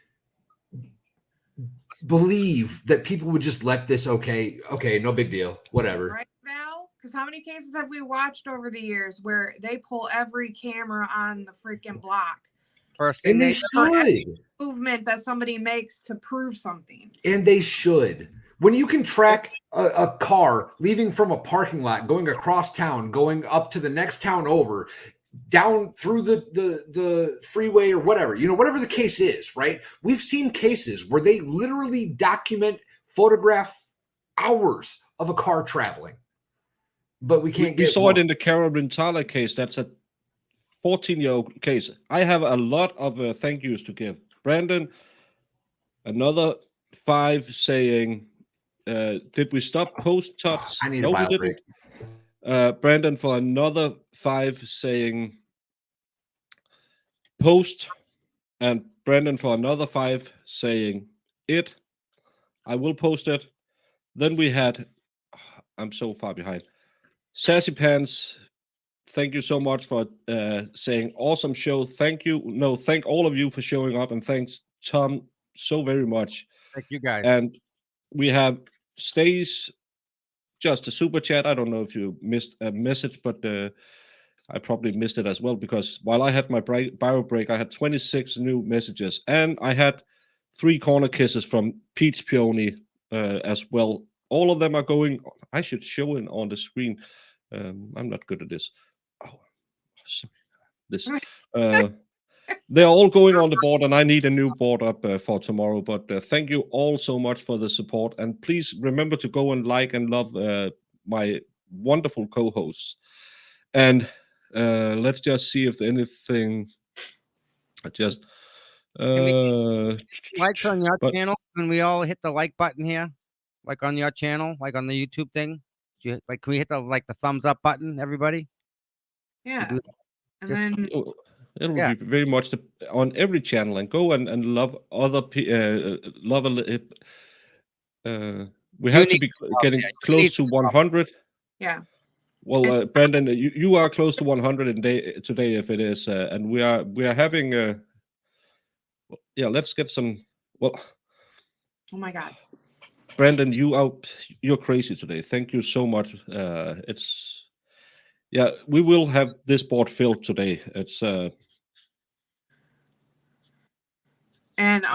[SPEAKER 3] believe that people would just let this okay, no big deal, whatever.
[SPEAKER 4] Right, Val? Because how many cases have we watched over the years where they pull every camera on the freaking block?
[SPEAKER 2] First thing
[SPEAKER 3] And they should.
[SPEAKER 4] Movement that somebody makes to prove something.
[SPEAKER 3] And they should. When you can track a car leaving from a parking lot, going across town, going up to the next town over, down through the freeway or whatever, whatever the case is, right? We've seen cases where they literally photograph hours of a car traveling, but we can't
[SPEAKER 1] We saw it in the Carolyn Tyler case. That's a 14-year-old case. I have a lot of thank yous to give. Brandon, another 5 saying, did we stop post tots?
[SPEAKER 3] I need
[SPEAKER 1] No,
[SPEAKER 3] a
[SPEAKER 1] we
[SPEAKER 3] bio
[SPEAKER 1] didn't. Brandon for another 5 saying post, and Brandon for another 5 saying it. I will post it. Then we had, I'm so far behind. Sassy Pants, thank you so much for saying awesome show. Thank you. No, thank all of you for showing up, and thanks Tom so very much.
[SPEAKER 2] Thank you guys.
[SPEAKER 1] And we have Stace, just a super chat. I don't know if you missed a message, but I probably missed it as well, because while I had my bio break, I had 26 new messages, and I had 3 corner kisses from Peach Peony as well. All of them are going. I should show it on the screen. I'm not good at this. Oh, sorry. This. They're all going on the board, and I need a new board up for tomorrow. But thank you all so much for the support, and please remember to go and like and love my wonderful co-hosts. And let's just see if anything. Just
[SPEAKER 2] likes on your channel. Can we all hit the like button here, like on your channel, like on the YouTube thing? Can we hit the thumbs up button, everybody?
[SPEAKER 4] Yeah. And then
[SPEAKER 1] it'll be very much on every channel, and go and love other love we have to be getting close to 100.
[SPEAKER 4] Yeah.
[SPEAKER 1] Well, Brandon, you are close to 100 today, if it is, and we are having let's get some. Well,
[SPEAKER 4] oh my God,
[SPEAKER 1] Brandon, you're crazy today. Thank you so much. We will have this board filled today. It's
[SPEAKER 4] and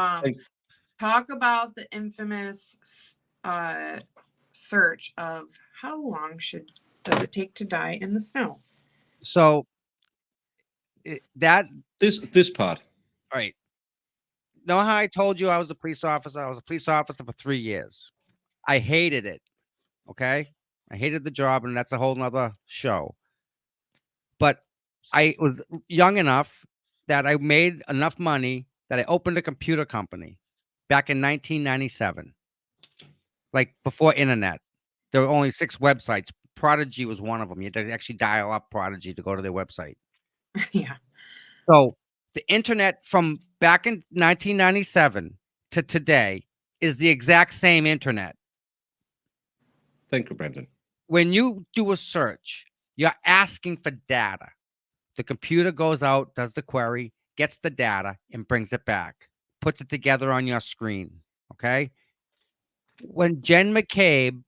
[SPEAKER 4] talk about the infamous search of how long does it take to die in the snow?
[SPEAKER 2] So
[SPEAKER 1] this part.
[SPEAKER 2] Right. Know how I told you I was a police officer? I was a police officer for 3 years. I hated it. Okay. I hated the job, and that's a whole nother show. But I was young enough that I made enough money that I opened a computer company back in 1997. Like before internet. There were only 6 websites. Prodigy was one of them. You had to actually dial up Prodigy to go to their website.
[SPEAKER 4] Yeah.
[SPEAKER 2] So the internet from back in 1997 to today is the exact same internet.
[SPEAKER 1] Thank you, Brandon.
[SPEAKER 2] When you do a search, you're asking for data. The computer goes out, does the query, gets the data, and brings it back, puts it together on your screen. Okay. When Jen McCabe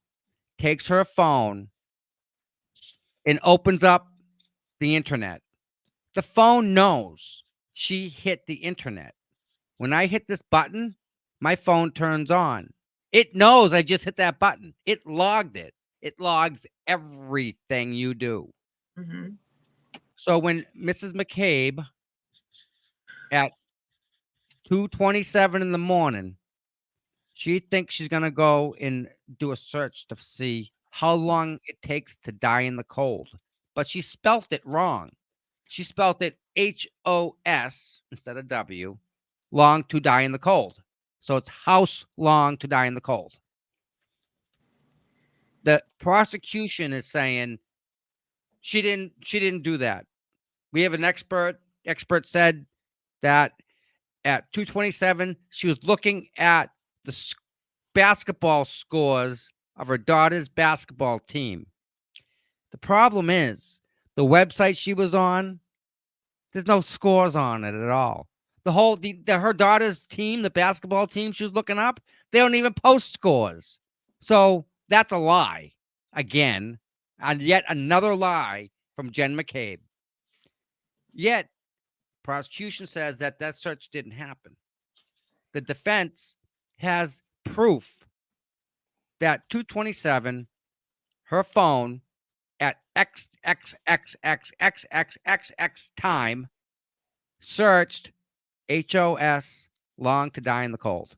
[SPEAKER 2] takes her phone and opens up the internet, the phone knows she hit the internet. When I hit this button, my phone turns on. It knows I just hit that button. It logged it. It logs everything you do.
[SPEAKER 4] Mm-hmm.
[SPEAKER 2] So when Mrs. McCabe at 2:27 in the morning, she thinks she's going to go and do a search to see how long it takes to die in the cold. But she spelt it wrong. She spelled it HOS instead of W, long to die in the cold. So it's house long to die in the cold. The prosecution is saying she didn't do that. We have an expert. Expert said that at 2:27, she was looking at the basketball scores of her daughter's basketball team. The problem is the website she was on, there's no scores on it at all. Her daughter's team, the basketball team she was looking up, they don't even post scores. So that's a lie again, and yet another lie from Jen McCabe. Yet prosecution says that search didn't happen. The defense has proof that 2:27, her phone at XXXXXXXX time searched HOS long to die in the cold.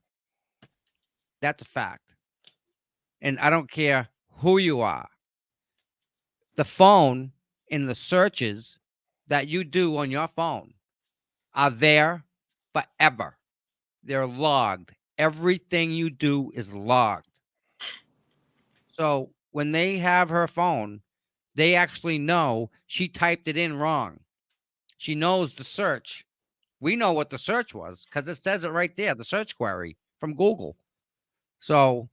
[SPEAKER 2] That's a fact. And I don't care who you are. The phone in the searches that you do on your phone are there forever. They're logged. Everything you do is logged. So when they have her phone, they actually know she typed it in wrong. She knows the search. We know what the search was because it says it right there, the search query from Google. So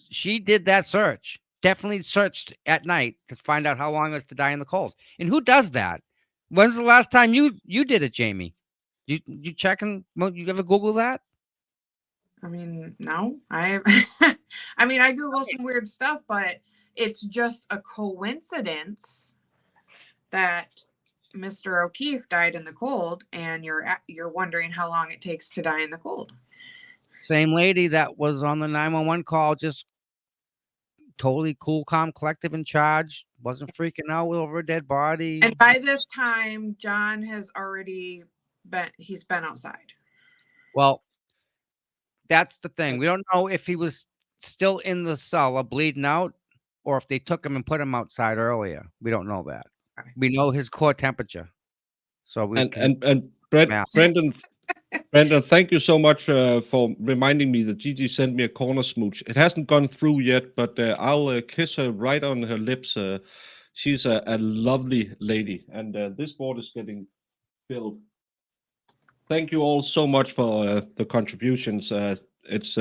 [SPEAKER 2] she did that search. Definitely searched at night to find out how long it was to die in the cold. And who does that? When's the last time you did it, Jamie? You checking? You ever Google that?
[SPEAKER 4] I mean, no, I Google some weird stuff, but it's just a coincidence that Mr. O'Keefe died in the cold, and you're wondering how long it takes to die in the cold.
[SPEAKER 2] Same lady that was on the 911 call, just totally cool, calm, collective, in charge, wasn't freaking out over a dead body.
[SPEAKER 4] And by this time, John has already been outside.
[SPEAKER 2] Well, that's the thing. We don't know if he was still in the cellar bleeding out or if they took him and put him outside earlier. We don't know that.
[SPEAKER 4] Okay.
[SPEAKER 2] We know his core temperature. So we
[SPEAKER 1] And Brendan, thank you so much for reminding me that Gigi sent me a corner smooch. It hasn't gone through yet, but I'll kiss her right on her lips. She's a lovely lady, and this board is getting filled. Thank you all so much for the contributions. It's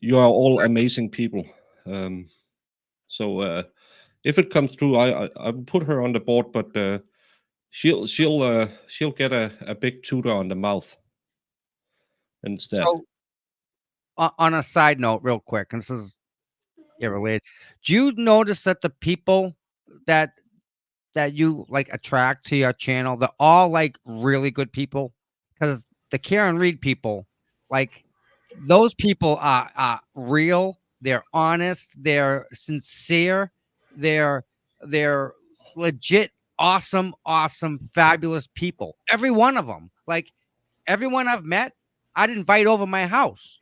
[SPEAKER 1] you are all amazing people. So if it comes through, I will put her on the board, but she'll get a big tutor on the mouth instead.
[SPEAKER 2] So, on a side note, real quick, and this is irrelated. Do you notice that the people that you like attract to your channel, they're all like really good people? Because the Karen Reed people, like those people are real, they're honest, they're sincere, they're legit, awesome, fabulous people. Every one of them, like everyone I've met, I'd invite over my house.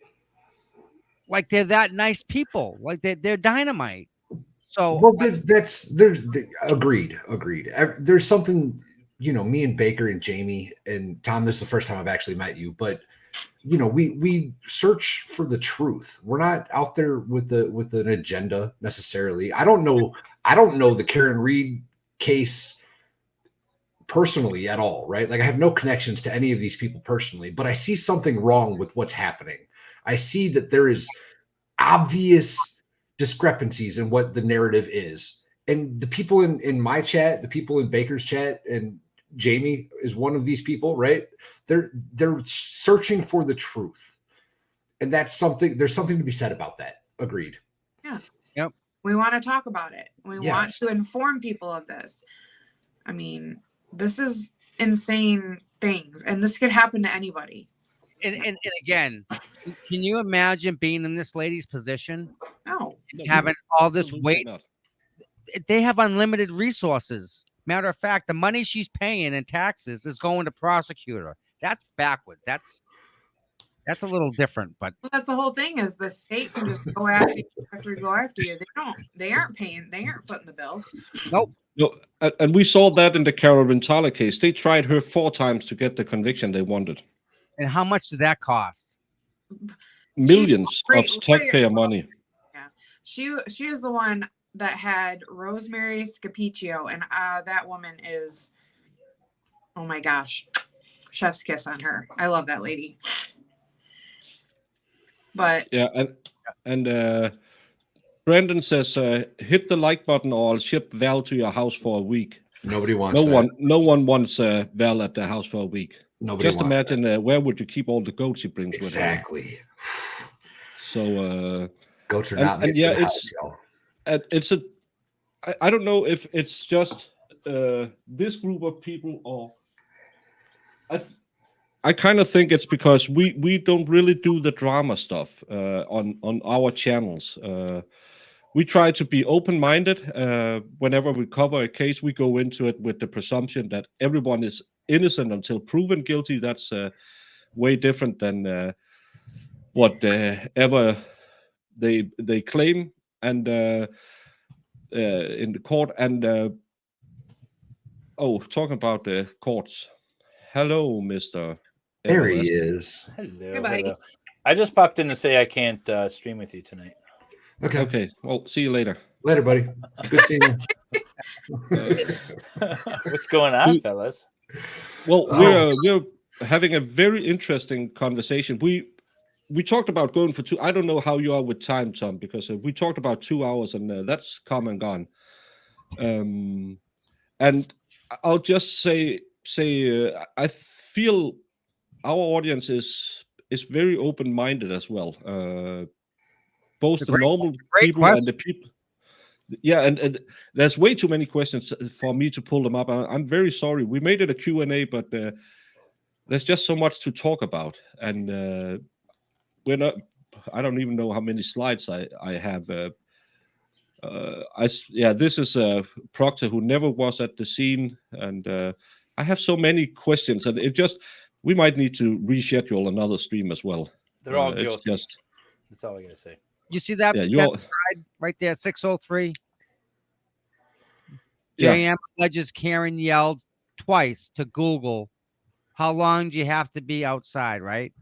[SPEAKER 2] Like they're that nice people. Like they're dynamite. So
[SPEAKER 3] well, agreed. There's something, me and Baker and Jamie and Tom, this is the first time I've actually met you, but we search for the truth. We're not out there with an agenda necessarily. I don't know the Karen Reed case personally at all, right? Like I have no connections to any of these people personally, but I see something wrong with what's happening. I see that there is obvious discrepancies in what the narrative is. And the people in my chat, the people in Baker's chat, and Jamie is one of these people, right? They're searching for the truth. And there's something to be said about that. Agreed.
[SPEAKER 4] Yeah.
[SPEAKER 2] Yep.
[SPEAKER 4] We want to talk about it. We
[SPEAKER 3] Yes.
[SPEAKER 4] want to inform people of this. I mean, this is insane things, and this could happen to anybody.
[SPEAKER 2] And again, can you imagine being in this lady's position?
[SPEAKER 4] No.
[SPEAKER 2] Having all this weight.
[SPEAKER 1] Not.
[SPEAKER 2] They have unlimited resources. Matter of fact, the money she's paying in taxes is going to prosecute her. That's backwards. That's a little different, but
[SPEAKER 4] Well, that's the whole thing is the state can just go after you. They aren't paying. They aren't footing the bill.
[SPEAKER 2] nope.
[SPEAKER 1] No, and we saw that in the Carol Rintala case. They tried her 4 times to get the conviction they wanted.
[SPEAKER 2] And how much did that cost?
[SPEAKER 1] Millions
[SPEAKER 4] Great
[SPEAKER 1] of taxpayer
[SPEAKER 4] lawyer.
[SPEAKER 1] money.
[SPEAKER 4] She is the one that had Rosemary Scapiccio, and that woman is, oh my gosh, chef's kiss on her. I love that lady. But
[SPEAKER 1] Yeah, and Brandon says, hit the like button or I'll ship Val to your house for a week.
[SPEAKER 3] Nobody wants
[SPEAKER 1] No one wants Val at the house for a week.
[SPEAKER 3] Nobody
[SPEAKER 1] Just
[SPEAKER 3] wants
[SPEAKER 1] imagine where would you keep all the goats he brings
[SPEAKER 3] exactly.
[SPEAKER 1] with him. So
[SPEAKER 3] Goats are
[SPEAKER 1] and-
[SPEAKER 3] not made
[SPEAKER 1] and yeah,
[SPEAKER 3] for the house,
[SPEAKER 1] and it's I don't know if it's just this group of people or I kind of think it's because we don't really do the drama stuff on our channels. We try to be open-minded. Whenever we cover a case, we go into it with the presumption that everyone is innocent until proven guilty. That's way different than what ever they claim and in the court. And talking about the courts. Hello, Mr.
[SPEAKER 3] There he
[SPEAKER 1] Everest.
[SPEAKER 3] is.
[SPEAKER 6] Hello,
[SPEAKER 4] Hey, buddy.
[SPEAKER 6] hello. I just popped in to say I can't stream with you tonight.
[SPEAKER 3] Okay.
[SPEAKER 1] Okay, well, see you later.
[SPEAKER 3] Later, buddy. Good seeing you.
[SPEAKER 6] What's going on, fellas?
[SPEAKER 1] Well,
[SPEAKER 3] Oh.
[SPEAKER 1] we're having a very interesting conversation. We talked about going for 2. I don't know how you are with time, Tom, because we talked about 2 hours and that's come and gone. And I'll just say I feel our audience is very open-minded as well. Both
[SPEAKER 2] It's a
[SPEAKER 1] the
[SPEAKER 2] great-
[SPEAKER 1] normal
[SPEAKER 2] great
[SPEAKER 1] people
[SPEAKER 2] question.
[SPEAKER 1] and the people. Yeah, and there's way too many questions for me to pull them up. I'm very sorry. We made it a Q&A, but there's just so much to talk about, and we're not. I don't even know how many slides I have. This is Proctor who never was at the scene, and I have so many questions, and we might need to reschedule another stream as well.
[SPEAKER 6] They're all
[SPEAKER 1] It's
[SPEAKER 6] guilty.
[SPEAKER 1] just
[SPEAKER 6] That's all I gotta say.
[SPEAKER 2] You see that?
[SPEAKER 1] Yeah,
[SPEAKER 2] That's right there, 603.
[SPEAKER 1] Yeah.
[SPEAKER 2] JM alleges Karen yelled twice to Google, "How long do you have to be outside?" Right?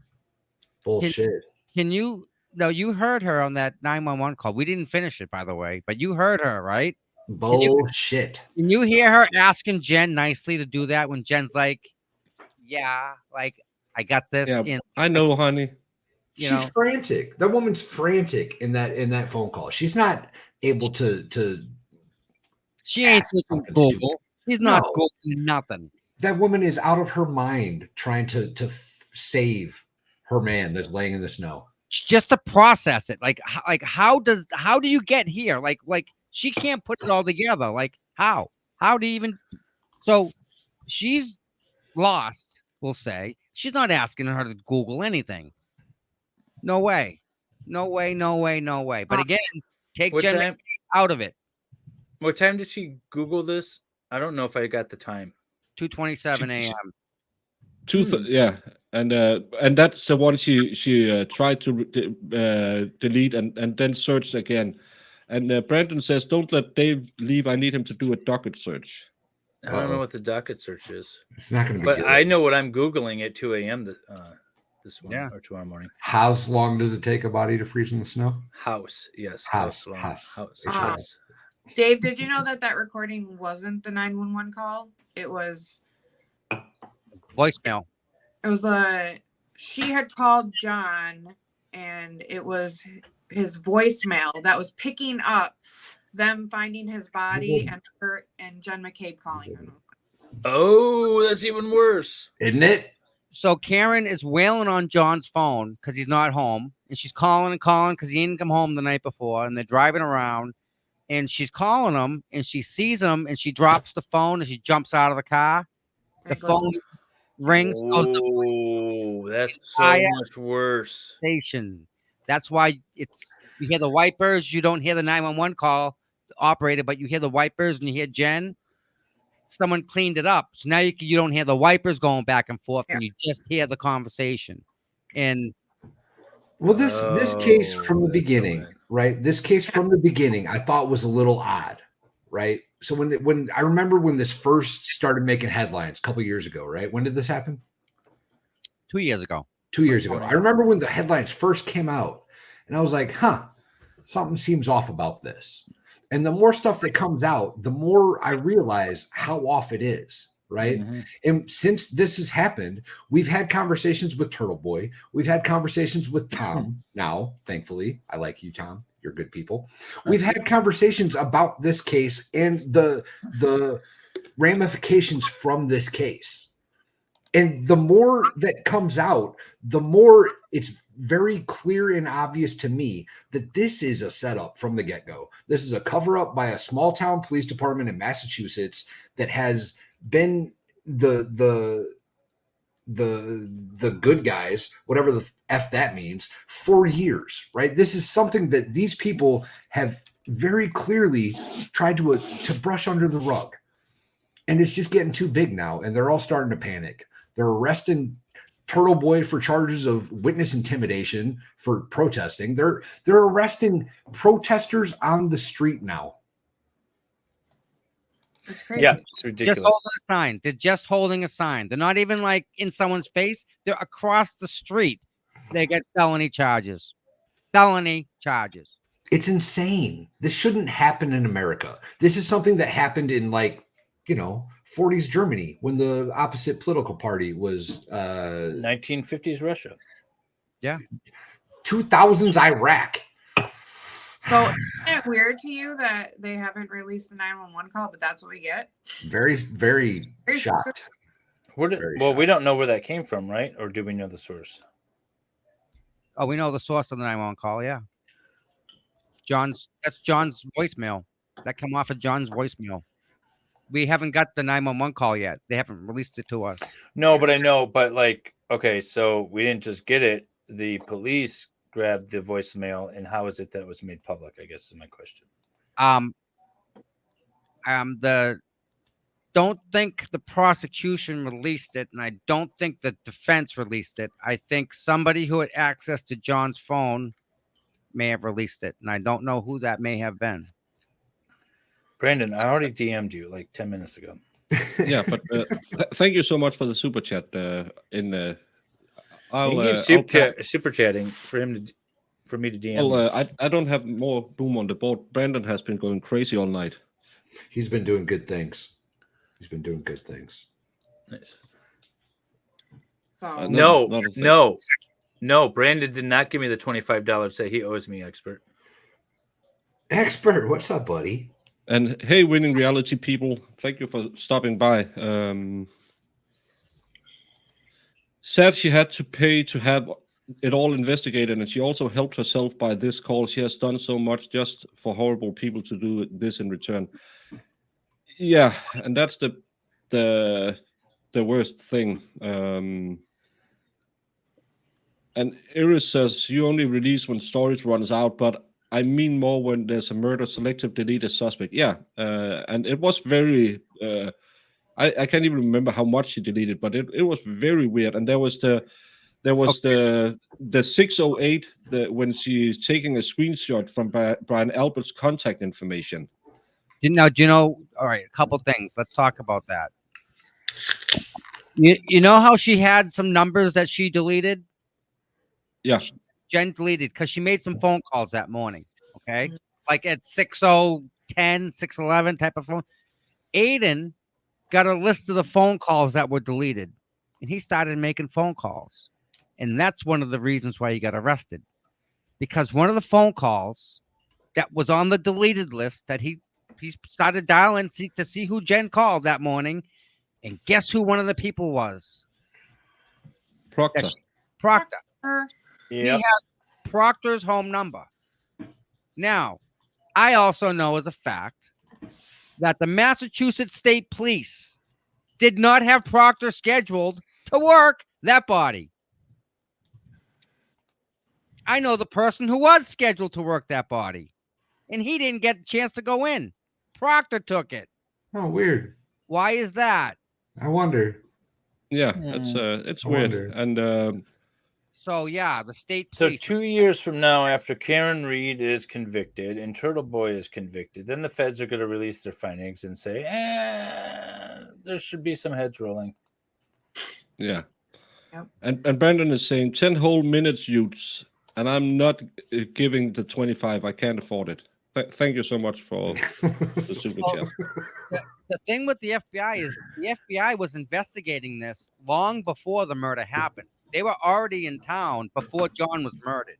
[SPEAKER 3] Bullshit.
[SPEAKER 2] Can you? No, you heard her on that 911 call. We didn't finish it, by the way, but you heard her, right?
[SPEAKER 3] Bullshit.
[SPEAKER 2] Can you hear her asking Jen nicely to do that when Jen's like, "Yeah, like I got this."
[SPEAKER 1] Yeah.
[SPEAKER 2] In
[SPEAKER 1] I know, honey.
[SPEAKER 2] you
[SPEAKER 3] She's
[SPEAKER 2] know,
[SPEAKER 3] frantic. That woman's frantic in that phone call. She's not able to.
[SPEAKER 2] she ain't
[SPEAKER 3] ask
[SPEAKER 2] searching
[SPEAKER 3] something
[SPEAKER 2] Google. She's not
[SPEAKER 3] No.
[SPEAKER 2] Googling nothing.
[SPEAKER 3] That woman is out of her mind trying to save her man that's laying in the snow.
[SPEAKER 2] Just to process it, like how do you get here? Like she can't put it all together. Like how do you even? So she's lost. We'll say she's not asking her to Google anything. No way. But again, take
[SPEAKER 6] What
[SPEAKER 2] Jen
[SPEAKER 6] time?
[SPEAKER 2] out of it.
[SPEAKER 6] What time did she Google this? I don't know if I got the time.
[SPEAKER 2] 2:27 a.m.
[SPEAKER 1] Yeah, and that's the one she tried to delete and then searched again. And Brandon says, "Don't let Dave leave. I need him to do a docket search."
[SPEAKER 6] I don't know
[SPEAKER 3] Uh-oh.
[SPEAKER 6] what the docket search is,
[SPEAKER 3] It's not going to be
[SPEAKER 6] but
[SPEAKER 3] good.
[SPEAKER 6] I know what I'm Googling at 2 a.m. This morning
[SPEAKER 2] Yeah.
[SPEAKER 6] or tomorrow morning.
[SPEAKER 3] How long does it take a body to freeze in the snow?
[SPEAKER 6] House, yes.
[SPEAKER 3] House.
[SPEAKER 6] House.
[SPEAKER 4] Dave, did you know that recording wasn't the 911 call? It was
[SPEAKER 2] Voicemail.
[SPEAKER 4] she had called John, and it was his voicemail that was picking up them finding his body and her and Jen McCabe calling her.
[SPEAKER 6] Oh, that's even worse.
[SPEAKER 3] Isn't it?
[SPEAKER 2] So Karen is wailing on John's phone because he's not home, and she's calling because he didn't come home the night before, and they're driving around, and she's calling him, and she sees him, and she drops the phone, and she jumps out of the car.
[SPEAKER 4] And
[SPEAKER 2] The
[SPEAKER 4] it goes,
[SPEAKER 2] phone rings, goes to
[SPEAKER 6] Oh, that's so
[SPEAKER 2] Fire.
[SPEAKER 6] much worse.
[SPEAKER 2] station. That's why you hear the wipers. You don't hear the 911 call operator, but you hear the wipers and you hear Jen. Someone cleaned it up, so now you don't hear the wipers going back and forth, and you just hear the conversation. And
[SPEAKER 3] Well, this case
[SPEAKER 6] Oh,
[SPEAKER 3] from the
[SPEAKER 6] that's so
[SPEAKER 3] beginning,
[SPEAKER 6] bad.
[SPEAKER 3] right? This case from the beginning, I thought was a little odd, right? So when I remember when this first started making headlines a couple years ago, right? When did this happen?
[SPEAKER 2] 2 years ago.
[SPEAKER 3] 2 years ago. I remember when the headlines first came out, and I was like, huh, something seems off about this. And the more stuff that comes out, the more I realize how off it is, right?
[SPEAKER 6] Mhm.
[SPEAKER 3] And since this has happened, we've had conversations with Turtle Boy. We've had conversations with Tom now, thankfully. I like you, Tom. You're good people. We've had conversations about this case and the ramifications from this case. And the more that comes out, the more it's very clear and obvious to me that this is a setup from the get-go. This is a cover-up by a small town police department in Massachusetts that has been the good guys, whatever the F that means, for years, right? This is something that these people have very clearly tried to brush under the rug. And it's just getting too big now, and they're all starting to panic. They're arresting Turtle Boy for charges of witness intimidation for protesting. They're arresting protesters on the street now.
[SPEAKER 4] It's crazy.
[SPEAKER 6] Yeah, it's ridiculous.
[SPEAKER 2] Just holding a sign. They're just holding a sign. They're not even like in someone's face. They're across the street. They get felony charges. Felony charges.
[SPEAKER 3] It's insane. This shouldn't happen in America. This is something that happened in 40s Germany when the opposite political party was
[SPEAKER 6] 1950s Russia.
[SPEAKER 3] 2000s Iraq.
[SPEAKER 4] So isn't it weird to you that they haven't released the 911 call, but that's what we get?
[SPEAKER 3] Very, very
[SPEAKER 4] Very
[SPEAKER 3] shocked. Very
[SPEAKER 6] Well, we
[SPEAKER 3] shocked.
[SPEAKER 6] don't know where that came from, right? Or do we know the source?
[SPEAKER 2] Oh, we know the source of the 911 call. Yeah. That's John's voicemail. That come off of John's voicemail. We haven't got the 911 call yet. They haven't released it to us.
[SPEAKER 6] No, but I know. But okay, so we didn't just get it. The police grabbed the voicemail, and how is it that it was made public? I guess is my question.
[SPEAKER 2] Don't think the prosecution released it, and I don't think the defense released it. I think somebody who had access to John's phone may have released it, and I don't know who that may have been.
[SPEAKER 6] Brandon, I already DM'd you like 10 minutes ago.
[SPEAKER 1] Yeah, but thank you so much for the super chat.
[SPEAKER 6] You can keep super chatting for me to DM.
[SPEAKER 1] Well, I don't have more boom on the board. Brandon has been going crazy all night.
[SPEAKER 3] He's been doing good things.
[SPEAKER 6] Nice.
[SPEAKER 4] So
[SPEAKER 1] not a thing.
[SPEAKER 6] No. Brandon did not give me the $25 that he owes me, expert.
[SPEAKER 3] Expert, what's up, buddy?
[SPEAKER 1] And hey, winning reality people, thank you for stopping by. Said she had to pay to have it all investigated, and she also helped herself by this call. She has done so much just for horrible people to do this in return. Yeah, and that's the worst thing. And Iris says you only release when storage runs out, but I mean more when there's a murder, selective delete a suspect. Yeah, and it was very. I can't even remember how much she deleted, but it was very weird. And there was the 608 when she's taking a screenshot from Brian Albert's contact information.
[SPEAKER 2] Do you know? All right, a couple things. Let's talk about that. You know how she had some numbers that she deleted?
[SPEAKER 1] Yeah.
[SPEAKER 2] Jen deleted because she made some phone calls that morning. Okay. Like at 6:10, 6:11 type of phone. Aiden got a list of the phone calls that were deleted, and he started making phone calls. And that's one of the reasons why he got arrested. Because one of the phone calls that was on the deleted list that he started dialing to see who Jen called that morning. And guess who one of the people was?
[SPEAKER 1] Proctor.
[SPEAKER 2] Proctor. He
[SPEAKER 6] Yeah.
[SPEAKER 2] has Proctor's home number. Now, I also know as a fact that the Massachusetts State Police did not have Proctor scheduled to work that body. I know the person who was scheduled to work that body, and he didn't get a chance to go in. Proctor took it.
[SPEAKER 3] Oh, weird.
[SPEAKER 2] Why is that?
[SPEAKER 3] I wonder.
[SPEAKER 1] Yeah, it's
[SPEAKER 3] I
[SPEAKER 1] weird.
[SPEAKER 3] wonder.
[SPEAKER 1] And
[SPEAKER 2] So yeah, the state
[SPEAKER 6] So
[SPEAKER 2] police.
[SPEAKER 6] 2 years from now, after Karen Reed is convicted and Turtle Boy is convicted, then the feds are going to release their findings and say, there should be some heads rolling.
[SPEAKER 1] Yeah.
[SPEAKER 4] Yep.
[SPEAKER 1] And Brandon is saying 10 whole minutes, Utes, and I'm not giving the 25. I can't afford it. Thank you so much for the super chat.
[SPEAKER 2] The thing with the FBI is the FBI was investigating this long before the murder happened. They were already in town before John was murdered.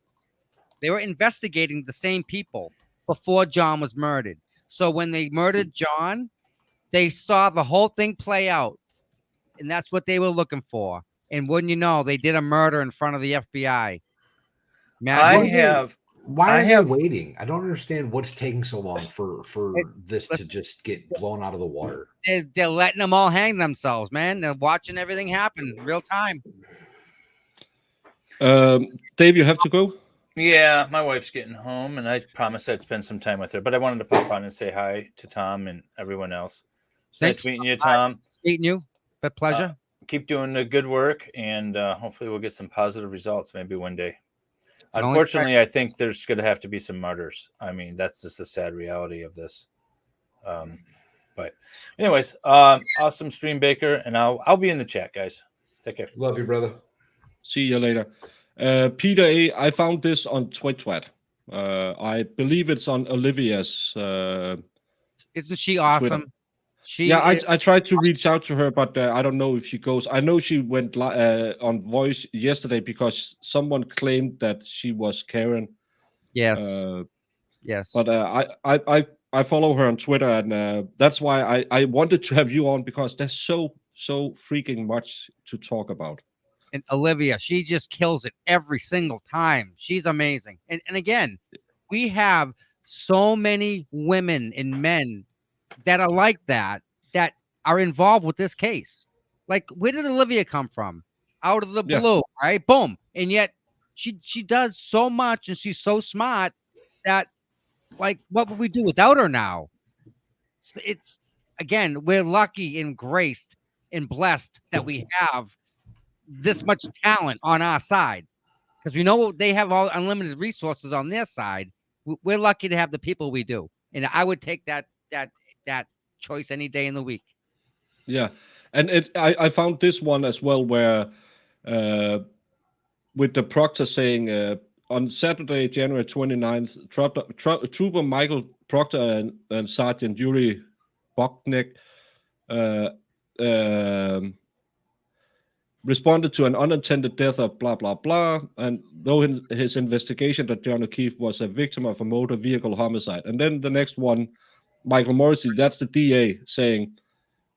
[SPEAKER 2] They were investigating the same people before John was murdered. So when they murdered John, they saw the whole thing play out, and that's what they were looking for. And wouldn't you know, they did a murder in front of the FBI.
[SPEAKER 3] Why are
[SPEAKER 6] have-
[SPEAKER 3] they waiting? I don't understand what's taking so long for this to just get blown out of the water.
[SPEAKER 2] They're letting them all hang themselves, man. They're watching everything happen real time.
[SPEAKER 1] Dave, you have to go?
[SPEAKER 6] Yeah, my wife's getting home, and I promised I'd spend some time with her. But I wanted to pop on and say hi to Tom and everyone else. It's nice meeting you, Tom.
[SPEAKER 2] Meeting you. But pleasure.
[SPEAKER 6] Keep doing the good work, and hopefully we'll get some positive results maybe one day. Unfortunately, I think there's going to have to be some martyrs. I mean, that's just the sad reality of this. But anyways, awesome stream, Baker, and I'll be in the chat, guys. Take care.
[SPEAKER 3] Love you, brother.
[SPEAKER 1] See you later. Peter A, I found this on Twit. I believe it's on Olivia's.
[SPEAKER 2] Isn't she awesome?
[SPEAKER 1] Twitter. I tried to reach out to her, but I don't know if she goes. I know she went on Voice yesterday because someone claimed that she was Karen.
[SPEAKER 2] Yes. Yes.
[SPEAKER 1] But I follow her on Twitter, and that's why I wanted to have you on, because there's so freaking much to talk about.
[SPEAKER 2] And Olivia, she just kills it every single time. She's amazing. And again, we have so many women and men that are like that are involved with this case. Like, where did Olivia come from? Out of the blue, right? Boom. And yet she does so much, and she's so smart that, like, what would we do without her now? It's again, we're lucky and graced and blessed that we have this much talent on our side, because we know they have all unlimited resources on their side. We're lucky to have the people we do, and I would take that choice any day in the week.
[SPEAKER 1] Yeah, and I found this one as well, where with the Proctor saying on Saturday, January 29th, Trooper Michael Proctor and Sergeant Yuri Boknek responded to an unattended death of blah, blah, blah. And though in his investigation that John O'Keefe was a victim of a motor vehicle homicide. And then the next one, Michael Morrissey, that's the DA, saying,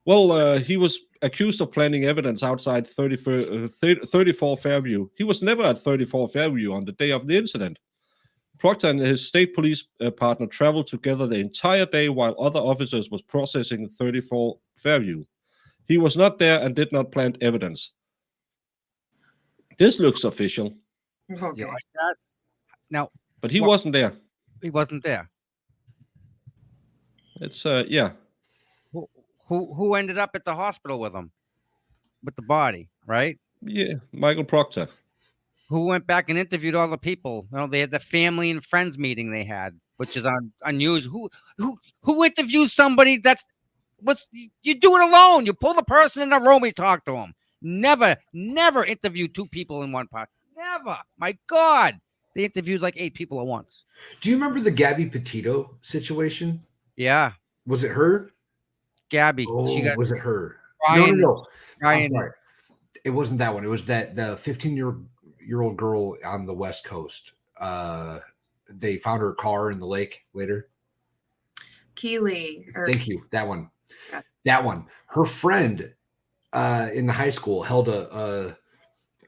[SPEAKER 1] well, he was accused of planting evidence outside 34 Fairview. He was never at 34 Fairview on the day of the incident. Proctor and his state police partner traveled together the entire day while other officers was processing 34 Fairview. He was not there and did not plant evidence. This looks official.
[SPEAKER 4] Okay.
[SPEAKER 2] You like that? Now,
[SPEAKER 1] but he wasn't there.
[SPEAKER 2] He wasn't there.
[SPEAKER 1] It's yeah.
[SPEAKER 2] Who ended up at the hospital with him, with the body, right?
[SPEAKER 1] Yeah, Michael Proctor.
[SPEAKER 2] Who went back and interviewed all the people? You know, they had the family and friends meeting they had, which is unusual. Who interviews somebody you do it alone? You pull the person in the room, you talk to them. Never interview two people in one part. Never. My God, they interviewed like 8 people at once.
[SPEAKER 3] Do you remember the Gabby Petito situation?
[SPEAKER 2] Yeah.
[SPEAKER 3] Was it her?
[SPEAKER 2] Gabby.
[SPEAKER 3] Oh, was it her?
[SPEAKER 2] Ryan,
[SPEAKER 3] No.
[SPEAKER 2] Ryan.
[SPEAKER 3] I'm sorry. It wasn't that one. It was the 15-year-old girl on the West Coast. They found her car in the lake later.
[SPEAKER 4] Keely.
[SPEAKER 3] Thank you. That one.
[SPEAKER 4] Yeah.
[SPEAKER 3] That one. Her friend in the high school held a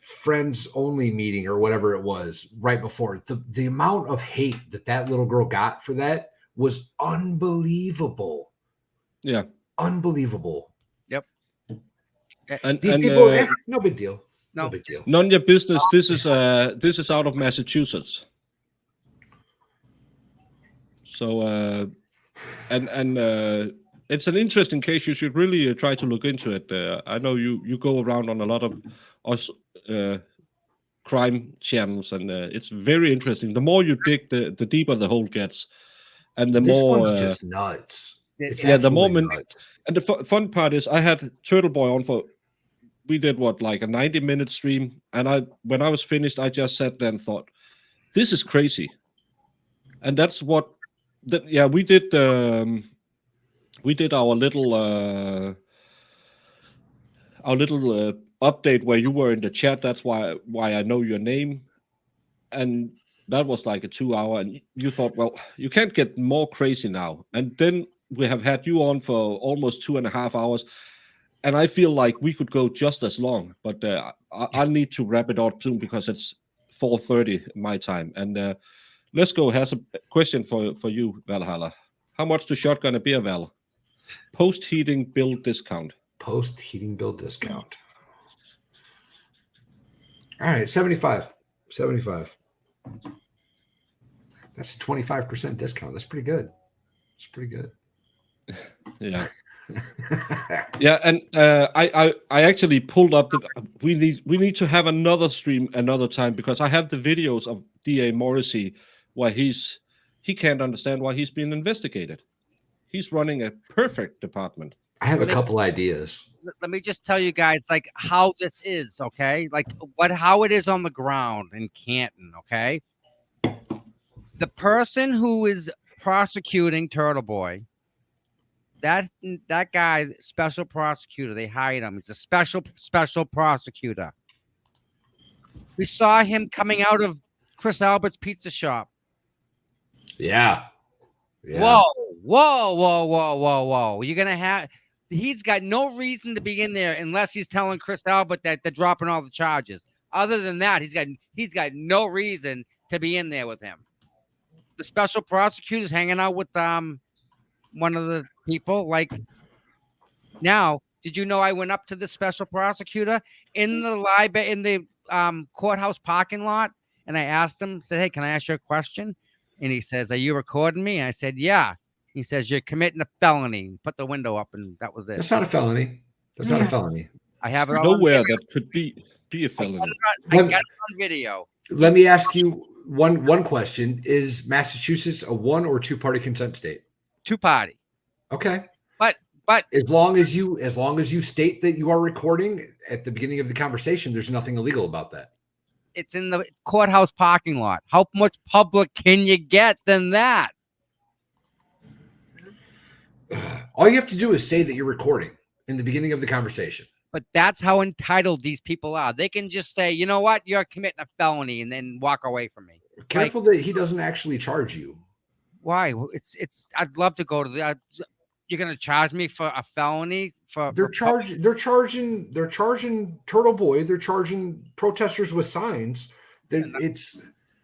[SPEAKER 3] friends only meeting or whatever it was right before. The amount of hate that little girl got for that was unbelievable.
[SPEAKER 1] Yeah.
[SPEAKER 3] Unbelievable.
[SPEAKER 2] Yep.
[SPEAKER 3] And these people, no big deal.
[SPEAKER 2] No
[SPEAKER 3] big deal.
[SPEAKER 1] None of your business. This is out of Massachusetts. So and it's an interesting case. You should really try to look into it. I know you go around on a lot of us crime channels, and it's very interesting. The more you dig, the deeper the hole gets, and the
[SPEAKER 3] This
[SPEAKER 1] more
[SPEAKER 3] one's just nuts. It's
[SPEAKER 1] yeah, the more
[SPEAKER 3] absolutely nuts.
[SPEAKER 1] and the fun part is I had Turtle Boy on for. We did what, like a 90-minute stream, and when I was finished, I just sat there and thought, "This is crazy," and that's what. Yeah, we did. We did our little update where you were in the chat. That's why I know your name, and that was like a 2 hour. And you thought, well, you can't get more crazy now. And then we have had you on for almost 2.5 hours. And I feel like we could go just as long, but I need to wrap it up soon because it's 4:30 my time. And let's go. Has a question for you, Valhalla. How much to shotgun a beer, Val? Post-heating build discount.
[SPEAKER 3] Post-heating bill discount. All right, 75. 75. That's a 25% discount. That's pretty good. It's pretty good.
[SPEAKER 1] Yeah. Yeah, and I actually pulled up we need to have another stream another time because I have the videos of DA Morrissey where he can't understand why he's being investigated. He's running a perfect department.
[SPEAKER 3] I have a couple ideas.
[SPEAKER 2] Let me just tell you guys like how this is, okay? Like how it is on the ground in Canton, okay? The person who is prosecuting Turtle Boy, that guy, special prosecutor, they hired him. He's a special prosecutor. We saw him coming out of Chris Albert's pizza shop.
[SPEAKER 3] Yeah.
[SPEAKER 2] Whoa. You're gonna have. He's got no reason to be in there unless he's telling Chris Albert that they're dropping all the charges. Other than that, he's got no reason to be in there with him. The special prosecutor's hanging out with one of the people. Like, now, did you know I went up to the special prosecutor in the courthouse parking lot, and I asked him, said, "Hey, can I ask you a question?" And he says, "Are you recording me?" And I said, "Yeah." He says, "You're committing a felony." Put the window up, and that was it.
[SPEAKER 3] That's not a felony. That's not a felony.
[SPEAKER 2] I have it all
[SPEAKER 1] Nowhere that could be a felony.
[SPEAKER 2] I got it on video.
[SPEAKER 3] Let me ask you one question. Is Massachusetts a 1 or 2 party consent state?
[SPEAKER 2] 2-party.
[SPEAKER 3] Okay.
[SPEAKER 2] But
[SPEAKER 3] as long as you state that you are recording at the beginning of the conversation, there's nothing illegal about that.
[SPEAKER 2] It's in the courthouse parking lot. How much public can you get than that?
[SPEAKER 3] All you have to do is say that you're recording in the beginning of the conversation.
[SPEAKER 2] But that's how entitled these people are. They can just say, "You know what? You're committing a felony," and then walk away from me.
[SPEAKER 3] Careful that he doesn't actually charge you.
[SPEAKER 2] Why? It's. I'd love to go to the. You're gonna charge me for a felony for?
[SPEAKER 3] They're charging Turtle Boy. They're charging protesters with signs.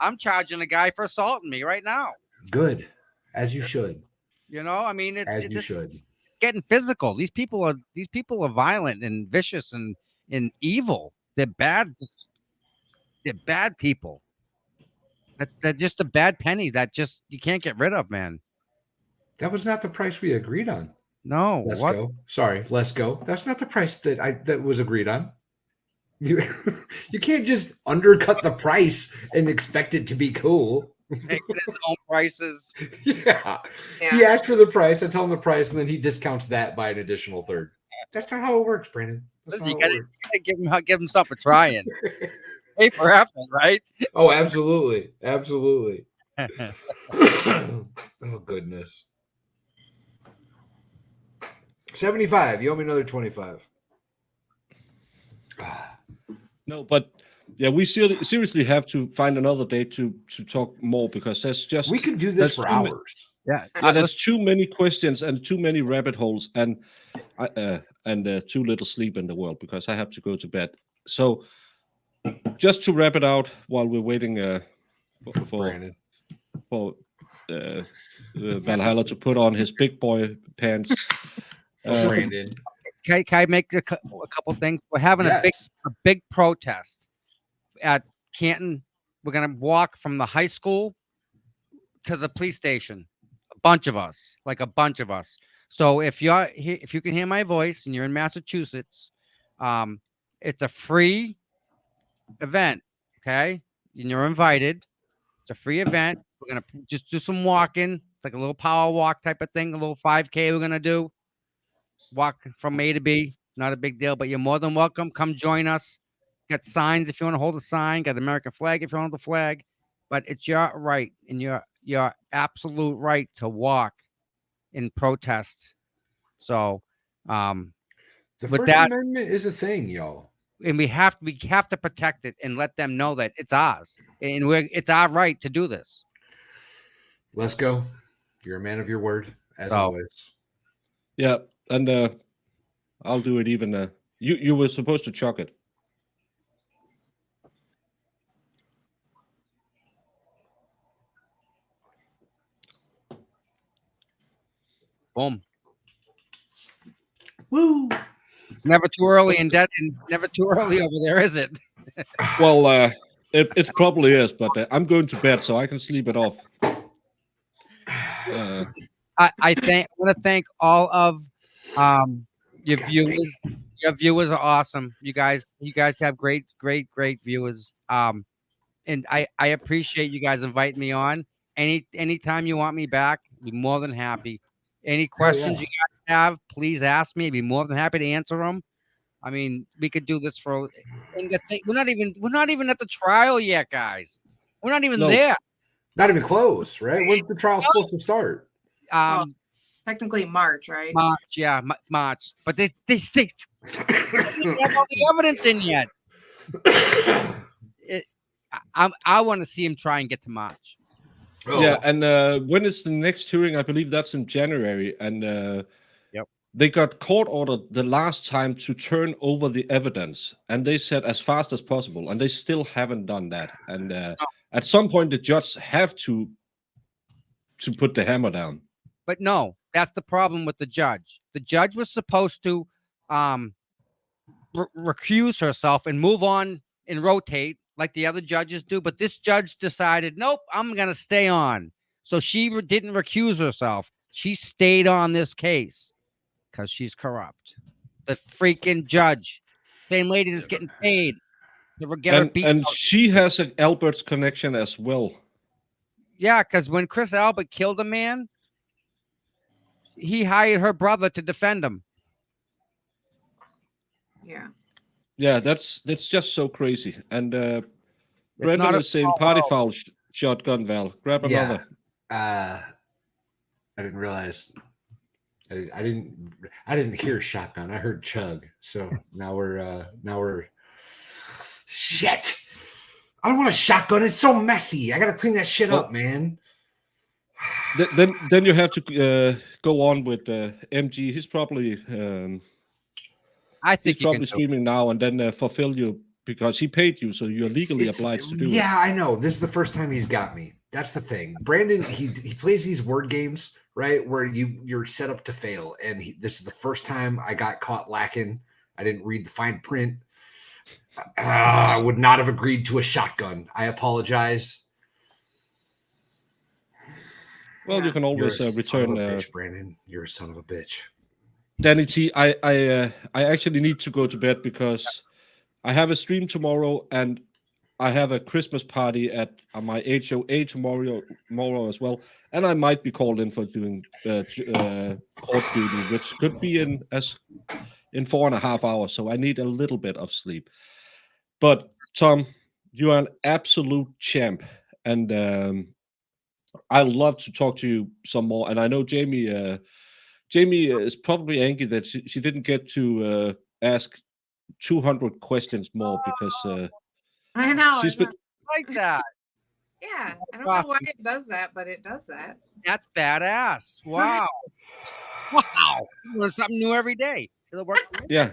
[SPEAKER 2] I'm charging a guy for assaulting me right now.
[SPEAKER 3] Good, as you should.
[SPEAKER 2] You know, I mean,
[SPEAKER 3] you should.
[SPEAKER 2] It's getting physical. These people are violent and vicious and evil. They're bad. They're bad people. They're just a bad penny that just you can't get rid of, man.
[SPEAKER 3] That was not the price we agreed on.
[SPEAKER 2] No,
[SPEAKER 3] let's go. Sorry, let's go. That's not the price that was agreed on. You can't just undercut the price and expect it to be cool.
[SPEAKER 2] Making his own prices.
[SPEAKER 3] Yeah. He asked for the price. I tell him the price, and then he discounts that by an additional third. That's not how it works, Brandon.
[SPEAKER 2] Listen, you gotta give him something for trying. Pay for effort, right?
[SPEAKER 3] Oh, absolutely. Oh, goodness. 75. You owe me another 25.
[SPEAKER 1] No, but yeah, we seriously have to find another day to talk more because
[SPEAKER 3] we could do this for hours.
[SPEAKER 1] There's too many questions and too many rabbit holes and too little sleep in the world because I have to go to bed. So just to wrap it out while we're waiting for Valhalla to put on his big boy pants.
[SPEAKER 2] Brandon. Can I make a couple things? We're having a big protest at Canton. We're gonna walk from the high school to the police station. A bunch of us. So if you can hear my voice and you're in Massachusetts, it's a free event. Okay, and you're invited. It's a free event. We're gonna just do some walking. It's like a little power walk type of thing, a little 5K we're gonna do. Walk from A to B, not a big deal, but you're more than welcome. Come join us. Got signs if you want to hold a sign, got the American flag if you want the flag. But it's your right and your absolute right to walk in protest. So
[SPEAKER 3] The
[SPEAKER 2] with
[SPEAKER 3] First
[SPEAKER 2] that,
[SPEAKER 3] Amendment is a thing, y'all.
[SPEAKER 2] and we have to protect it and let them know that it's ours. And it's our right to do this.
[SPEAKER 3] Let's go. You're a man of your word, as
[SPEAKER 2] So-
[SPEAKER 3] always.
[SPEAKER 1] Yeah, and I'll do it even. You were supposed to chuck it.
[SPEAKER 2] Boom.
[SPEAKER 3] Woo!
[SPEAKER 2] Never too early in debt and never too early over there, is it?
[SPEAKER 1] Well, it probably is, but I'm going to bed, so I can sleep it off.
[SPEAKER 2] I want to thank all of your viewers. Your viewers are awesome. You guys have great viewers. And I appreciate you guys inviting me on. Anytime you want me back, I'd be more than happy. Any questions you guys have, please ask me. I'd be more than happy to answer them. I mean, we could do this for. And we're not even at the trial yet, guys. We're not even
[SPEAKER 1] No.
[SPEAKER 2] there.
[SPEAKER 3] Not even close, right? When's the trial supposed to start?
[SPEAKER 4] Technically March, right?
[SPEAKER 2] March, yeah, March. But they don't have all the evidence in yet. I want to see him try and get to March.
[SPEAKER 3] Oh,
[SPEAKER 1] Yeah, and when is the next hearing? I believe that's in January, and they got court ordered the last time to turn over the evidence, and they said as fast as possible, and they still haven't done that. And at some point, the judge have to put the hammer down.
[SPEAKER 2] But no, that's the problem with the judge. The judge was supposed to recuse herself and move on and rotate like the other judges do. But this judge decided, nope, I'm going to stay on. So she didn't recuse herself. She stayed on this case because she's corrupt. The freaking judge, same lady that's getting paid to get her beats
[SPEAKER 1] And
[SPEAKER 2] out.
[SPEAKER 1] she has an Albert's connection as well.
[SPEAKER 2] Yeah, because when Chris Albert killed a man, he hired her brother to defend him.
[SPEAKER 4] Yeah.
[SPEAKER 1] Yeah, that's just so crazy. And
[SPEAKER 2] It's
[SPEAKER 1] Brendan
[SPEAKER 2] not a
[SPEAKER 1] is saying
[SPEAKER 2] small
[SPEAKER 1] party
[SPEAKER 2] world.
[SPEAKER 1] foul shotgun, Val. Grab another.
[SPEAKER 3] I didn't realize. I didn't hear shotgun. I heard chug. So now we're shit. I don't want a shotgun. It's so messy. I gotta clean that shit up, man.
[SPEAKER 1] Then you have to go on with MG. He's probably
[SPEAKER 2] I think
[SPEAKER 1] he's probably streaming now, and then fulfill you because he paid you, so you're legally obliged to do it.
[SPEAKER 3] Yeah, I know. This is the first time he's got me. That's the thing. Brandon, he plays these word games, right? Where you're set up to fail. And this is the first time I got caught lacking. I didn't read the fine print. I would not have agreed to a shotgun. I apologize.
[SPEAKER 1] Well,
[SPEAKER 4] Yeah.
[SPEAKER 1] you can
[SPEAKER 3] You're
[SPEAKER 1] always
[SPEAKER 3] a son
[SPEAKER 1] return.
[SPEAKER 3] of a bitch, Brandon. You're a son of a bitch.
[SPEAKER 1] Danny T, I actually need to go to bed because I have a stream tomorrow and I have a Christmas party at my HOA tomorrow as well, and I might be called in for doing court duty, which could be in 4.5 hours. So I need a little bit of sleep. But Tom, you are an absolute champ, and I love to talk to you some more. And I know Jamie. Jamie is probably angry that she didn't get to ask 200 questions more because
[SPEAKER 4] I know.
[SPEAKER 1] she's been.
[SPEAKER 2] like that.
[SPEAKER 4] Yeah. I don't
[SPEAKER 2] Awesome.
[SPEAKER 4] know why it does that, but it does that.
[SPEAKER 2] That's badass. Wow. Wow. Learn something new every day. It'll work for me.
[SPEAKER 1] Yeah,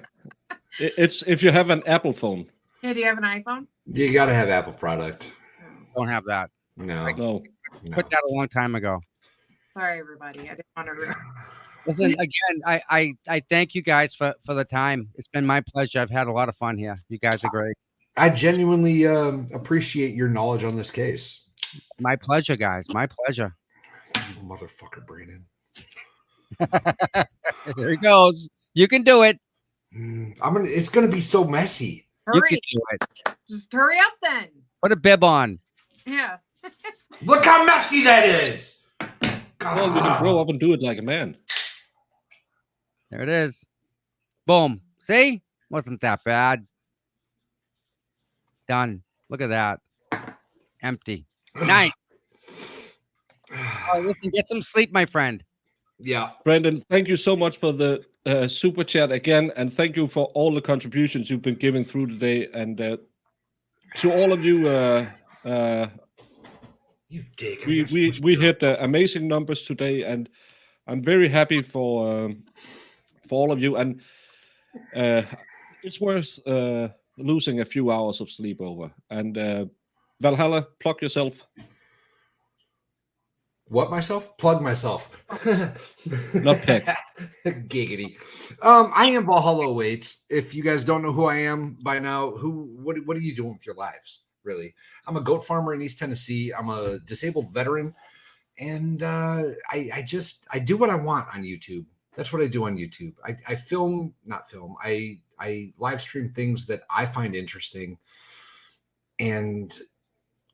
[SPEAKER 1] it's if you have an Apple phone.
[SPEAKER 4] Hey, do you have an iPhone?
[SPEAKER 3] You got to have Apple product.
[SPEAKER 2] Don't have that.
[SPEAKER 3] No.
[SPEAKER 1] No,
[SPEAKER 2] Put that a long time ago.
[SPEAKER 4] Sorry, everybody. I didn't want to ruin.
[SPEAKER 2] Listen, again, I thank you guys for the time. It's been my pleasure. I've had a lot of fun here. You guys are great.
[SPEAKER 3] I genuinely appreciate your knowledge on this case.
[SPEAKER 2] My pleasure, guys. My pleasure.
[SPEAKER 3] You motherfucker, Brandon.
[SPEAKER 2] There he goes. You can do it.
[SPEAKER 3] It's gonna be so messy.
[SPEAKER 2] You
[SPEAKER 4] Hurry.
[SPEAKER 2] can do it.
[SPEAKER 4] Just hurry up then.
[SPEAKER 2] Put a bib on.
[SPEAKER 4] Yeah.
[SPEAKER 3] Look how messy that is.
[SPEAKER 1] Well, you can grow up and do it like a man.
[SPEAKER 2] There it is. Boom. See? Wasn't that bad. Done. Look at that. Empty. Nice. Oh, listen, get some sleep, my friend.
[SPEAKER 3] Yeah.
[SPEAKER 1] Brendan, thank you so much for the super chat again, and thank you for all the contributions you've been giving through today. And to all of you,
[SPEAKER 3] You dick.
[SPEAKER 1] we hit amazing numbers today, and I'm very happy for all of you. And it's worth losing a few hours of sleep over. And Valhalla, plug yourself.
[SPEAKER 3] What myself? Plug myself.
[SPEAKER 1] Not peck.
[SPEAKER 3] Giggity. I am Valhalla Awaits. If you guys don't know who I am by now, what are you doing with your lives? Really? I'm a goat farmer in East Tennessee. I'm a disabled veteran, and I do what I want on YouTube. That's what I do on YouTube. I live stream things that I find interesting, and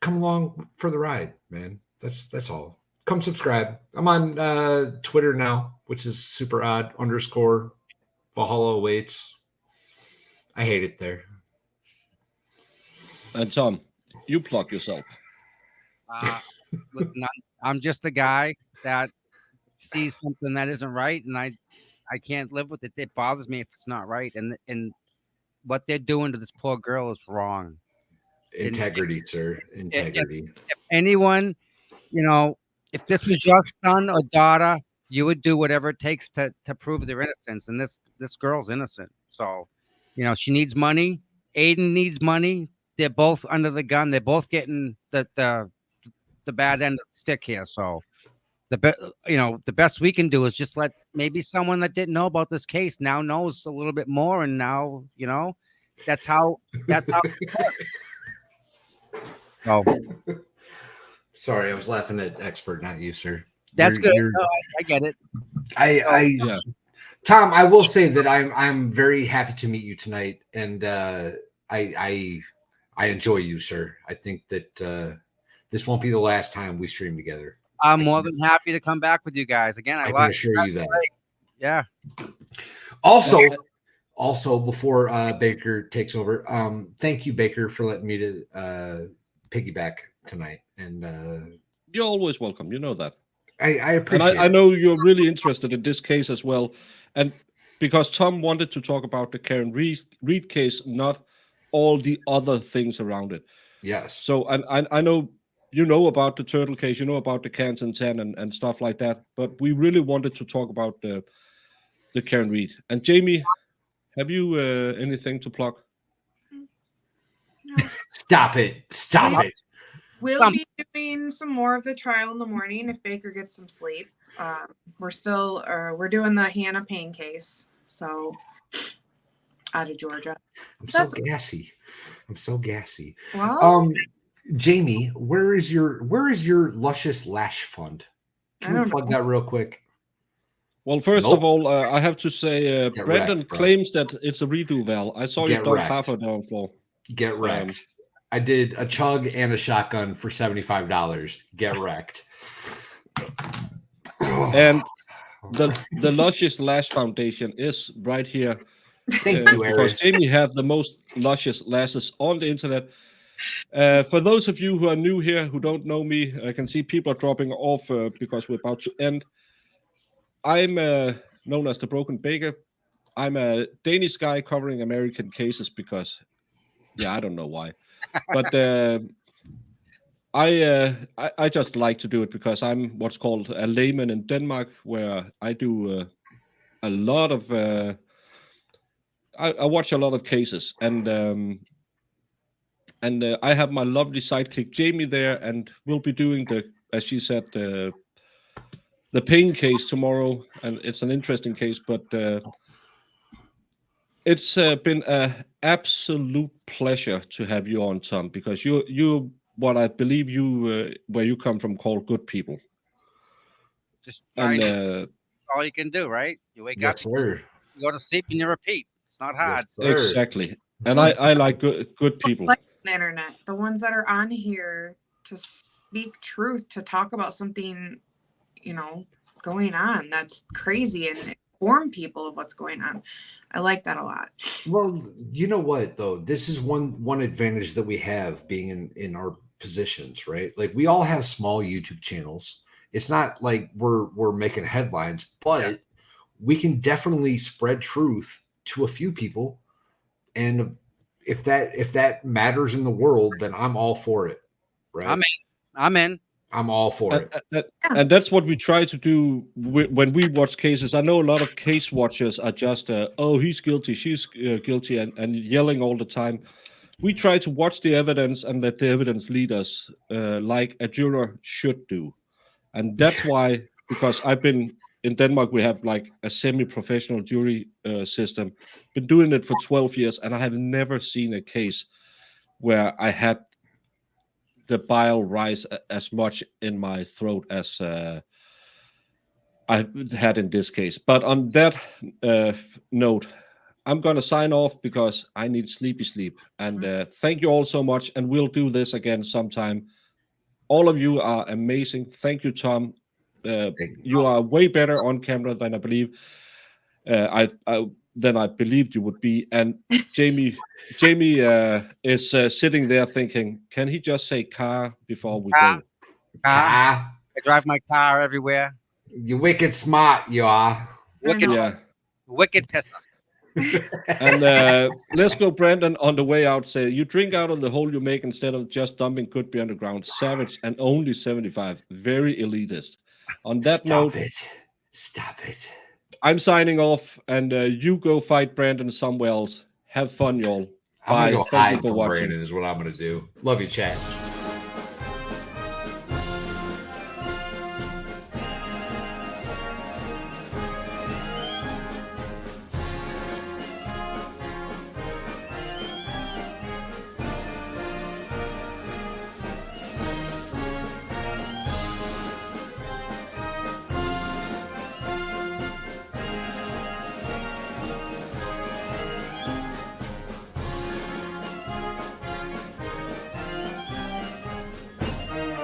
[SPEAKER 3] come along for the ride, man. That's all. Come subscribe. I'm on Twitter now, which is super odd _ Valhalla Awaits. I hate it there.
[SPEAKER 1] And Tom, you plug yourself.
[SPEAKER 2] Listen, I'm just a guy that sees something that isn't right, and I can't live with it. It bothers me if it's not right, and what they're doing to this poor girl is wrong.
[SPEAKER 3] Integrity, sir. Integrity.
[SPEAKER 2] If anyone, if this was your son or daughter, you would do whatever it takes to prove their innocence. And this girl's innocent. So, she needs money. Aiden needs money. They're both under the gun. They're both getting the bad end of the stick here. So the best we can do is just let maybe someone that didn't know about this case now knows a little bit more. And now, that's how. Oh,
[SPEAKER 3] Sorry, I was laughing at expert, not you, sir.
[SPEAKER 2] That's good. No, I get it.
[SPEAKER 1] Yeah.
[SPEAKER 3] Tom, I will say that I'm very happy to meet you tonight, and I enjoy you, sir. I think that this won't be the last time we stream together.
[SPEAKER 2] I'm more than happy to come back with you guys again.
[SPEAKER 3] I can assure you that.
[SPEAKER 2] Yeah.
[SPEAKER 3] Also, before Baker takes over, thank you, Baker, for letting me to piggyback tonight. And
[SPEAKER 1] You're always welcome. You know that.
[SPEAKER 3] I appreciate
[SPEAKER 1] and I know you're really interested in this case as well. And because Tom wanted to talk about the Karen Reed case, not all the other things around it.
[SPEAKER 3] Yes.
[SPEAKER 1] So, and I know you know about the Turtle case, you know about the Canton 10 and stuff like that. But we really wanted to talk about the Karen Reed. And Jamie, have you anything to plug?
[SPEAKER 4] No.
[SPEAKER 3] Stop it.
[SPEAKER 4] We'll be doing some more of the trial in the morning if Baker gets some sleep. We're doing the Hannah Payne case, so out of Georgia.
[SPEAKER 3] I'm so gassy.
[SPEAKER 4] Well,
[SPEAKER 3] Jamie, where is your luscious lash fund? Can we plug that real quick?
[SPEAKER 1] Well, first of all, I have to say,
[SPEAKER 3] Get
[SPEAKER 1] Brendan
[SPEAKER 3] wrecked, bro.
[SPEAKER 1] claims that it's a redo, Val. I saw you
[SPEAKER 3] Get
[SPEAKER 1] dump
[SPEAKER 3] wrecked.
[SPEAKER 1] half of down floor.
[SPEAKER 3] Get wrecked. I did a chug and a shotgun for $75. Get wrecked.
[SPEAKER 1] And the Luscious Lash Foundation is right here.
[SPEAKER 3] Thank you,
[SPEAKER 1] because
[SPEAKER 3] Aris.
[SPEAKER 1] Jamie have the most luscious lashes on the internet. For those of you who are new here, who don't know me, I can see people are dropping off because we're about to end. I'm known as the Broken Baker. I'm a Danish guy covering American cases because, I don't know why. But I just like to do it because I'm what's called a layman in Denmark, where I do a lot of I watch a lot of cases, and I have my lovely sidekick Jamie there, and we'll be doing as she said, the Payne case tomorrow, and it's an interesting case, but it's been an absolute pleasure to have you on, Tom, because you what I believe where you come from called good people.
[SPEAKER 2] Just
[SPEAKER 1] And
[SPEAKER 2] all you can do, right? You wake
[SPEAKER 3] Yes,
[SPEAKER 2] up,
[SPEAKER 3] sir.
[SPEAKER 2] you go to sleep, and you repeat. It's not hard.
[SPEAKER 3] Yes, sir.
[SPEAKER 1] exactly. And I like good people.
[SPEAKER 4] Like the internet, the ones that are on here to speak truth, to talk about something, going on that's crazy and inform people of what's going on. I like that a lot.
[SPEAKER 3] Well, you know what though? This is one advantage that we have being in our positions, right? Like we all have small YouTube channels. It's not like we're making headlines, but we can definitely spread truth to a few people. And if that matters in the world, then I'm all for it. Right?
[SPEAKER 2] I'm in.
[SPEAKER 3] I'm all for it.
[SPEAKER 1] And that's what we try to do when we watch cases. I know a lot of case watchers are just, oh, he's guilty, she's guilty, and yelling all the time. We try to watch the evidence and let the evidence lead us, like a juror should do. And that's why, because I've been in Denmark, we have like a semi-professional jury system. Been doing it for 12 years, and I have never seen a case where I had the bile rise as much in my throat as I had in this case. But on that note, I'm going to sign off because I need sleepy sleep. And thank you all so much. And we'll do this again sometime. All of you are amazing. Thank you, Tom. You are way better on camera than I believe. Than I believed you would be. And Jamie is sitting there thinking, can he just say car before we go?
[SPEAKER 3] Ah,
[SPEAKER 2] I drive my car everywhere.
[SPEAKER 3] you wicked smart, you are.
[SPEAKER 2] Wicked,
[SPEAKER 1] Yeah.
[SPEAKER 2] wicked pisser.
[SPEAKER 1] And let's go, Brandon, on the way out. Say, you drink out of the hole you make instead of just dumping could be underground. Savage and only 75. Very elitist. On that note,
[SPEAKER 3] Stop it.
[SPEAKER 1] I'm signing off, and you go fight Brandon somewhere else. Have fun, y'all.
[SPEAKER 3] I'm
[SPEAKER 1] Bye.
[SPEAKER 3] gonna go
[SPEAKER 1] Thank you
[SPEAKER 3] hide
[SPEAKER 1] for
[SPEAKER 3] from
[SPEAKER 1] watching.
[SPEAKER 3] Brandon is what I'm gonna do. Love you, chat.